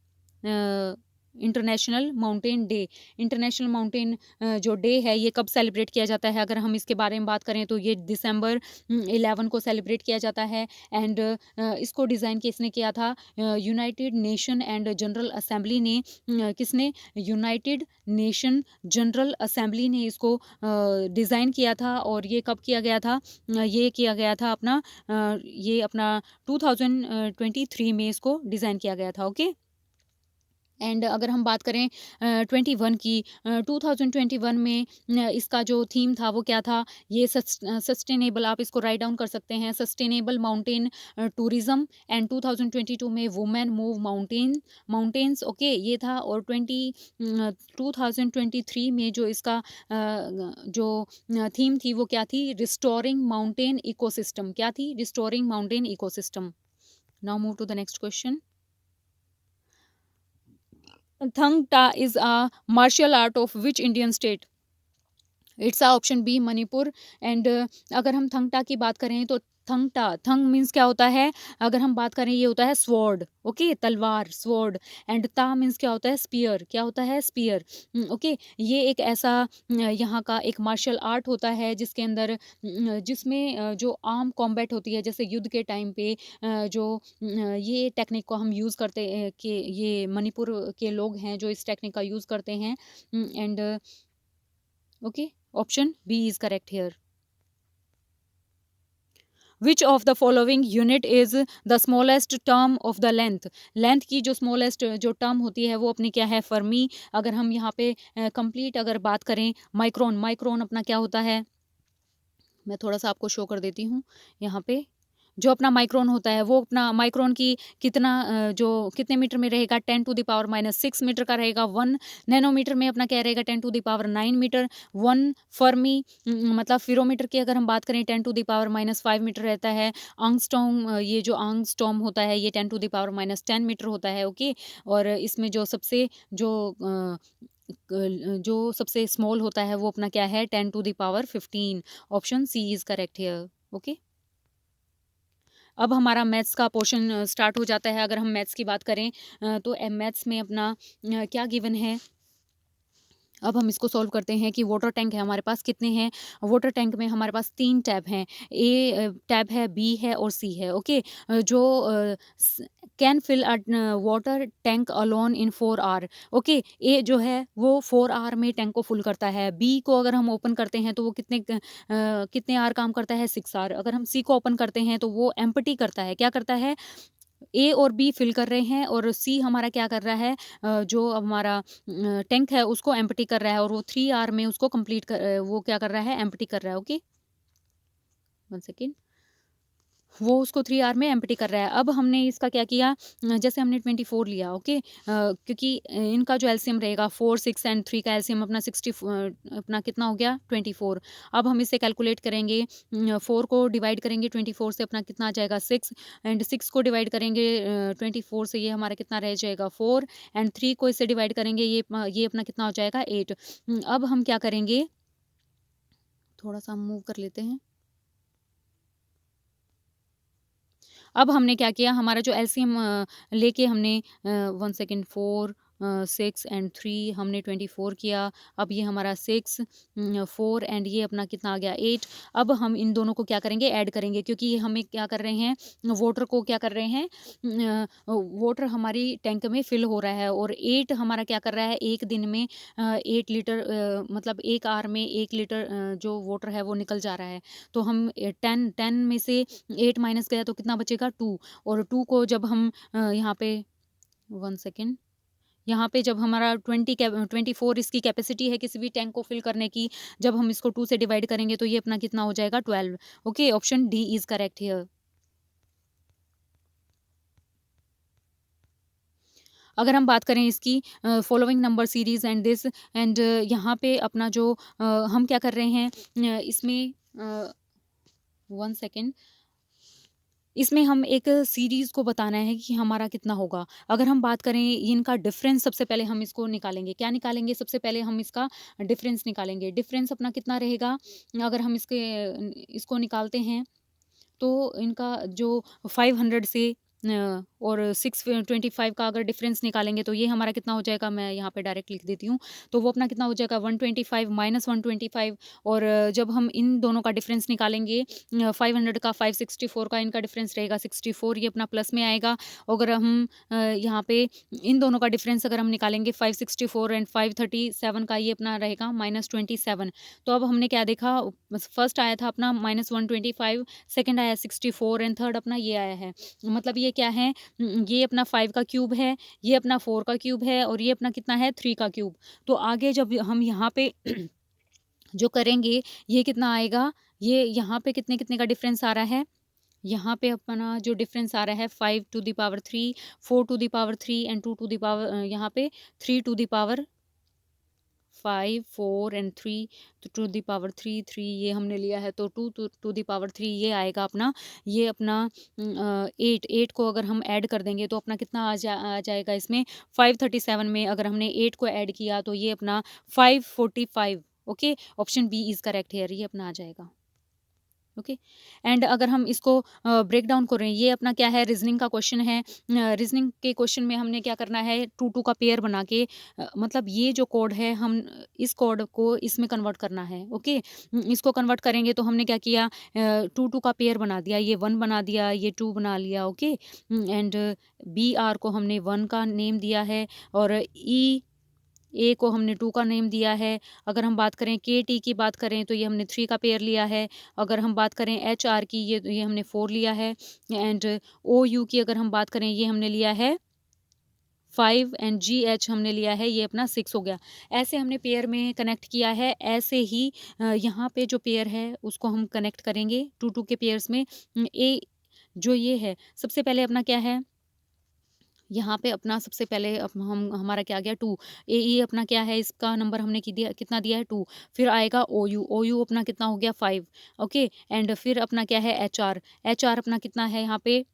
international mountain day. International mountain जो डे है ये कब सेलिब्रेट किया जाता है, अगर हम इसके बारे में बात करें तो ये दिसंबर 11 को सेलिब्रेट किया जाता है। एंड इसको डिज़ाइन किसने किया था, United nation and general assembly ने। किसने, यूनाइटेड नेशन जनरल असेंबली ने इसको डिज़ाइन किया था। और ये कब किया गया था, ये किया गया था अपना ये अपना 2023 में इसको डिज़ाइन किया गया था। ओके, एंड अगर हम बात करें 21 की, 2021 में इसका जो थीम था वो क्या था, ये सस्टेनेबल, आप इसको राइट डाउन कर सकते हैं, सस्टेनेबल माउंटेन टूरिज्म। एंड 2022 में वुमेन मूव माउंटेन्स। ओके, ये था। और 2023 में जो इसका जो थीम थी वो क्या थी, रिस्टोरिंग माउंटेन इकोसिस्टम। क्या थी, restoring mountain ecosystem. Now move to the next question. Thang Ta is a martial art of which Indian state? It's option B Manipur. And अगर हम थंगटा की बात करें तो थंगटा, थंग मीन्स क्या होता है, अगर हम बात करें ये होता है स्वॉर्ड। ओके, तलवार, स्वॉर्ड। एंड ता मीन्स क्या होता है, स्पीयर। क्या होता है, स्पीयर। ओके, ये एक ऐसा यहाँ का एक मार्शल आर्ट होता है जिसके अंदर जिसमें जो आर्म कॉम्बैट होती है, जैसे युद्ध के टाइम पे जो ये टेक्निक को हम यूज़ करते कि ये मणिपुर के लोग हैं जो इस टेक्निक का यूज़ करते हैं। And okay, option B is correct here. Which of the following unit is the smallest term of the length. Length की जो स्मॉलेस्ट जो टर्म होती है वो अपनी क्या है, फर्मी। अगर हम यहाँ पे कंप्लीट अगर बात करें, माइक्रोन, माइक्रोन अपना क्या होता है, मैं थोड़ा सा आपको शो कर देती हूँ यहाँ पे। जो अपना माइक्रोन होता है वो अपना माइक्रोन की कितना जो कितने मीटर में रहेगा 10⁻⁻6 मीटर का रहेगा। 1 नैनोमीटर में अपना क्या रहेगा 10⁻9 मीटर। 1 फर्मी मतलब फेरोमीटर की अगर हम बात करें 10⁻5 मीटर रहता है। आंगस्ट्रॉम ये जो आंगस्ट्रॉम होता है ये 10⁻10 मीटर होता है। ओके, और इसमें जो सबसे जो जो सबसे स्मॉल होता है वो अपना क्या है 10⁻15। Option C is correct here. Okay, अब हमारा मैथ्स का पोर्शन स्टार्ट हो जाता है। अगर हम मैथ्स की बात करें तो मैथ्स में अपना क्या गिवन है। अब हम इसको सॉल्व करते हैं कि वाटर टैंक है हमारे पास कितने हैं। वाटर टैंक में हमारे पास 3 टैब हैं। ए टैब है, बी है और सी है। ओके, जो can fill a water tank alone in 4 hour. Okay, A जो है वो 4 आवर में टैंक को फुल करता है। बी को अगर हम ओपन करते हैं तो वो कितने आवर काम करता है 6 आवर। अगर हम सी को ओपन करते हैं तो वो एम्प्टी करता है, क्या करता है, ए और बी फिल कर रहे हैं और सी हमारा क्या कर रहा है, जो हमारा टैंक है उसको एम्प्टी कर रहा है और वो 3 आवर में उसको कंप्लीट वो क्या कर रहा है, एम्प्टी कर रहा है। ओके, 1 सेकेंड, वो उसको 3 आवर में एम्प्टी कर रहा है। अब हमने इसका क्या किया, जैसे हमने 24 लिया। ओके, क्योंकि इनका जो एलसीएम रहेगा 4, 6 एंड 3 का एलसीएम अपना 60 अपना कितना हो गया 24। अब हम इसे कैलकुलेट करेंगे। 4 को डिवाइड करेंगे 24 से अपना कितना आ जाएगा 6 एंड 6 को डिवाइड करेंगे 24 से ये हमारा कितना रह जाएगा 4 एंड 3 को इससे डिवाइड करेंगे ये अपना कितना हो जाएगा 8। अब हम क्या करेंगे, थोड़ा सा मूव कर लेते हैं। अब हमने क्या किया, हमारा जो एलसीएम लेके हमने 1 सेकेंड 4 6 एंड 3 हमने 24 किया। अब ये हमारा 6 4 एंड ये अपना कितना आ गया 8। अब हम इन दोनों को क्या करेंगे, ऐड करेंगे, क्योंकि ये हमें क्या कर रहे हैं, वाटर को क्या कर रहे हैं, वाटर हमारी टैंक में फिल हो रहा है और 8 हमारा क्या कर रहा है, एक दिन में 8 लीटर मतलब 1 आवर में 1 लीटर जो वाटर है वो निकल जा रहा है। तो हम 10 में से 8 माइनस गया तो कितना बचेगा 2। और 2 को जब हम यहाँ पे 1 सेकेंड, यहाँ पे जब हमारा 24 इसकी कैपेसिटी है किसी भी टैंक को फिल करने की, जब हम इसको 2 से डिवाइड करेंगे तो ये अपना कितना हो जाएगा 12। Okay, option D is correct here. अगर हम बात करें इसकी following number series and this and यहाँ पे अपना जो हम क्या कर रहे हैं, इसमें 1 सेकेंड, इसमें हम एक सीरीज़ को बताना है कि हमारा कितना होगा। अगर हम बात करें इनका डिफ़रेंस, सबसे पहले हम इसको निकालेंगे। क्या निकालेंगे, सबसे पहले हम इसका डिफ़रेंस निकालेंगे। डिफ़रेंस अपना कितना रहेगा, अगर हम इसको निकालते हैं तो इनका जो 500 से और 625 का अगर डिफरेंस निकालेंगे तो ये हमारा कितना हो जाएगा, मैं यहाँ पे डायरेक्ट लिख देती हूँ। तो वो अपना कितना हो जाएगा 125 माइनस 125। और जब हम इन दोनों का डिफरेंस निकालेंगे 500 का 564 का इनका डिफरेंस रहेगा 64, ये अपना प्लस में आएगा। अगर हम यहाँ पे इन दोनों का डिफरेंस अगर हम निकालेंगे 564 एंड 537 का, ये अपना रहेगा -27। तो अब हमने क्या देखा, फर्स्ट आया था अपना -125, सेकंड आया 64 एंड थर्ड अपना ये आया है। मतलब ये क्या है, ये अपना 5 का क्यूब है, ये अपना 4 का क्यूब है और ये अपना कितना है 3 का क्यूब। तो आगे जब हम यहाँ पे जो करेंगे ये कितना आएगा, ये यहाँ पे कितने कितने का डिफरेंस आ रहा है, यहाँ पे अपना जो डिफरेंस आ रहा है 5 to the power 3, 4 to the power 3 and 2 to the power यहाँ पे 3 to the power 5 4 and 3 to the power 3 3 ये हमने लिया है, तो 2 टू द पावर 3 ये आएगा अपना, ये अपना 8 को अगर हम ऐड कर देंगे तो अपना कितना आ जाएगा इसमें 537 में अगर हमने 8 को ऐड किया तो ये अपना 545। Okay, option B is correct here, ये अपना आ जाएगा। ओके, एंड अगर हम इसको ब्रेक डाउन करें, ये अपना क्या है, रीजनिंग का क्वेश्चन है। रीजनिंग के क्वेश्चन में हमने क्या करना है, 2 का पेयर बना के मतलब ये जो कोड है हम इस कोड को इसमें कन्वर्ट करना है। ओके, इसको कन्वर्ट करेंगे तो हमने क्या किया, 2 का पेयर बना दिया, ये 1 बना दिया, ये 2 बना लिया। ओके, एंड बी आर को हमने 1 का नेम दिया है और ई ए को हमने 2 का नेम दिया है। अगर हम बात करें के टी की बात करें तो ये हमने 3 का पेयर लिया है। अगर हम बात करें एच आर की, ये हमने 4 लिया है। एंड ओ यू की अगर हम बात करें ये हमने लिया है 5 एंड जी एच हमने लिया है, ये अपना 6 हो गया। ऐसे हमने पेयर में कनेक्ट किया है। ऐसे ही यहाँ पे जो पेयर है उसको हम कनेक्ट करेंगे 2 के पेयर्स में। ए जो ये है सबसे पहले अपना क्या है, यहाँ पे अपना सबसे पहले हम हमारा क्या आ गया 2। ए अपना क्या है, इसका नंबर हमने कितना दिया है 2। फिर आएगा ओ यू अपना कितना हो गया 5। ओके, एंड फिर अपना क्या है एच आर अपना कितना है यहाँ पे,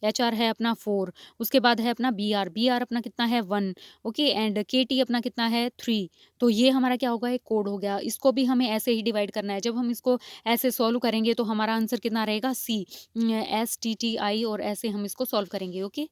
एच आर है अपना 4। उसके बाद है अपना बी आर अपना कितना है 1। ओके, एंड के टी अपना कितना है 3। तो ये हमारा क्या होगा, एक कोड हो गया। इसको भी हमें ऐसे ही डिवाइड करना है। जब हम इसको ऐसे सॉल्व करेंगे तो हमारा आंसर कितना रहेगा, C S T T I, और ऐसे हम इसको सॉल्व करेंगे। ओके,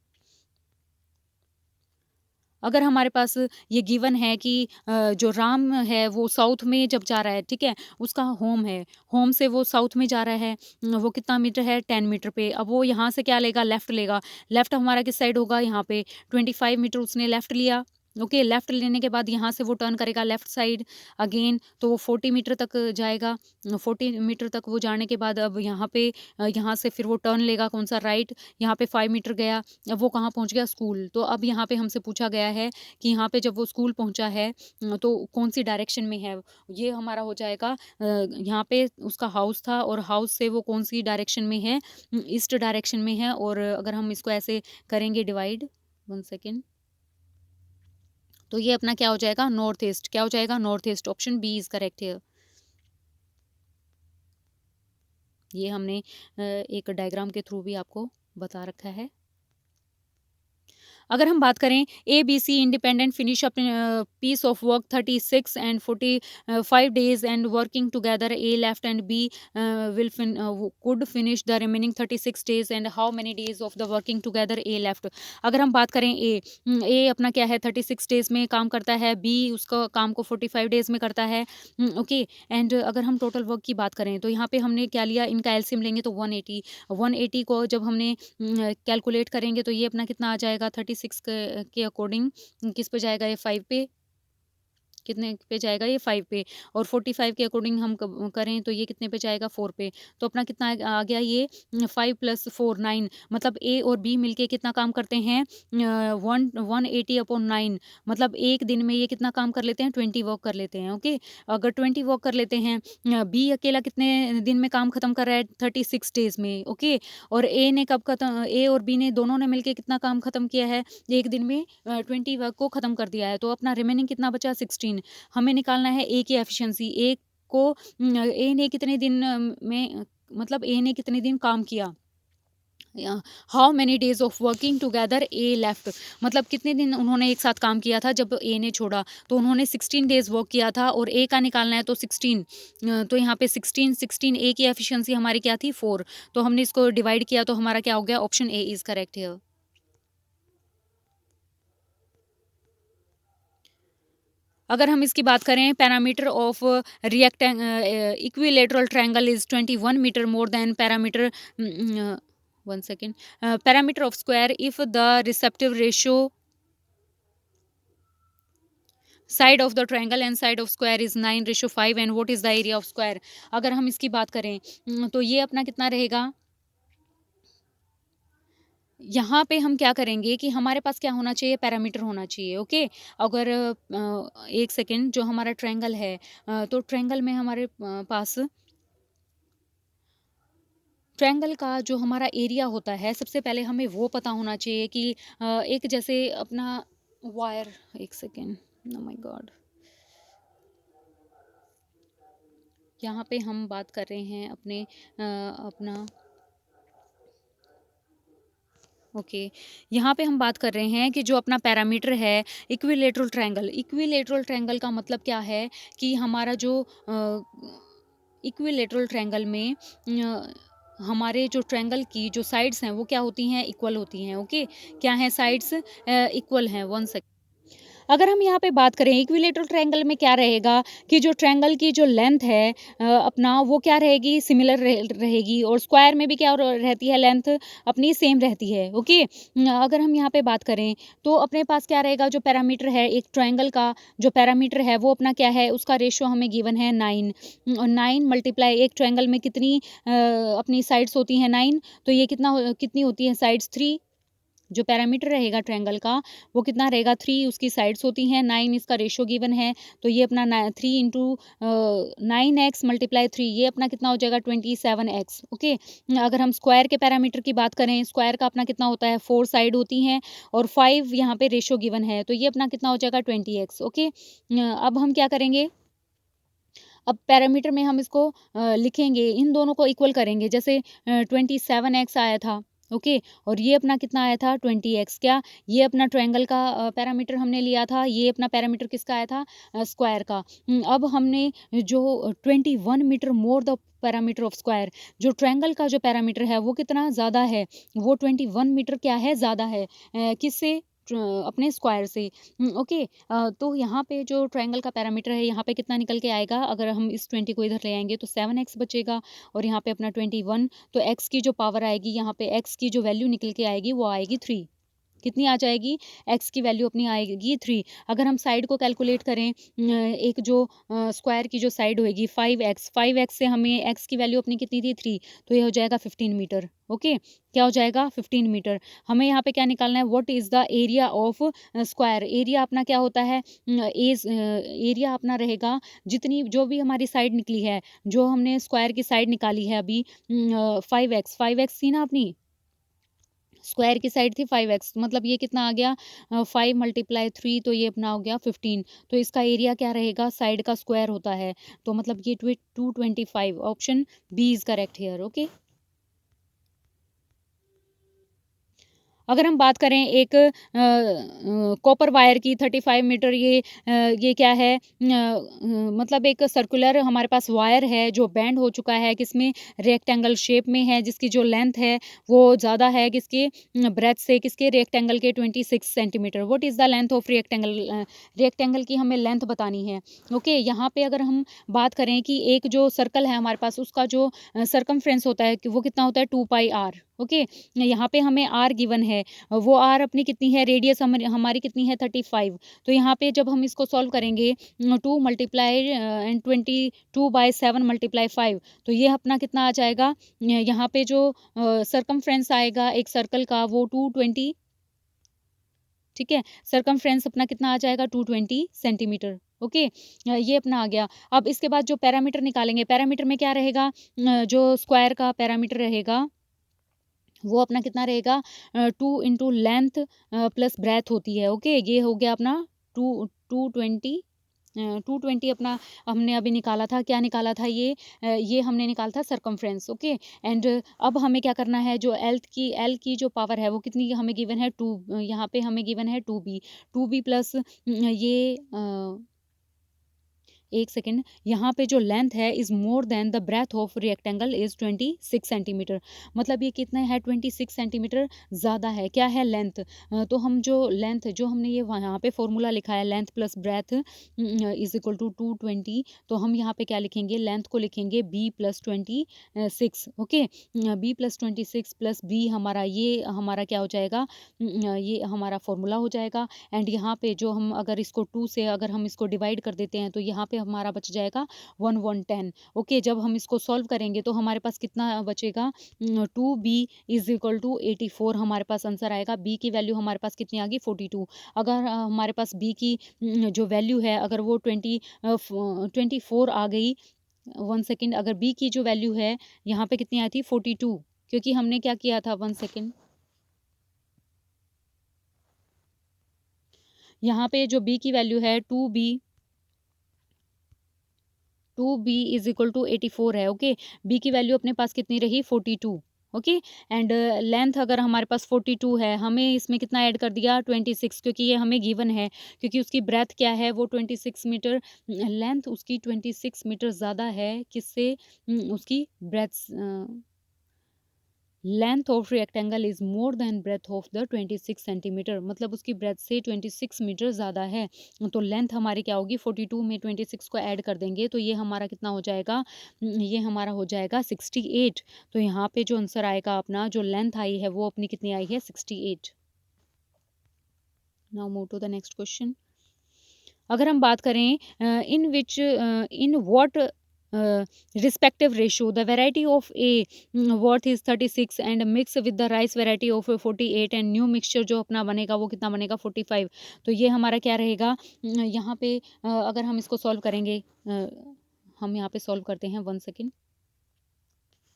अगर हमारे पास ये गिवन है कि जो राम है वो साउथ में जब जा रहा है, ठीक है, उसका होम है, होम से वो साउथ में जा रहा है, वो कितना मीटर है 10 मीटर पे। अब वो यहाँ से क्या लेगा, लेफ्ट लेगा। लेफ्ट हमारा किस साइड होगा, यहाँ पे 25 मीटर उसने लेफ्ट लिया। ओके, लेफ्ट लेने के बाद यहाँ से वो टर्न करेगा लेफ्ट साइड अगेन, तो वो 40 मीटर तक जाएगा। 40 मीटर तक वो जाने के बाद अब यहाँ पे यहाँ से फिर वो टर्न लेगा कौन सा, राइट। यहाँ पे 5 मीटर गया, अब वो कहाँ पहुँच गया, स्कूल। तो अब यहाँ पे हमसे पूछा गया है कि यहाँ पे जब वो स्कूल पहुँचा है तो कौन सी डायरेक्शन में है। ये हमारा हो जाएगा यहाँ पे उसका हाउस था, और हाउस से वो कौन सी डायरेक्शन में है, ईस्ट डायरेक्शन में है। और अगर हम इसको ऐसे करेंगे डिवाइड, 1 सेकेंड, तो ये अपना क्या हो जाएगा, नॉर्थ ईस्ट। क्या हो जाएगा, north east. Option B is correct है। ये हमने एक डायग्राम के थ्रू भी आपको बता रखा है। अगर हम बात करें A B C independent finish up piece of work 36 and 45 days and working together, A left and B will could finish the remaining 36 days and how many days of the working together, A left. अगर हम बात करें ए अपना क्या है 36 डेज में काम करता है, बी उसका काम को 45 डेज में करता है। ओके, एंड अगर हम टोटल वर्क की बात करें तो यहाँ पे हमने क्या लिया, इनका एलसीएम लेंगे तो 180। 180 को जब हमने कैलकुलेट करेंगे तो ये अपना कितना आ जाएगा, 36 के अकॉर्डिंग किस पे जाएगा, ये 5 पे, कितने पे जाएगा, ये 5 पे। और 45 के अकॉर्डिंग हम करें तो ये कितने पे जाएगा, 4 पे। तो अपना कितना आ गया, ये 5 + 4 9। मतलब ए और बी मिलके कितना काम करते हैं, 180/9। मतलब एक दिन में ये कितना काम कर लेते हैं, 20 वर्क कर लेते हैं। ओके, अगर 20 वर्क कर लेते हैं, बी अकेला कितने दिन में काम खत्म कर रहा है, 36 डेज में। ओके, और ए ने कब खत्म, ए और बी ने दोनों ने मिलके कितना काम खत्म किया है, एक दिन में 20 वर्क को खत्म कर दिया है। तो अपना रिमेनिंग कितना बचा, 16। हमें निकालना है ए की एफिशिएंसी। ए को ए ने कितने दिन में, मतलब ए ने कितने दिन काम किया, how many days of working together A left. मतलब कितने दिन उन्होंने एक साथ काम किया था जब ए ने छोड़ा, तो उन्होंने 16 डेज वर्क किया था, और ए का निकालना है तो 16। तो यहाँ पे 16 ए की एफिशिएंसी हमारी क्या थी, 4। तो हमने इसको डिवाइड किया तो हमारा क्या हो गया, option A is correct here. अगर हम इसकी बात करें, parameter of rectangle equilateral triangle is 21 metre more than parameter, 1 second, parameter of square if the respective ratio side of the triangle and side of square is 9:5 and what is the area of square. अगर हम इसकी बात करें तो ये अपना कितना रहेगा, यहाँ पे हम क्या करेंगे कि हमारे पास क्या होना चाहिए, पैरामीटर होना चाहिए। ओके, अगर 1 सेकेंड, जो हमारा ट्रायंगल है, तो ट्रायंगल में हमारे पास ट्रायंगल का जो हमारा एरिया होता है, सबसे पहले हमें वो पता होना चाहिए कि एक जैसे अपना wire, 1 second, oh my God, यहाँ पे हम बात कर रहे हैं अपने अपना, ओके, यहाँ पे हम बात कर रहे हैं कि जो अपना पैरामीटर है इक्विलेटरल ट्रायंगल। इक्विलेटरल ट्रायंगल का मतलब क्या है कि हमारा जो इक्विलेटरल ट्रायंगल में हमारे जो ट्रायंगल की जो साइड्स हैं वो क्या होती हैं, इक्वल होती हैं। ओके, क्या हैं, साइड्स इक्वल हैं। 1 सेकेंड, अगर हम यहाँ पे बात करें इक्विलेटरल ट्रायंगल में क्या रहेगा कि जो ट्रायंगल की जो लेंथ है अपना, वो क्या रहेगी, सिमिलर रहेगी, और स्क्वायर में भी क्या रहती है, लेंथ अपनी सेम रहती है। ओके, अगर हम यहाँ पे बात करें तो अपने पास क्या रहेगा, जो पैरामीटर है एक ट्रायंगल का, जो पैरामीटर है वो अपना क्या है, उसका रेशियो हमें गिवन है 9, और 9 मल्टीप्लाई, एक ट्रायंगल में कितनी अपनी साइड्स होती हैं, 9। तो ये कितनी होती है साइड्स, 3। जो पैरामीटर रहेगा ट्रायंगल का वो कितना रहेगा, 3 उसकी साइड्स होती हैं, 9 इसका रेशियो गिवन है, तो ये अपना 3 इंटू 9x मल्टीप्लाई 3 ये अपना कितना हो जाएगा 27x। ओके, अगर हम स्क्वायर के पैरामीटर की बात करें, स्क्वायर का अपना कितना होता है, 4 साइड होती हैं और 5 यहाँ पे रेशियो गिवन है, तो ये अपना कितना हो जाएगा 20x। ओके, अब हम क्या करेंगे, अब पैरामीटर में हम इसको लिखेंगे, इन दोनों को इक्वल करेंगे, जैसे 27x आया था। ओके, और ये अपना कितना आया था 20x। क्या ये अपना ट्रायंगल का पैरामीटर हमने लिया था, ये अपना पैरामीटर किसका आया था, स्क्वायर का। अब हमने जो 21 metre more the parameter of square, जो ट्रायंगल का जो पैरामीटर है वो कितना ज़्यादा है, वो 21 मीटर क्या है, ज़्यादा है किससे, अपने स्क्वायर से। ओके, तो यहाँ पे जो ट्रायंगल का पैरामीटर है यहाँ पे कितना निकल के आएगा, अगर हम इस 20 को इधर ले आएंगे तो 7x बचेगा और यहाँ पे अपना 21, तो x की जो पावर आएगी यहाँ पे, x की जो वैल्यू निकल के आएगी वो आएगी 3। कितनी आ जाएगी, x की वैल्यू अपनी आएगी 3। अगर हम साइड को कैलकुलेट करें, एक जो स्क्वायर की जो साइड होएगी 5x से हमें x की वैल्यू अपनी कितनी थी 3, तो ये हो जाएगा 15 मीटर। ओके, क्या हो जाएगा 15 मीटर। हमें यहाँ पे क्या निकालना है, what is the area of square. Area अपना क्या होता है, एरिया अपना रहेगा जितनी जो भी हमारी साइड निकली है, जो हमने स्क्वायर की साइड निकाली है अभी 5x थी ना अपनी, स्क्वायर की साइड थी 5x, मतलब ये कितना आ गया 5 मल्टीप्लाई 3, तो ये अपना हो गया 15। तो इसका एरिया क्या रहेगा, साइड का स्क्वायर होता है, तो मतलब ये 225। Option B is correct here. Okay, अगर हम बात करें एक कॉपर वायर की 35 मीटर, ये क्या है, मतलब एक सर्कुलर हमारे पास वायर है जो बैंड हो चुका है, किसमें, रेक्टेंगल शेप में है, जिसकी जो लेंथ है वो ज़्यादा है किसके, ब्रेथ से, किसके, रेक्टेंगल के 26 centimetre. What is the length of rectangle, rectangle की हमें लेंथ बतानी है। ओके, यहाँ पे अगर हम बात करें कि एक जो सर्कल है हमारे पास, उसका जो सरकमफ्रेंस होता है कि वो कितना होता है 2πr। ओके, यहाँ पे हमें r गिवन है, वो r अपनी कितनी है, रेडियस हमारी कितनी है 35। तो यहाँ पे जब हम इसको सॉल्व करेंगे 2 मल्टीप्लाई एंड 22/7 मल्टीप्लाई 5, तो ये अपना कितना आ जाएगा, यहाँ पे जो सरकमफ्रेंस आएगा एक सर्कल का वो 220, ठीक है, सरकमफ्रेंस अपना कितना आ जाएगा 220 सेंटीमीटर। ओके, ये अपना आ गया। अब इसके बाद जो पैरामीटर निकालेंगे, पैरामीटर में क्या रहेगा, जो स्क्वायर का पैरामीटर रहेगा वो अपना कितना रहेगा, 2 इंटू लेंथ प्लस ब्रेथ होती है। ओके, ये हो गया अपना 220, 220 अपना हमने अभी निकाला था, क्या निकाला था ये हमने निकाला था सरकमफ्रेंस। ओके, एंड अब हमें क्या करना है, जो एल की जो पावर है वो कितनी हमें गिवन है 2, यहाँ पे हमें गिवन है 2b प्लस ये एक सेकेंड, यहाँ पे जो लेंथ है is more than the breadth of rectangle is 26 centimetre, मतलब ये कितना है 26 सेंटीमीटर ज़्यादा है, क्या है लेंथ। तो हम जो लेंथ जो हमने ये यहाँ पे फॉर्मूला लिखा है, length plus breadth is equal to 220, तो हम यहाँ पे क्या लिखेंगे, लेंथ को लिखेंगे b plus 26। Okay, b plus 26 plus b हमारा, ये हमारा क्या हो जाएगा, ये हमारा फॉर्मूला हो जाएगा। एंड यहाँ पे जो हम अगर इसको 2 से अगर हम इसको डिवाइड कर देते हैं तो यहाँ पे हमारा बच जाएगा 110। ओके, जब हम इसको सॉल्व करेंगे तो हमारे पास कितना बचेगा, 2b इज इक्वल टू 84 हमारे पास आंसर आएगा। b की वैल्यू हमारे पास कितनी आ गई 42। अगर हमारे पास b की जो वैल्यू है अगर वो 24 आ गई, 1 सेकेंड, अगर b की जो वैल्यू है यहाँ पे कितनी आई थी 42, क्योंकि हमने क्या किया था, 1 सेकेंड, यहाँ पे जो b की वैल्यू है 2b इज इक्वल टू 84 है। ओके, b की वैल्यू अपने पास कितनी रही 42। ओके, एंड लेंथ अगर हमारे पास 42 है, हमें इसमें कितना ऐड कर दिया 26, क्योंकि ये हमें गिवन है, क्योंकि उसकी ब्रेथ क्या है वो 26 मीटर, लेंथ उसकी 26 मीटर ज़्यादा है किससे, उसकी breadth, length of rectangle is more than breadth of the 26 centimetre, मतलब उसकी ब्रेथ से 26 मीटर ज़्यादा है। तो लेंथ हमारी क्या होगी, 42 में 26 को ऐड कर देंगे तो ये हमारा कितना हो जाएगा, ये हमारा हो जाएगा 68। तो यहाँ पे जो आंसर आएगा अपना, जो लेंथ आई है वो अपनी कितनी आई है 68। Now move to the next question. अगर हम बात करें in what respective ratio. The variety of A worth is 36 and mix with the rice variety of 48 and new mixture जो अपना बनेगा वो कितना बनेगा 45. तो ये हमारा क्या रहेगा यहाँ पे अगर हम इसको सॉल्व करेंगे हम यहाँ पे सॉल्व करते हैं 1 सेकेंड.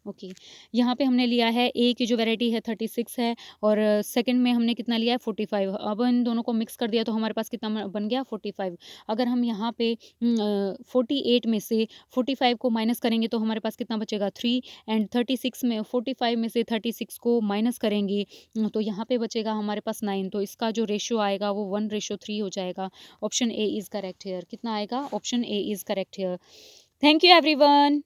ओके यहाँ पे हमने लिया है ए की जो वैरायटी है 36 है और सेकंड में हमने कितना लिया है 45. अब इन दोनों को मिक्स कर दिया तो हमारे पास कितना बन गया 45. अगर हम यहाँ पे 48 में से 45 को माइनस करेंगे तो हमारे पास कितना बचेगा 3 एंड 36 में 45 में से 36 को माइनस करेंगे तो यहाँ पे बचेगा हमारे पास 9. तो इसका जो रेशियो आएगा वो 1:3 हो जाएगा. Option A is correct hair. कितना आएगा? Option A is correct hair. Thank you everyone.